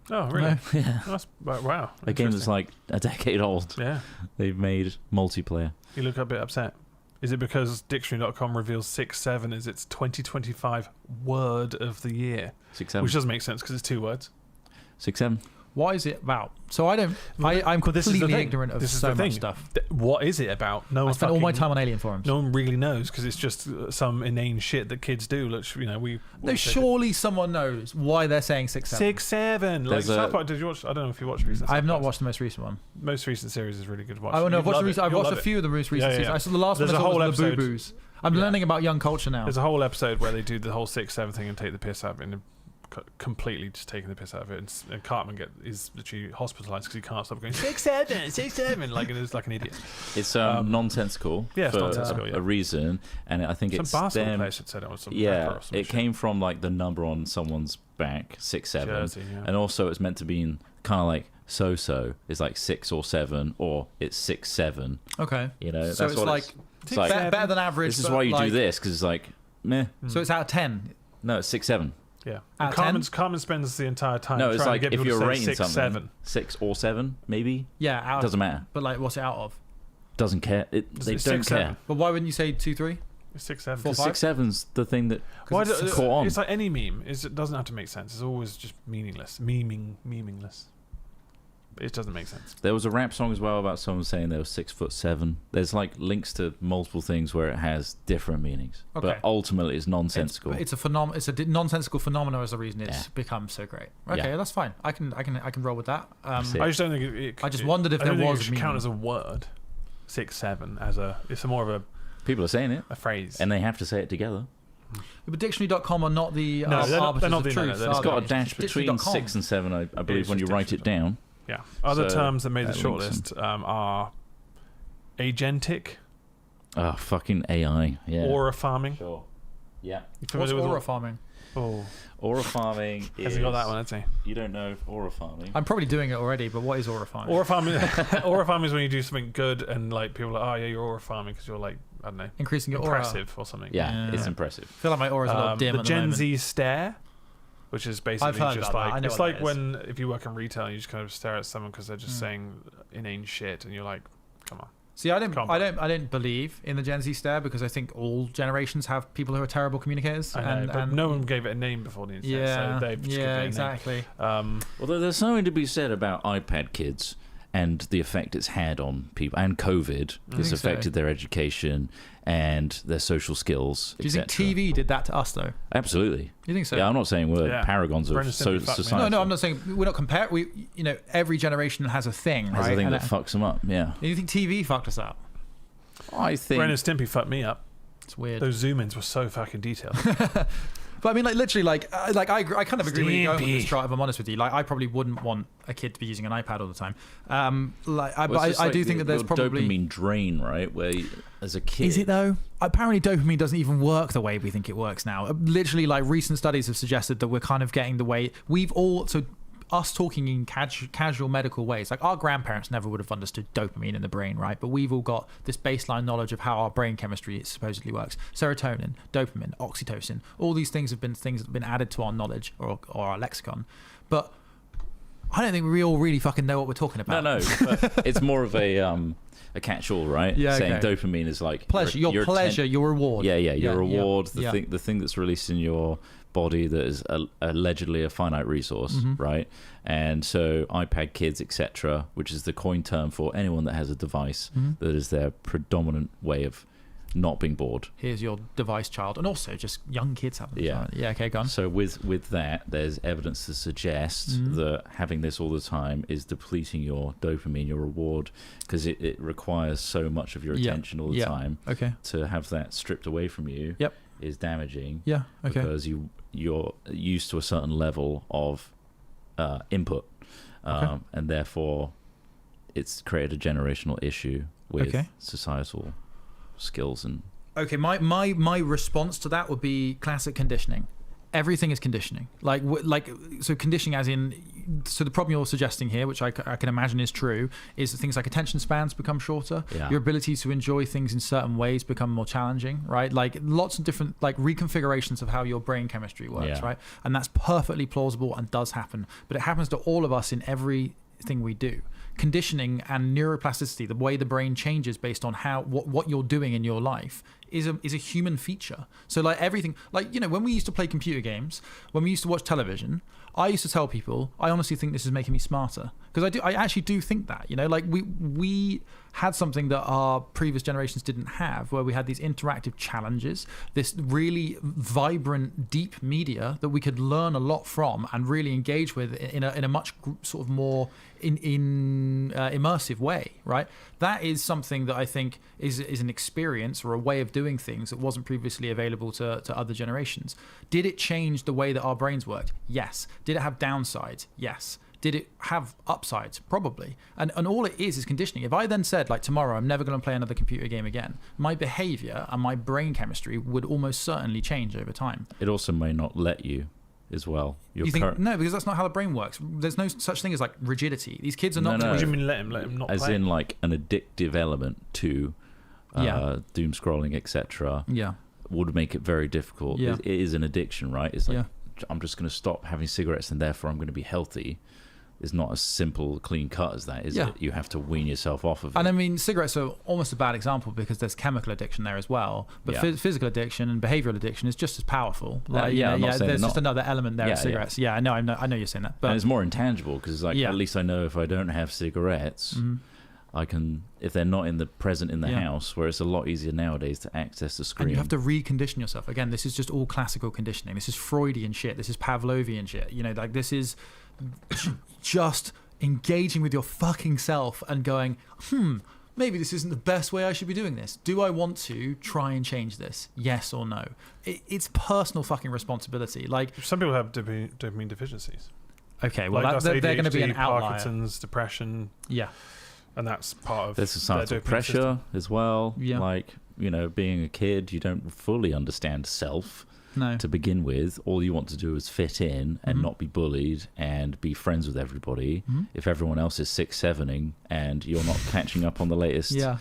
[SPEAKER 3] Oh, really?
[SPEAKER 2] No.
[SPEAKER 1] Yeah.
[SPEAKER 3] That's, wow.
[SPEAKER 1] A game that's
[SPEAKER 3] Interesting.
[SPEAKER 1] like a decade old.
[SPEAKER 3] Yeah.
[SPEAKER 1] They've made multiplayer.
[SPEAKER 3] You look a bit upset. Is it because Dictionary.com reveals 6-7 as its 2025 word of the year?
[SPEAKER 1] 6-7.
[SPEAKER 3] Which doesn't make sense because it's 2 words.
[SPEAKER 1] 6-7.
[SPEAKER 2] What is it about? So I'm
[SPEAKER 3] But this is the
[SPEAKER 2] completely
[SPEAKER 3] thing.
[SPEAKER 2] ignorant of
[SPEAKER 3] This is
[SPEAKER 2] so
[SPEAKER 3] the thing.
[SPEAKER 2] much stuff.
[SPEAKER 3] What is it about? No
[SPEAKER 2] I
[SPEAKER 3] one
[SPEAKER 2] spent all my
[SPEAKER 3] fucking-
[SPEAKER 2] time on alien forums.
[SPEAKER 3] No one really knows because it's just some inane shit that kids do. Which,
[SPEAKER 2] No, surely someone knows why they're saying 6-7.
[SPEAKER 3] 6-7. Like
[SPEAKER 1] There's
[SPEAKER 3] South
[SPEAKER 1] a-
[SPEAKER 3] Park, did you watch? I don't know if you watched recent.
[SPEAKER 2] I have
[SPEAKER 3] South
[SPEAKER 2] not
[SPEAKER 3] Park.
[SPEAKER 2] watched the most recent one.
[SPEAKER 3] Most recent series is really good to watch.
[SPEAKER 2] Oh no, I've
[SPEAKER 3] You'd
[SPEAKER 2] watched,
[SPEAKER 3] love it.
[SPEAKER 2] I've
[SPEAKER 3] You'll
[SPEAKER 2] watched a
[SPEAKER 3] love
[SPEAKER 2] few of the most recent
[SPEAKER 3] Yeah, yeah.
[SPEAKER 2] seasons. I saw the last
[SPEAKER 3] There's
[SPEAKER 2] one.
[SPEAKER 3] a
[SPEAKER 2] I saw
[SPEAKER 3] whole
[SPEAKER 2] was the
[SPEAKER 3] episode-
[SPEAKER 2] Boo Boos. I'm
[SPEAKER 3] Yeah.
[SPEAKER 2] learning about young culture now.
[SPEAKER 3] There's a whole episode where they do the whole 6-7 thing and take the piss out of it, and completely just taking the piss out of it. And Cartman is literally hospitalised because he can't stop going 6-7, 6-7, like it's like an idiot.
[SPEAKER 1] It's nonsensical
[SPEAKER 3] yeah, it's
[SPEAKER 1] for
[SPEAKER 3] nonsensical,
[SPEAKER 1] a reason, and I think
[SPEAKER 3] Some
[SPEAKER 1] it's
[SPEAKER 3] basketball
[SPEAKER 1] them.
[SPEAKER 3] players had said it or some
[SPEAKER 1] Yeah,
[SPEAKER 3] or some
[SPEAKER 1] it
[SPEAKER 3] shit.
[SPEAKER 1] came from like the number on someone's back, 6-7,
[SPEAKER 3] Jersey, yeah.
[SPEAKER 1] and also it's meant to be kind of like so. It's like 6 or 7, or it's 6-7.
[SPEAKER 2] Okay.
[SPEAKER 1] You know,
[SPEAKER 2] So
[SPEAKER 1] that's
[SPEAKER 2] it's
[SPEAKER 1] what
[SPEAKER 2] like,
[SPEAKER 1] it's like.
[SPEAKER 2] better than average.
[SPEAKER 1] This is
[SPEAKER 2] but
[SPEAKER 1] why you
[SPEAKER 2] like,
[SPEAKER 1] do this, because it's like meh.
[SPEAKER 2] So it's out of 10.
[SPEAKER 1] No, it's 6-7.
[SPEAKER 3] Yeah.
[SPEAKER 2] Out of
[SPEAKER 3] Carmen spends the entire time
[SPEAKER 1] No,
[SPEAKER 3] trying
[SPEAKER 1] it's like
[SPEAKER 3] to get
[SPEAKER 1] if
[SPEAKER 3] people
[SPEAKER 1] you're
[SPEAKER 3] to
[SPEAKER 1] rating
[SPEAKER 3] say
[SPEAKER 1] something
[SPEAKER 3] 6-7.
[SPEAKER 1] 6 or 7, maybe.
[SPEAKER 2] Yeah, out.
[SPEAKER 1] Doesn't matter.
[SPEAKER 2] But like, what's it out of?
[SPEAKER 1] Doesn't care. They
[SPEAKER 3] It's
[SPEAKER 1] don't
[SPEAKER 3] 6-7.
[SPEAKER 1] care.
[SPEAKER 2] But why wouldn't you say 2-3?
[SPEAKER 3] It's 6-7.
[SPEAKER 2] 4-5?
[SPEAKER 1] 6-7's the thing that
[SPEAKER 3] Why
[SPEAKER 1] it's
[SPEAKER 3] do-
[SPEAKER 1] caught on.
[SPEAKER 3] It's like any meme. It doesn't have to make sense. It's always just meaningless. Meaningless. It doesn't make sense.
[SPEAKER 1] There was a rap song as well about someone saying they were 6'7". There's like links to multiple things where it has different meanings,
[SPEAKER 2] Okay.
[SPEAKER 1] but ultimately it's nonsensical.
[SPEAKER 2] It's a nonsensical phenomenon as a reason it's
[SPEAKER 1] Yeah.
[SPEAKER 2] become so great. Okay,
[SPEAKER 1] Yeah.
[SPEAKER 2] that's fine. I can roll with that.
[SPEAKER 1] That's it.
[SPEAKER 3] I just don't think it
[SPEAKER 2] I just wondered if
[SPEAKER 3] I don't
[SPEAKER 2] there
[SPEAKER 3] think
[SPEAKER 2] was
[SPEAKER 3] it should
[SPEAKER 2] meaning.
[SPEAKER 3] count as a word. 6-7 as a. It's more of
[SPEAKER 1] People are saying it,
[SPEAKER 3] a phrase.
[SPEAKER 1] and they have to say it together.
[SPEAKER 2] But dictionary.com are not the
[SPEAKER 3] No, they're not-
[SPEAKER 2] arbiters
[SPEAKER 3] they're not
[SPEAKER 2] of
[SPEAKER 3] the
[SPEAKER 2] truth.
[SPEAKER 3] internet,
[SPEAKER 1] It's
[SPEAKER 2] are
[SPEAKER 1] got
[SPEAKER 2] they?
[SPEAKER 1] a dash
[SPEAKER 2] It's
[SPEAKER 1] between
[SPEAKER 2] dictionary.com.
[SPEAKER 1] 6 and 7, I believe,
[SPEAKER 3] is
[SPEAKER 1] when you
[SPEAKER 3] just
[SPEAKER 1] write it down.
[SPEAKER 3] Yeah. Other
[SPEAKER 1] So
[SPEAKER 3] terms that made the
[SPEAKER 1] that links
[SPEAKER 3] shortlist are agentic,
[SPEAKER 1] Oh, fucking AI. Yeah.
[SPEAKER 3] aura farming.
[SPEAKER 1] Sure. Yeah.
[SPEAKER 3] You
[SPEAKER 2] What's
[SPEAKER 3] familiar with
[SPEAKER 2] aura farming?
[SPEAKER 3] Oh,
[SPEAKER 1] Aura farming is...
[SPEAKER 3] hasn't got that one, has he?
[SPEAKER 1] You don't know aura farming?
[SPEAKER 2] I'm probably doing it already, but what is aura farming?
[SPEAKER 3] Aura farming, aura farming is when you do something good and like people are like, oh yeah, you're aura farming because you're like, I don't know,
[SPEAKER 2] Increasing your aura.
[SPEAKER 3] impressive or something.
[SPEAKER 1] Yeah, it's
[SPEAKER 2] Yeah.
[SPEAKER 1] impressive.
[SPEAKER 2] I feel like my aura's a little dim
[SPEAKER 3] The
[SPEAKER 2] at the
[SPEAKER 3] Gen
[SPEAKER 2] moment.
[SPEAKER 3] Z stare, which is basically
[SPEAKER 2] I've heard
[SPEAKER 3] just
[SPEAKER 2] about that.
[SPEAKER 3] like
[SPEAKER 2] I know
[SPEAKER 3] it's
[SPEAKER 2] what
[SPEAKER 3] like
[SPEAKER 2] that
[SPEAKER 3] when if you work in retail, and you just kind of stare at someone because they're just saying inane shit, and you're like, come on.
[SPEAKER 2] See, I don't
[SPEAKER 3] Can't
[SPEAKER 2] believe in the Gen Z stare because I think all generations have people who are terrible communicators.
[SPEAKER 3] I know, but no one gave it a name before the internet,
[SPEAKER 2] Yeah,
[SPEAKER 3] so they've just given it a name.
[SPEAKER 2] exactly.
[SPEAKER 1] Although there's something to be said about iPad kids and the effect it's had on people, and COVID. It's
[SPEAKER 2] think so.
[SPEAKER 1] affected their education and their social skills.
[SPEAKER 2] Do you think
[SPEAKER 1] etc.
[SPEAKER 2] TV did that to us though?
[SPEAKER 1] Absolutely.
[SPEAKER 2] You think so?
[SPEAKER 1] Yeah, I'm not saying we're
[SPEAKER 3] Yeah.
[SPEAKER 1] paragons of
[SPEAKER 3] Brendan Stimpy fucked me.
[SPEAKER 1] society.
[SPEAKER 2] No, I'm not saying we're not comparing. Every generation has a thing,
[SPEAKER 1] Has
[SPEAKER 2] right?
[SPEAKER 1] a thing
[SPEAKER 2] And
[SPEAKER 1] that fucks them up. Yeah,
[SPEAKER 2] you think TV fucked us up?
[SPEAKER 1] I think.
[SPEAKER 3] Ren and Stimpy fucked me up.
[SPEAKER 2] It's weird.
[SPEAKER 3] Those zoom-ins were so fucking detailed.
[SPEAKER 2] But I mean, like literally, I kind of agree with you going with
[SPEAKER 3] Stimpy.
[SPEAKER 2] this chart. If I'm honest with you, like I probably wouldn't want a kid to be using an iPad all the time.
[SPEAKER 1] Well,
[SPEAKER 2] But
[SPEAKER 1] it's just
[SPEAKER 2] I
[SPEAKER 1] like
[SPEAKER 2] do think that there's
[SPEAKER 1] your
[SPEAKER 2] probably.
[SPEAKER 1] dopamine drain, right? Where as a kid,
[SPEAKER 2] Is it though? Apparently, dopamine doesn't even work the way we think it works now. Literally, like recent studies have suggested that we're kind of getting the way we've all. So, us talking in casual medical ways, like our grandparents never would have understood dopamine in the brain, right? But we've all got this baseline knowledge of how our brain chemistry supposedly works. Serotonin, dopamine, oxytocin, all these things have been added to our knowledge or our lexicon. But I don't think we all really fucking know what we're talking about.
[SPEAKER 1] No, but it's more of a catch-all, right?
[SPEAKER 2] Yeah,
[SPEAKER 1] Saying
[SPEAKER 2] okay.
[SPEAKER 1] dopamine is like
[SPEAKER 2] Pleasure, your pleasure, your reward.
[SPEAKER 1] Yeah, your reward,
[SPEAKER 2] yeah.
[SPEAKER 1] the thing that's released in your body that is allegedly a finite resource,
[SPEAKER 2] Mm-hmm.
[SPEAKER 1] right? And so iPad kids, etc., which is the coin term for anyone that has a device
[SPEAKER 2] Mm-hmm.
[SPEAKER 1] that is their predominant way of not being bored.
[SPEAKER 2] Here's your device child, and also just young kids have them.
[SPEAKER 1] Yeah.
[SPEAKER 2] So, yeah. Okay, go on.
[SPEAKER 1] So with that, there's evidence to suggest
[SPEAKER 2] Mm-hmm.
[SPEAKER 1] that having this all the time is depleting your dopamine, your reward, because it requires so much of your
[SPEAKER 2] Yeah.
[SPEAKER 1] attention all the
[SPEAKER 2] Yeah.
[SPEAKER 1] time.
[SPEAKER 2] Okay.
[SPEAKER 1] To have that stripped away from you
[SPEAKER 2] Yep.
[SPEAKER 1] is damaging.
[SPEAKER 2] Yeah. Okay.
[SPEAKER 1] Because you're used to a certain level of input,
[SPEAKER 2] Okay.
[SPEAKER 1] and therefore it's created a generational issue with
[SPEAKER 2] Okay.
[SPEAKER 1] societal skills and
[SPEAKER 2] Okay, my response to that would be classic conditioning. Everything is conditioning. So conditioning as in, so the problem you're suggesting here, which I can imagine is true, is that things like attention spans become shorter.
[SPEAKER 1] Yeah.
[SPEAKER 2] Your ability to enjoy things in certain ways become more challenging, right? Like lots of different like reconfigurations of how your brain chemistry works,
[SPEAKER 1] Yeah.
[SPEAKER 2] right? And that's perfectly plausible and does happen. But it happens to all of us in everything we do. Conditioning and neuroplasticity, the way the brain changes based on what you're doing in your life, is a human feature. So like everything, like when we used to play computer games, when we used to watch television, I used to tell people I honestly think this is making me smarter, because I actually do think that like we had something that our previous generations didn't have, where we had these interactive challenges, this really vibrant, deep media that we could learn a lot from and really engage with in a much sort of more immersive way, right? That is something that I think is an experience or a way of doing things that wasn't previously available to other generations. Did it change the way that our brains worked? Yes. Did it have downsides? Yes. Did it have upsides? Probably. And all it is conditioning. If I then said, like, tomorrow I'm never going to play another computer game again, my behavior and my brain chemistry would almost certainly change over time.
[SPEAKER 1] it also may not let you as well.
[SPEAKER 2] You think no, because that's not how the brain works. There's no such thing as like rigidity. These kids are not.
[SPEAKER 1] No.
[SPEAKER 3] What do you mean let him not
[SPEAKER 1] as
[SPEAKER 3] play?
[SPEAKER 1] in like an addictive element to
[SPEAKER 2] Yeah.
[SPEAKER 1] doom scrolling, etc.
[SPEAKER 2] Yeah.
[SPEAKER 1] would make it very difficult.
[SPEAKER 2] Yeah.
[SPEAKER 1] It is an addiction, right? It's like
[SPEAKER 2] Yeah.
[SPEAKER 1] I'm just going to stop having cigarettes and therefore I'm going to be healthy. It's not as simple, clean cut as that, is
[SPEAKER 2] Yeah.
[SPEAKER 1] it? You have to wean yourself off of it.
[SPEAKER 2] And I mean, cigarettes are almost a bad example because there's chemical addiction there as well. But
[SPEAKER 1] Yeah.
[SPEAKER 2] physical addiction and behavioural addiction is just as powerful. Like,
[SPEAKER 1] yeah, I'm not saying
[SPEAKER 2] there's
[SPEAKER 1] they're
[SPEAKER 2] just
[SPEAKER 1] not.
[SPEAKER 2] another element there
[SPEAKER 1] Yeah,
[SPEAKER 2] of cigarettes. Yeah, I know you're saying that.
[SPEAKER 1] and
[SPEAKER 2] But
[SPEAKER 1] it's more intangible because, like,
[SPEAKER 2] Yeah.
[SPEAKER 1] at least I know if I don't have cigarettes,
[SPEAKER 2] Mhm.
[SPEAKER 1] I can, if they're not in the present in the
[SPEAKER 2] Yeah.
[SPEAKER 1] house, where it's a lot easier nowadays to access the screen.
[SPEAKER 2] And you have to recondition yourself. Again, this is just all classical conditioning. This is Freudian shit. This is Pavlovian shit. Like this is just engaging with your fucking self and going, maybe this isn't the best way I should be doing this. Do I want to try and change this? Yes or no? It's personal fucking responsibility. Like,
[SPEAKER 3] Some people have dopamine deficiencies.
[SPEAKER 2] Okay, well,
[SPEAKER 3] Like,
[SPEAKER 2] they're
[SPEAKER 3] that's
[SPEAKER 2] going to be
[SPEAKER 3] ADHD,
[SPEAKER 2] an outlier.
[SPEAKER 3] Parkinson's, depression,
[SPEAKER 2] Yeah.
[SPEAKER 3] and that's part of
[SPEAKER 1] There's
[SPEAKER 3] their
[SPEAKER 1] societal
[SPEAKER 3] dopamine
[SPEAKER 1] pressure
[SPEAKER 3] system.
[SPEAKER 1] as well.
[SPEAKER 2] Yeah.
[SPEAKER 1] Like, being a kid, you don't fully understand self
[SPEAKER 2] No.
[SPEAKER 1] to begin with. All you want to do is fit in and
[SPEAKER 2] Mhm.
[SPEAKER 1] not be bullied and be friends with everybody.
[SPEAKER 2] Mhm.
[SPEAKER 1] If everyone else is 6-7ing and you're not catching up on the latest
[SPEAKER 2] Yeah.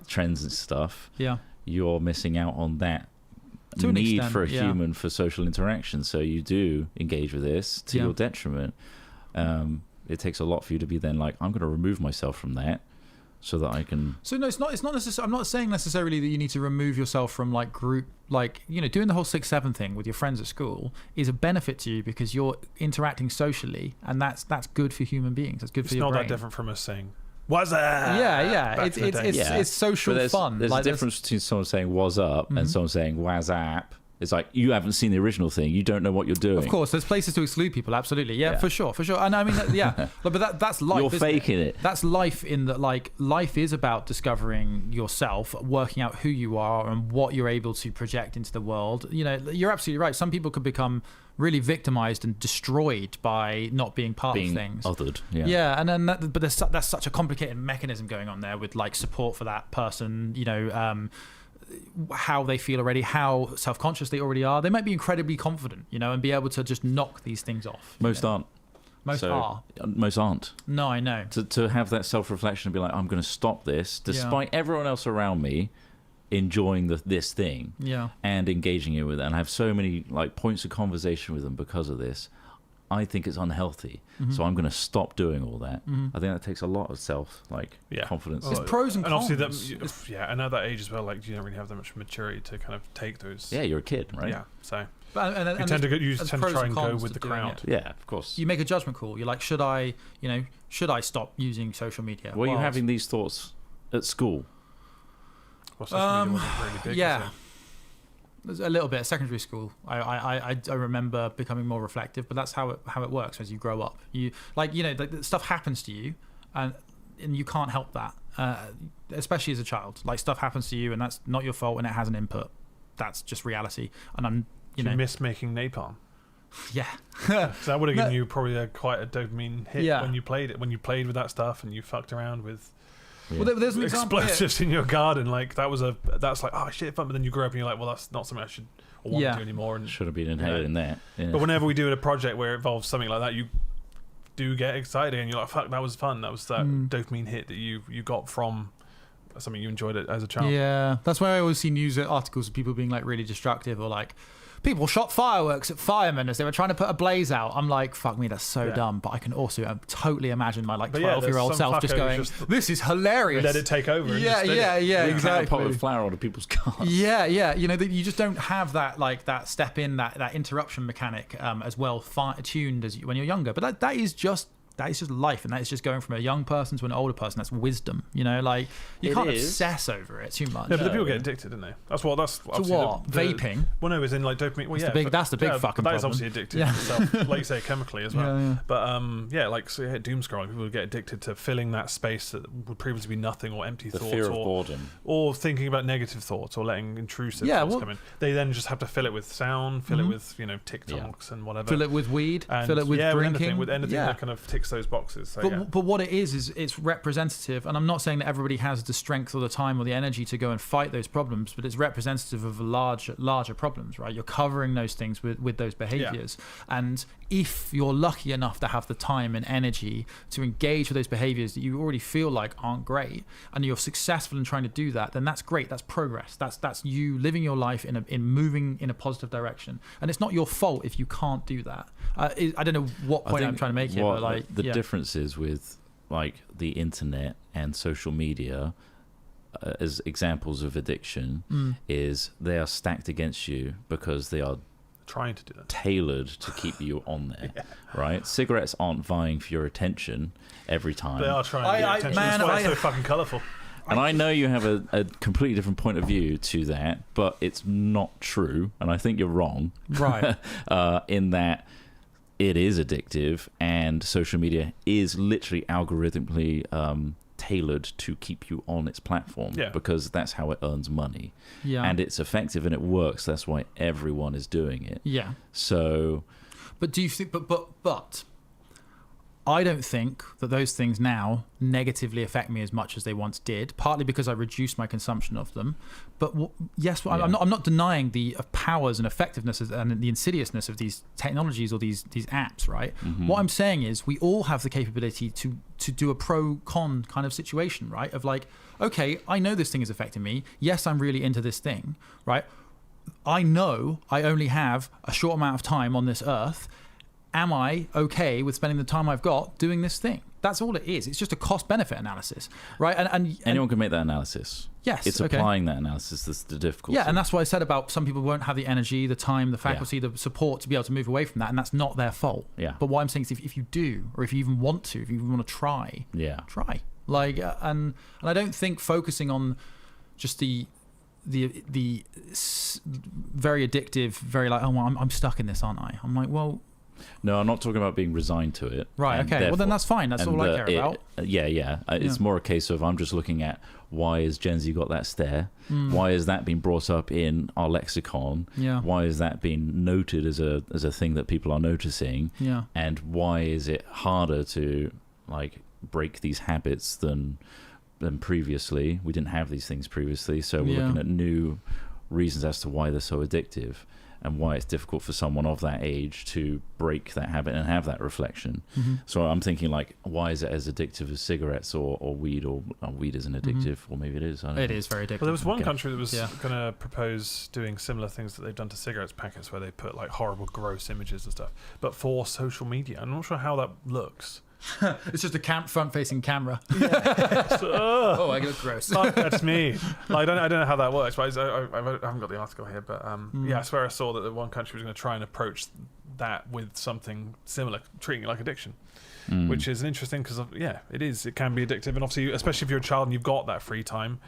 [SPEAKER 1] trends and stuff,
[SPEAKER 2] Yeah.
[SPEAKER 1] you're missing out on that
[SPEAKER 2] To an
[SPEAKER 1] need
[SPEAKER 2] extent,
[SPEAKER 1] for a
[SPEAKER 2] yeah.
[SPEAKER 1] human for social interaction. So you do engage with this to
[SPEAKER 2] Yeah.
[SPEAKER 1] your detriment. It takes a lot for you to be then like, I'm going to remove myself from that so that I can.
[SPEAKER 2] So no, it's not necessarily. I'm not saying necessarily that you need to remove yourself from like group, like doing the whole 6-7 thing with your friends at school is a benefit to you because you're interacting socially, and that's good for human beings. That's good for
[SPEAKER 3] It's
[SPEAKER 2] your
[SPEAKER 3] not
[SPEAKER 2] brain.
[SPEAKER 3] that different from us saying, "What's that?"
[SPEAKER 2] Yeah.
[SPEAKER 3] back in the day.
[SPEAKER 2] It's social
[SPEAKER 1] But there's,
[SPEAKER 2] fun.
[SPEAKER 1] There's
[SPEAKER 2] Like,
[SPEAKER 1] a difference between someone saying "was up" and someone saying "was up." It's like you haven't seen the original thing. You don't know what you're doing.
[SPEAKER 2] Of course, there's places to exclude people. Absolutely, yeah,
[SPEAKER 1] Yeah.
[SPEAKER 2] for sure. And I mean, yeah, but that's life.
[SPEAKER 1] You're
[SPEAKER 2] isn't
[SPEAKER 1] faking it.
[SPEAKER 2] That's life in that. Like, life is about discovering yourself, working out who you are, and what you're able to project into the world. You're absolutely right. Some people could become really victimized and destroyed by not being part
[SPEAKER 1] being
[SPEAKER 2] of things.
[SPEAKER 1] othered. Yeah.
[SPEAKER 2] Yeah, and then but that's such a complicated mechanism going on there with like support for that person. How they feel already, how self-conscious they already are. They might be incredibly confident, and be able to just knock these things off.
[SPEAKER 1] Most aren't.
[SPEAKER 2] Most are.
[SPEAKER 1] Most aren't.
[SPEAKER 2] No, I know.
[SPEAKER 1] To have that self-reflection and be like, I'm going to stop this, despite everyone else around me enjoying this thing
[SPEAKER 2] Yeah.
[SPEAKER 1] and engaging it with it, and I have so many like points of conversation with them because of this. I think it's unhealthy, so I'm going to stop doing all that. I think that takes a lot of confidence.
[SPEAKER 2] It's pros and cons.
[SPEAKER 3] Obviously, and at that age as well, like you don't really have that much maturity to kind of take those.
[SPEAKER 1] Yeah, you're a kid, right?
[SPEAKER 3] Yeah, so
[SPEAKER 2] And
[SPEAKER 3] you tend to
[SPEAKER 2] there's
[SPEAKER 3] try and go
[SPEAKER 2] cons
[SPEAKER 3] with
[SPEAKER 2] to
[SPEAKER 3] the
[SPEAKER 2] doing
[SPEAKER 3] crowd.
[SPEAKER 2] it.
[SPEAKER 1] Yeah, of course.
[SPEAKER 2] You make a judgment call. You're like, should I stop using social media?
[SPEAKER 1] Were you
[SPEAKER 2] Well,
[SPEAKER 1] having these thoughts at school?
[SPEAKER 3] Well, social media wasn't really big,
[SPEAKER 2] yeah.
[SPEAKER 3] was it?
[SPEAKER 2] There's a little bit at secondary school. I remember becoming more reflective, but that's how it works as you grow up. You stuff happens to you, and you can't help that. Especially as a child, like stuff happens to you, and that's not your fault, and it has an input. That's just reality. And
[SPEAKER 3] Do you miss making napalm?
[SPEAKER 2] yeah.
[SPEAKER 3] So that would have given you probably quite a dopamine hit
[SPEAKER 2] Yeah.
[SPEAKER 3] when you played it. When you played with that stuff and you fucked around with
[SPEAKER 2] Well, there's an example here.
[SPEAKER 3] explosives in your garden, like that's like, oh shit, fun. But then you grow up and you're like, well, that's not something I should or want to do anymore. And
[SPEAKER 1] Should have been inhaling that. Yeah.
[SPEAKER 3] but whenever we do a project where it involves something like that, you do get excited and you're like, fuck, that was fun. That was that dopamine hit that you got from something you enjoyed it as a child.
[SPEAKER 2] Yeah, that's why I always see news articles of people being like really destructive, or like people shot fireworks at firemen as they were trying to put a blaze out. I'm like, fuck me, that's so dumb. But I can also totally imagine my like
[SPEAKER 3] But yeah,
[SPEAKER 2] 12-year-old
[SPEAKER 3] there's
[SPEAKER 2] self
[SPEAKER 3] some
[SPEAKER 2] just
[SPEAKER 3] fucker
[SPEAKER 2] going,
[SPEAKER 3] who's just
[SPEAKER 2] this is hilarious.
[SPEAKER 3] let it take over. And
[SPEAKER 2] Yeah,
[SPEAKER 3] just did
[SPEAKER 2] yeah,
[SPEAKER 3] it.
[SPEAKER 2] yeah,
[SPEAKER 1] We had a pot
[SPEAKER 2] exactly.
[SPEAKER 1] of flour onto people's cars.
[SPEAKER 2] Yeah, that you just don't have that like that step in that interruption mechanic as well tuned as when you're younger. But that is just life, and that is just going from a young person to an older person. That's wisdom, like you
[SPEAKER 1] It
[SPEAKER 2] can't
[SPEAKER 1] is.
[SPEAKER 2] obsess over it too much.
[SPEAKER 3] Yeah, but the people get addicted, don't they? That's obviously
[SPEAKER 2] what? Vaping?
[SPEAKER 3] Well, no, it's in like dopamine. Well,
[SPEAKER 2] That's the big fucking
[SPEAKER 3] That is
[SPEAKER 2] problem.
[SPEAKER 3] obviously addictive
[SPEAKER 2] Yeah.
[SPEAKER 3] itself, like you say, chemically as well.
[SPEAKER 2] Yeah.
[SPEAKER 3] But like doom scrolling, people would get addicted to filling that space that would previously be nothing or empty
[SPEAKER 1] The
[SPEAKER 3] thoughts,
[SPEAKER 1] fear of
[SPEAKER 3] or
[SPEAKER 1] boredom.
[SPEAKER 3] or thinking about negative thoughts or letting intrusive thoughts come in. They then just have to fill it with sound, fill it with TikToks and whatever.
[SPEAKER 2] Fill it with weed,
[SPEAKER 3] and
[SPEAKER 2] fill it with drinking,
[SPEAKER 3] with anything that kind of ticks those boxes. So,
[SPEAKER 2] But what it is it's representative, and I'm not saying that everybody has the strength or the time or the energy to go and fight those problems, but it's representative of larger problems, right? You're covering those things with those behaviors, and if you're lucky enough to have the time and energy to engage with those behaviors that you already feel like aren't great, and you're successful in trying to do that, then that's great. That's progress. That's you living your life in moving in a positive direction, and it's not your fault if you can't do that. I don't know what point I'm trying to make here, but like
[SPEAKER 1] the difference is with like the internet and social media as examples of addiction is they are stacked against you because they are
[SPEAKER 3] trying to do that,
[SPEAKER 1] tailored to keep you on there, right? Cigarettes aren't vying for your attention every time.
[SPEAKER 3] They are trying to get attention. That's why it's so fucking colourful.
[SPEAKER 1] And I know you have a completely different point of view to that, but it's not true, and I think you're wrong,
[SPEAKER 2] right?
[SPEAKER 1] In that it is addictive, and social media is literally algorithmically tailored to keep you on its platform, because that's how it earns money, and it's effective and it works. That's why everyone is doing it.
[SPEAKER 2] Yeah.
[SPEAKER 1] So,
[SPEAKER 2] but do you think? But I don't think that those things now negatively affect me as much as they once did, partly because I reduced my consumption of them. But yes, I'm not denying the powers and effectiveness and the insidiousness of these technologies or these apps, right? What I'm saying is we all have the capability to do a pro-con kind of situation, right? Of like, okay, I know this thing is affecting me. Yes, I'm really into this thing, right? I know I only have a short amount of time on this earth. Am I okay with spending the time I've got doing this thing? That's all it is. It's just a cost-benefit analysis, right? And
[SPEAKER 1] anyone can make that analysis.
[SPEAKER 2] Yes,
[SPEAKER 1] it's applying that analysis that's the difficulty.
[SPEAKER 2] Yeah, and that's what I said about some people won't have the energy, the time, the faculty, the support to be able to move away from that, and that's not their fault.
[SPEAKER 1] Yeah.
[SPEAKER 2] But what I'm saying is, if you do, or if you even want to, if you even want to try, try. Like, and I don't think focusing on just the very addictive, very like, oh, well, I'm stuck in this, aren't I? I'm like, well.
[SPEAKER 1] No, I'm not talking about being resigned to it.
[SPEAKER 2] Right, okay. Well, then that's fine. That's all I care about.
[SPEAKER 1] It's more a case of I'm just looking at why has Gen Z got that stare? Why has that been brought up in our lexicon? Why has that been noted as a thing that people are noticing? And why is it harder to like break these habits than previously? We didn't have these things previously, so we're looking at new reasons as to why they're so addictive. And why it's difficult for someone of that age to break that habit and have that reflection. So I'm thinking, like, why is it as addictive as cigarettes or weed? Or weed isn't addictive, or maybe it is. I don't know.
[SPEAKER 2] It is very addictive.
[SPEAKER 3] Well, there was one country that was going to propose doing similar things that they've done to cigarettes packets, where they put like horrible, gross images and stuff, but for social media. I'm not sure how that looks.
[SPEAKER 2] It's just a front-facing camera.
[SPEAKER 3] Oh,
[SPEAKER 2] I look gross.
[SPEAKER 3] That's me. I don't know how that works, but I haven't got the article here. But I swear I saw that the one country was going to try and approach that with something similar, treating it like addiction, which is interesting because it is. It can be addictive, and obviously, especially if you're a child and you've got that free time.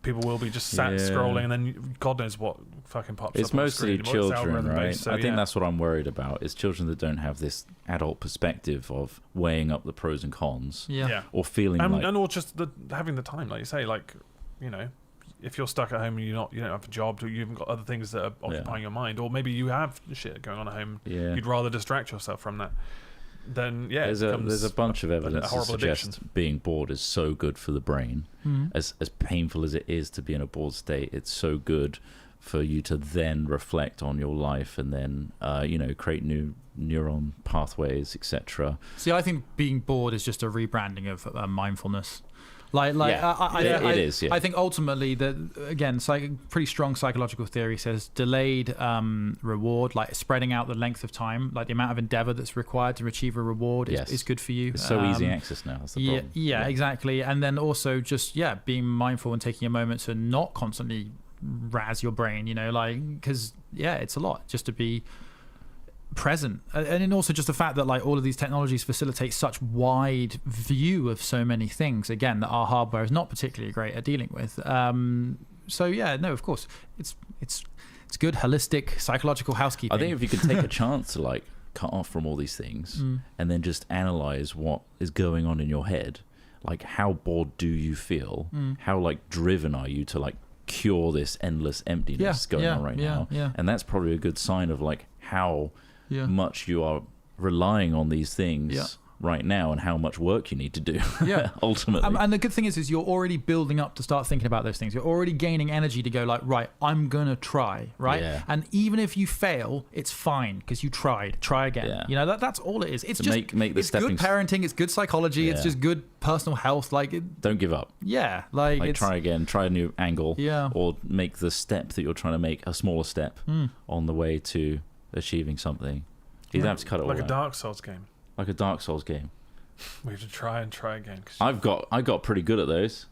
[SPEAKER 3] People will be just sat scrolling, and then God knows what fucking pops up.
[SPEAKER 1] It's mostly children, right?
[SPEAKER 3] So,
[SPEAKER 1] I think that's what I'm worried about. Is children that don't have this adult perspective of weighing up the pros and cons, or feeling
[SPEAKER 3] or just having the time, like you say, like if you're stuck at home and you don't have a job, or you haven't got other things that are occupying your mind, or maybe you have shit going on at home, you'd rather distract yourself from that. Then there's
[SPEAKER 1] a bunch of evidence to suggest
[SPEAKER 3] addiction.
[SPEAKER 1] Being bored is so good for the brain. As painful as it is to be in a bored state, it's so good for you to then reflect on your life and then create new neuron pathways, etc.
[SPEAKER 2] See, I think being bored is just a rebranding of mindfulness.
[SPEAKER 1] It is.
[SPEAKER 2] I think ultimately that again, pretty strong psychological theory says delayed reward, like spreading out the length of time, like the amount of endeavor that's required to achieve a reward is good for you.
[SPEAKER 1] It's so easy access now. That's the problem.
[SPEAKER 2] Yeah, exactly. And then also just being mindful and taking a moment to not constantly razz your brain, because it's a lot just to be present. And then also just the fact that like all of these technologies facilitate such wide view of so many things, again, that our hardware is not particularly great at dealing with. Of course it's good holistic psychological housekeeping.
[SPEAKER 1] I think if you could take a chance to like cut off from all these things and then just analyze what is going on in your head, like how bored do you feel, how like driven are you to like cure this endless emptiness going on right now, and that's probably a good sign of like how much you are relying on these things right now and how much work you need to do ultimately.
[SPEAKER 2] And the good thing is you're already building up to start thinking about those things. You're already gaining energy to go like, right, I'm gonna try, right? And even if you fail, it's fine because you tried. Try again. That's all it is. It's just
[SPEAKER 1] make the
[SPEAKER 2] it's good parenting, it's good psychology, it's just good personal health.
[SPEAKER 1] Don't give up.
[SPEAKER 2] Like
[SPEAKER 1] try again, try a new angle, or make the step that you're trying to make a smaller step on the way to achieving something. You don't have to cut it all
[SPEAKER 3] like
[SPEAKER 1] out.
[SPEAKER 3] a Dark Souls game.
[SPEAKER 1] Like a Dark Souls game.
[SPEAKER 3] We have to try and try again.
[SPEAKER 1] I got pretty good at those.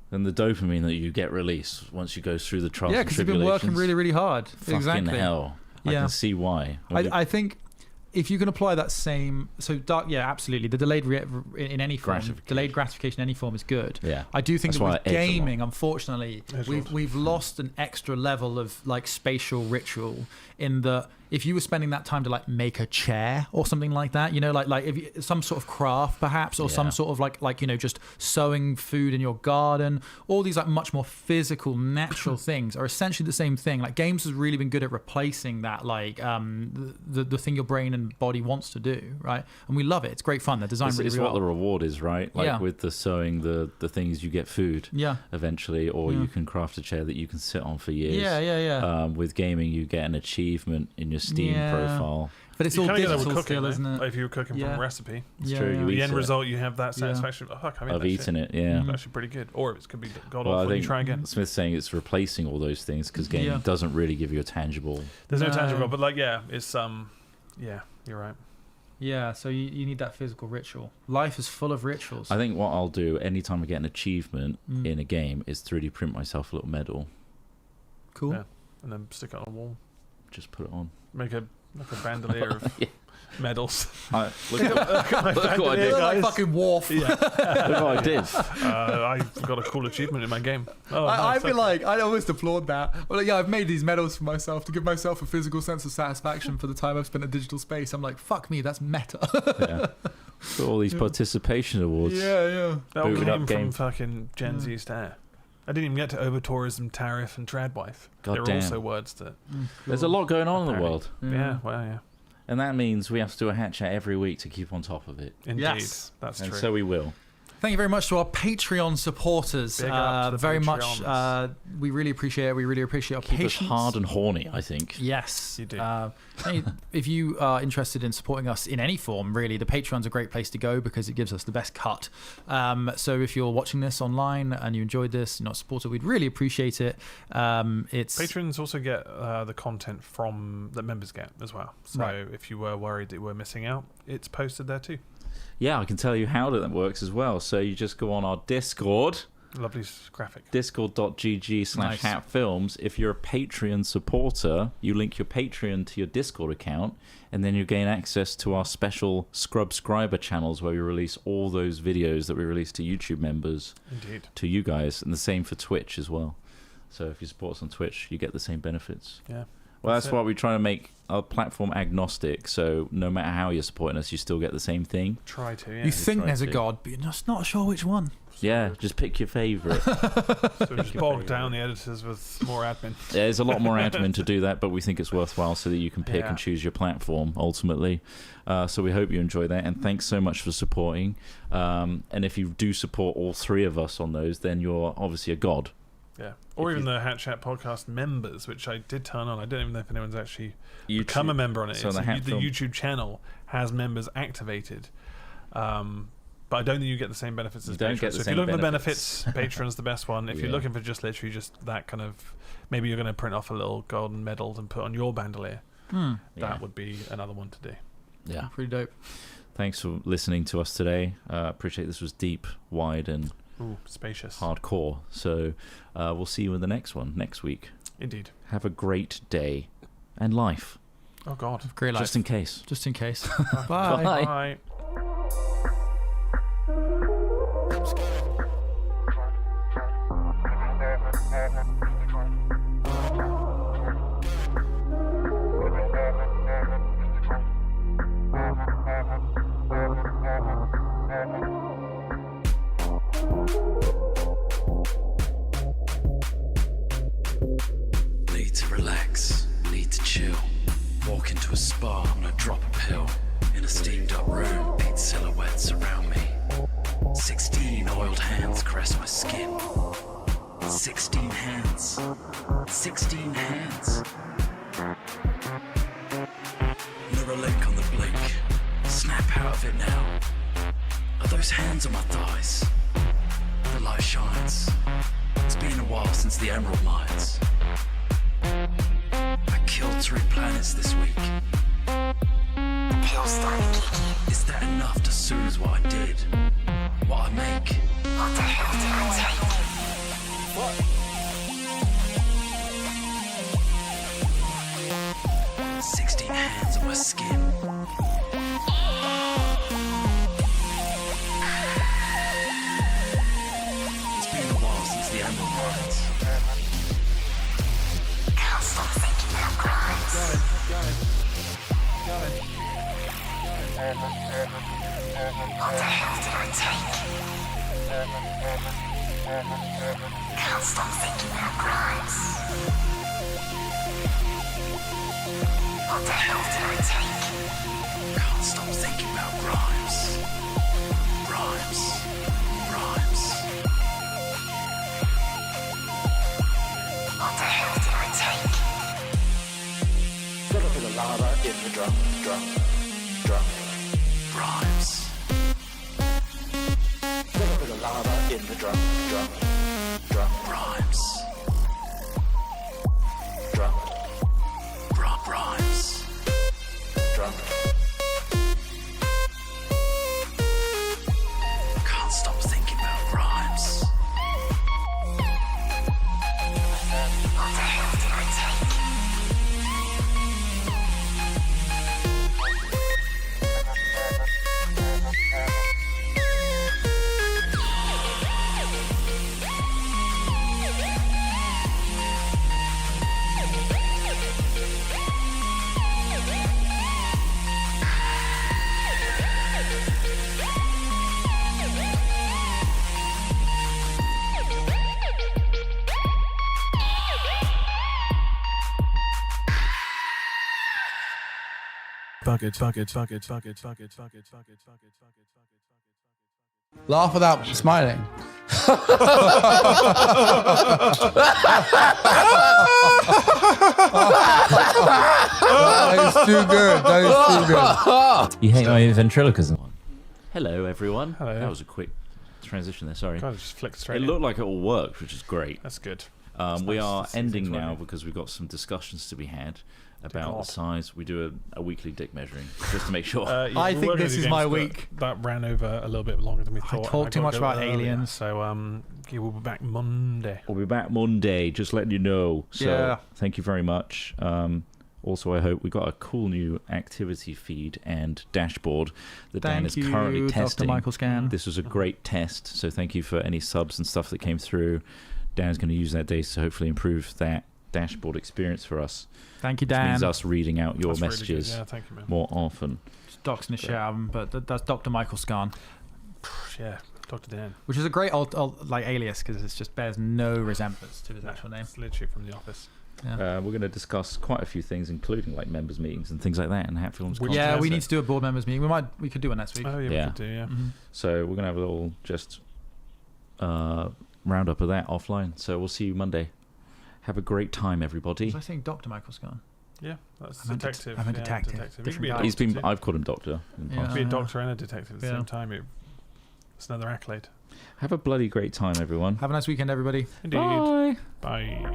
[SPEAKER 1] And the dopamine that you get released once you go through the trials and tribulations.
[SPEAKER 2] Because you've been working really, really hard.
[SPEAKER 1] Fucking hell. I can see why.
[SPEAKER 2] I think if you can apply that same, absolutely. The delayed in any form, delayed gratification in any form is good. I do think that with gaming, unfortunately, we've lost an extra level of like spatial ritual in that if you were spending that time to like make a chair or something like that, like if you, some sort of craft perhaps, or some sort of like just sowing food in your garden, all these like much more physical, natural things are essentially the same thing. Like games has really been good at replacing that, like the thing your brain and human body wants to do, right? And we love it. It's great fun. They're designed really
[SPEAKER 1] It's
[SPEAKER 2] well.
[SPEAKER 1] what the reward is, right? Like
[SPEAKER 2] Yeah.
[SPEAKER 1] with the sewing, the things you get food
[SPEAKER 2] Yeah.
[SPEAKER 1] eventually, or
[SPEAKER 2] Yeah.
[SPEAKER 1] you can craft a chair that you can sit on for years.
[SPEAKER 2] Yeah.
[SPEAKER 1] With gaming, you get an achievement in your Steam
[SPEAKER 2] Yeah.
[SPEAKER 1] profile.
[SPEAKER 2] But it's
[SPEAKER 3] You
[SPEAKER 2] all
[SPEAKER 3] kinda get that
[SPEAKER 2] digital
[SPEAKER 3] with cooking,
[SPEAKER 2] still,
[SPEAKER 3] though.
[SPEAKER 2] isn't it?
[SPEAKER 3] Like if you were cooking from
[SPEAKER 2] Yeah.
[SPEAKER 3] a recipe,
[SPEAKER 1] It's
[SPEAKER 2] Yeah,
[SPEAKER 1] true.
[SPEAKER 2] yeah.
[SPEAKER 1] You eat
[SPEAKER 3] the end
[SPEAKER 1] it.
[SPEAKER 3] result, you have that satisfaction. Oh, fuck, I made
[SPEAKER 1] I've
[SPEAKER 3] that
[SPEAKER 1] eaten
[SPEAKER 3] shit.
[SPEAKER 1] it, yeah.
[SPEAKER 3] It's actually pretty good. Or it could be god
[SPEAKER 1] Well, I
[SPEAKER 3] awful when you
[SPEAKER 1] think
[SPEAKER 3] try again.
[SPEAKER 1] Smith's saying it's replacing all those things because gaming
[SPEAKER 2] Yeah.
[SPEAKER 1] doesn't really give you a tangible.
[SPEAKER 3] There's no
[SPEAKER 2] No.
[SPEAKER 3] tangible, but like, yeah, it's yeah, you're right.
[SPEAKER 2] Yeah, so you need that physical ritual. Life is full of rituals.
[SPEAKER 1] I think what I'll do anytime I get an achievement
[SPEAKER 2] Mm.
[SPEAKER 1] in a game is 3D print myself a little medal.
[SPEAKER 2] Cool.
[SPEAKER 3] Yeah. And then stick it on a wall.
[SPEAKER 1] Just put it on.
[SPEAKER 3] Make a bandolier of
[SPEAKER 1] Yeah.
[SPEAKER 3] medals.
[SPEAKER 1] Look what I did.
[SPEAKER 2] Look like
[SPEAKER 3] guys.
[SPEAKER 2] fucking Worf.
[SPEAKER 1] Look what I did.
[SPEAKER 3] I've got a cool achievement in my game. Oh,
[SPEAKER 2] I
[SPEAKER 3] nice,
[SPEAKER 2] feel
[SPEAKER 3] okay.
[SPEAKER 2] like I almost applaud that. Well, like, yeah, I've made these medals for myself to give myself a physical sense of satisfaction for the time I've spent in digital space. I'm like, fuck me, that's meta.
[SPEAKER 1] Yeah. Got all these participation awards.
[SPEAKER 2] yeah.
[SPEAKER 3] That all
[SPEAKER 1] Boot it up
[SPEAKER 3] came
[SPEAKER 1] game.
[SPEAKER 3] from fucking Gen Z stare. I didn't even get to over-tourism, tariff, and tradwife.
[SPEAKER 1] God
[SPEAKER 3] They're
[SPEAKER 1] damn.
[SPEAKER 3] also words that...
[SPEAKER 1] There's a lot going on in the
[SPEAKER 3] Apparently.
[SPEAKER 1] world,
[SPEAKER 3] Yeah, well, yeah.
[SPEAKER 1] and that means we have to do a hat chat every week to keep on top of it.
[SPEAKER 3] Indeed.
[SPEAKER 2] Yes.
[SPEAKER 3] That's
[SPEAKER 1] And
[SPEAKER 3] true.
[SPEAKER 1] so we will.
[SPEAKER 2] Thank you very much to our Patreon supporters.
[SPEAKER 3] Big up to the
[SPEAKER 2] very much.
[SPEAKER 3] Patreons.
[SPEAKER 2] We really appreciate it. We really appreciate our
[SPEAKER 1] Keep us
[SPEAKER 2] patience.
[SPEAKER 1] hard and horny, I think.
[SPEAKER 2] Yes,
[SPEAKER 3] You do.
[SPEAKER 2] Hey, if you are interested in supporting us in any form, really, the Patreon's a great place to go because it gives us the best cut. So if you're watching this online and you enjoyed this, you're not a supporter, we'd really appreciate it. It's
[SPEAKER 3] Patrons also get the content from that members get as well. So
[SPEAKER 2] Right.
[SPEAKER 3] if you were worried that you were missing out, it's posted there too.
[SPEAKER 1] Yeah, I can tell you how that works as well. So you just go on our Discord,
[SPEAKER 3] Lovely graphic.
[SPEAKER 1] discord.gg/hatfilms. If you're a Patreon supporter, you link your Patreon to your Discord account, and then you gain access to our special Scrubscriber channels where we release all those videos that we release to YouTube members
[SPEAKER 3] Indeed.
[SPEAKER 1] to you guys, and the same for Twitch as well. So if you support us on Twitch, you get the same benefits.
[SPEAKER 3] Yeah.
[SPEAKER 1] Well, that's
[SPEAKER 3] That's
[SPEAKER 1] why we try to make our platform agnostic, so no matter how you're supporting us, you still get the same thing.
[SPEAKER 3] Try to, yeah.
[SPEAKER 2] you think
[SPEAKER 1] try
[SPEAKER 2] there's a
[SPEAKER 1] to.
[SPEAKER 2] god, but you're just not sure which one.
[SPEAKER 1] Yeah, just pick your favourite.
[SPEAKER 3] So just bog down the editors with more admin.
[SPEAKER 1] There's a lot more admin to do that, but we think it's worthwhile so that you can pick
[SPEAKER 3] Yeah.
[SPEAKER 1] and choose your platform ultimately. So we hope you enjoy that, and thanks so much for supporting. And if you do support all three of us on those, then you're obviously a god.
[SPEAKER 3] Yeah. Or
[SPEAKER 1] If
[SPEAKER 3] even
[SPEAKER 1] you-
[SPEAKER 3] the Hat Chat podcast members, which I did turn on. I don't even know if anyone's actually
[SPEAKER 1] YouTube.
[SPEAKER 3] become a member on it.
[SPEAKER 1] So
[SPEAKER 3] It's
[SPEAKER 1] the
[SPEAKER 3] a-
[SPEAKER 1] Hat
[SPEAKER 3] the
[SPEAKER 1] Film-
[SPEAKER 3] YouTube channel has members activated. But I don't think you get the same benefits as
[SPEAKER 1] You don't
[SPEAKER 3] patrons.
[SPEAKER 1] get the
[SPEAKER 3] So if
[SPEAKER 1] same
[SPEAKER 3] you're looking
[SPEAKER 1] benefits.
[SPEAKER 3] for benefits, Patreon's the best one. If you're
[SPEAKER 1] Yeah.
[SPEAKER 3] looking for just literally just that kind of, maybe you're going to print off a little golden medal and put on your bandolier.
[SPEAKER 1] Yeah.
[SPEAKER 3] That would be another one to do.
[SPEAKER 1] Yeah.
[SPEAKER 2] Pretty dope.
[SPEAKER 1] Thanks for listening to us today. Appreciate this was deep, wide, and
[SPEAKER 3] Ooh, spacious.
[SPEAKER 1] hardcore. So we'll see you in the next one next week.
[SPEAKER 3] Indeed.
[SPEAKER 1] Have a great day and life,
[SPEAKER 3] Oh God.
[SPEAKER 2] Great life.
[SPEAKER 1] just in case.
[SPEAKER 2] Just in case. Bye.
[SPEAKER 1] Bye.
[SPEAKER 3] Bye.
[SPEAKER 6] Need to relax, need to chill. Walk into a spa, wanna drop a pill. In a steamed up room, paint silhouettes around me. 16 oiled hands caress my skin. 16 hands. 16 hands. Neuralink on the blink. Snap out of it now. Are those hands on my thighs? The light shines. It's been a while since the Emerald Mines. I killed 3 planets this week.
[SPEAKER 7] Pills started kicking.
[SPEAKER 6] Is that enough to soothe what I did? What I make?
[SPEAKER 7] What the hell did I take?
[SPEAKER 6] 16 hands on my skin. It's been a while since the Emerald Mines.
[SPEAKER 7] Can't stop thinking about crimes. What the hell did I take? Can't stop thinking about crimes. What the hell did I take?
[SPEAKER 6] stop thinking about rhymes. Rhymes. Rhymes.
[SPEAKER 7] What the hell did I take?
[SPEAKER 6] Fill up with the lava in the drum. Rhymes. Fill up with the lava in the drum. Rhymes. Rhymes. Drum. Can't stop thinking about rhymes.
[SPEAKER 7] What the hell did I take?
[SPEAKER 5] Buckets.
[SPEAKER 2] Laugh without smiling. That is too good.
[SPEAKER 8] You hate my ventriloquism.
[SPEAKER 1] Hello, everyone.
[SPEAKER 3] Hello.
[SPEAKER 1] That was a quick transition there. Sorry.
[SPEAKER 3] Kind of just flicked straight
[SPEAKER 1] It
[SPEAKER 3] in.
[SPEAKER 1] looked like it all worked, which is great.
[SPEAKER 3] That's good.
[SPEAKER 1] We
[SPEAKER 3] nice
[SPEAKER 1] are
[SPEAKER 3] to see
[SPEAKER 1] ending
[SPEAKER 3] things
[SPEAKER 1] now
[SPEAKER 3] working.
[SPEAKER 1] because we've got some discussions to be had about
[SPEAKER 3] God.
[SPEAKER 1] the size. We do a weekly dick measuring just to make sure.
[SPEAKER 3] Yeah,
[SPEAKER 2] I
[SPEAKER 3] we're
[SPEAKER 2] think
[SPEAKER 3] working
[SPEAKER 2] this
[SPEAKER 3] on
[SPEAKER 2] is
[SPEAKER 3] the
[SPEAKER 2] my
[SPEAKER 3] games, but
[SPEAKER 2] week.
[SPEAKER 3] That ran over a little bit longer than we thought. and
[SPEAKER 2] talked too
[SPEAKER 3] got
[SPEAKER 2] much
[SPEAKER 3] to go
[SPEAKER 2] about
[SPEAKER 3] earlier.
[SPEAKER 2] aliens.
[SPEAKER 3] So you will be back Monday.
[SPEAKER 1] We'll be back Monday, just letting you know. So
[SPEAKER 2] Yeah.
[SPEAKER 1] thank you very much. Also, I hope we got a cool new activity feed and dashboard that Dan
[SPEAKER 2] Thank
[SPEAKER 1] is
[SPEAKER 2] you,
[SPEAKER 1] currently
[SPEAKER 2] Dr.
[SPEAKER 1] testing.
[SPEAKER 2] Michael Scan.
[SPEAKER 1] This was a great test, so thank you for any subs and stuff that came through. Dan's going to use that data to hopefully improve that dashboard experience for us.
[SPEAKER 2] Thank you,
[SPEAKER 1] Which means
[SPEAKER 2] Dan.
[SPEAKER 1] us reading out your
[SPEAKER 3] That's really good.
[SPEAKER 1] messages
[SPEAKER 3] Yeah, thank you, man.
[SPEAKER 1] more often.
[SPEAKER 2] Doc's in the shower, but that's Dr. Michael Scan,
[SPEAKER 3] Yeah, Dr. Dan.
[SPEAKER 2] which is a great like alias because it just bears no resemblance to his actual name.
[SPEAKER 3] It's literally from The Office.
[SPEAKER 2] Yeah.
[SPEAKER 1] We're going to discuss quite a few things, including like members' meetings and things like that, and Hatfield's content.
[SPEAKER 2] Yeah, we
[SPEAKER 3] Thursday.
[SPEAKER 2] need to do a board members meeting. We could do one next week.
[SPEAKER 3] Oh, yeah,
[SPEAKER 1] Yeah.
[SPEAKER 3] we could do, yeah.
[SPEAKER 2] Mhm.
[SPEAKER 1] So we're going to have a little just roundup of that offline. So we'll see you Monday. Have a great time, everybody.
[SPEAKER 2] Was I saying Dr. Michael Scan?
[SPEAKER 3] Yeah, that's
[SPEAKER 2] I meant
[SPEAKER 3] detective.
[SPEAKER 2] I meant
[SPEAKER 3] yeah,
[SPEAKER 2] detective.
[SPEAKER 3] You could
[SPEAKER 2] Different
[SPEAKER 3] be a
[SPEAKER 2] guy.
[SPEAKER 3] doctor
[SPEAKER 1] He's been.
[SPEAKER 3] too.
[SPEAKER 1] I've called him doctor. In the
[SPEAKER 2] Yeah.
[SPEAKER 1] past.
[SPEAKER 3] Be a doctor and a detective at the
[SPEAKER 2] Yeah.
[SPEAKER 3] same time. It's another accolade.
[SPEAKER 1] Have a bloody great time, everyone.
[SPEAKER 2] Have a nice weekend, everybody.
[SPEAKER 3] Indeed.
[SPEAKER 1] Bye.
[SPEAKER 3] Bye.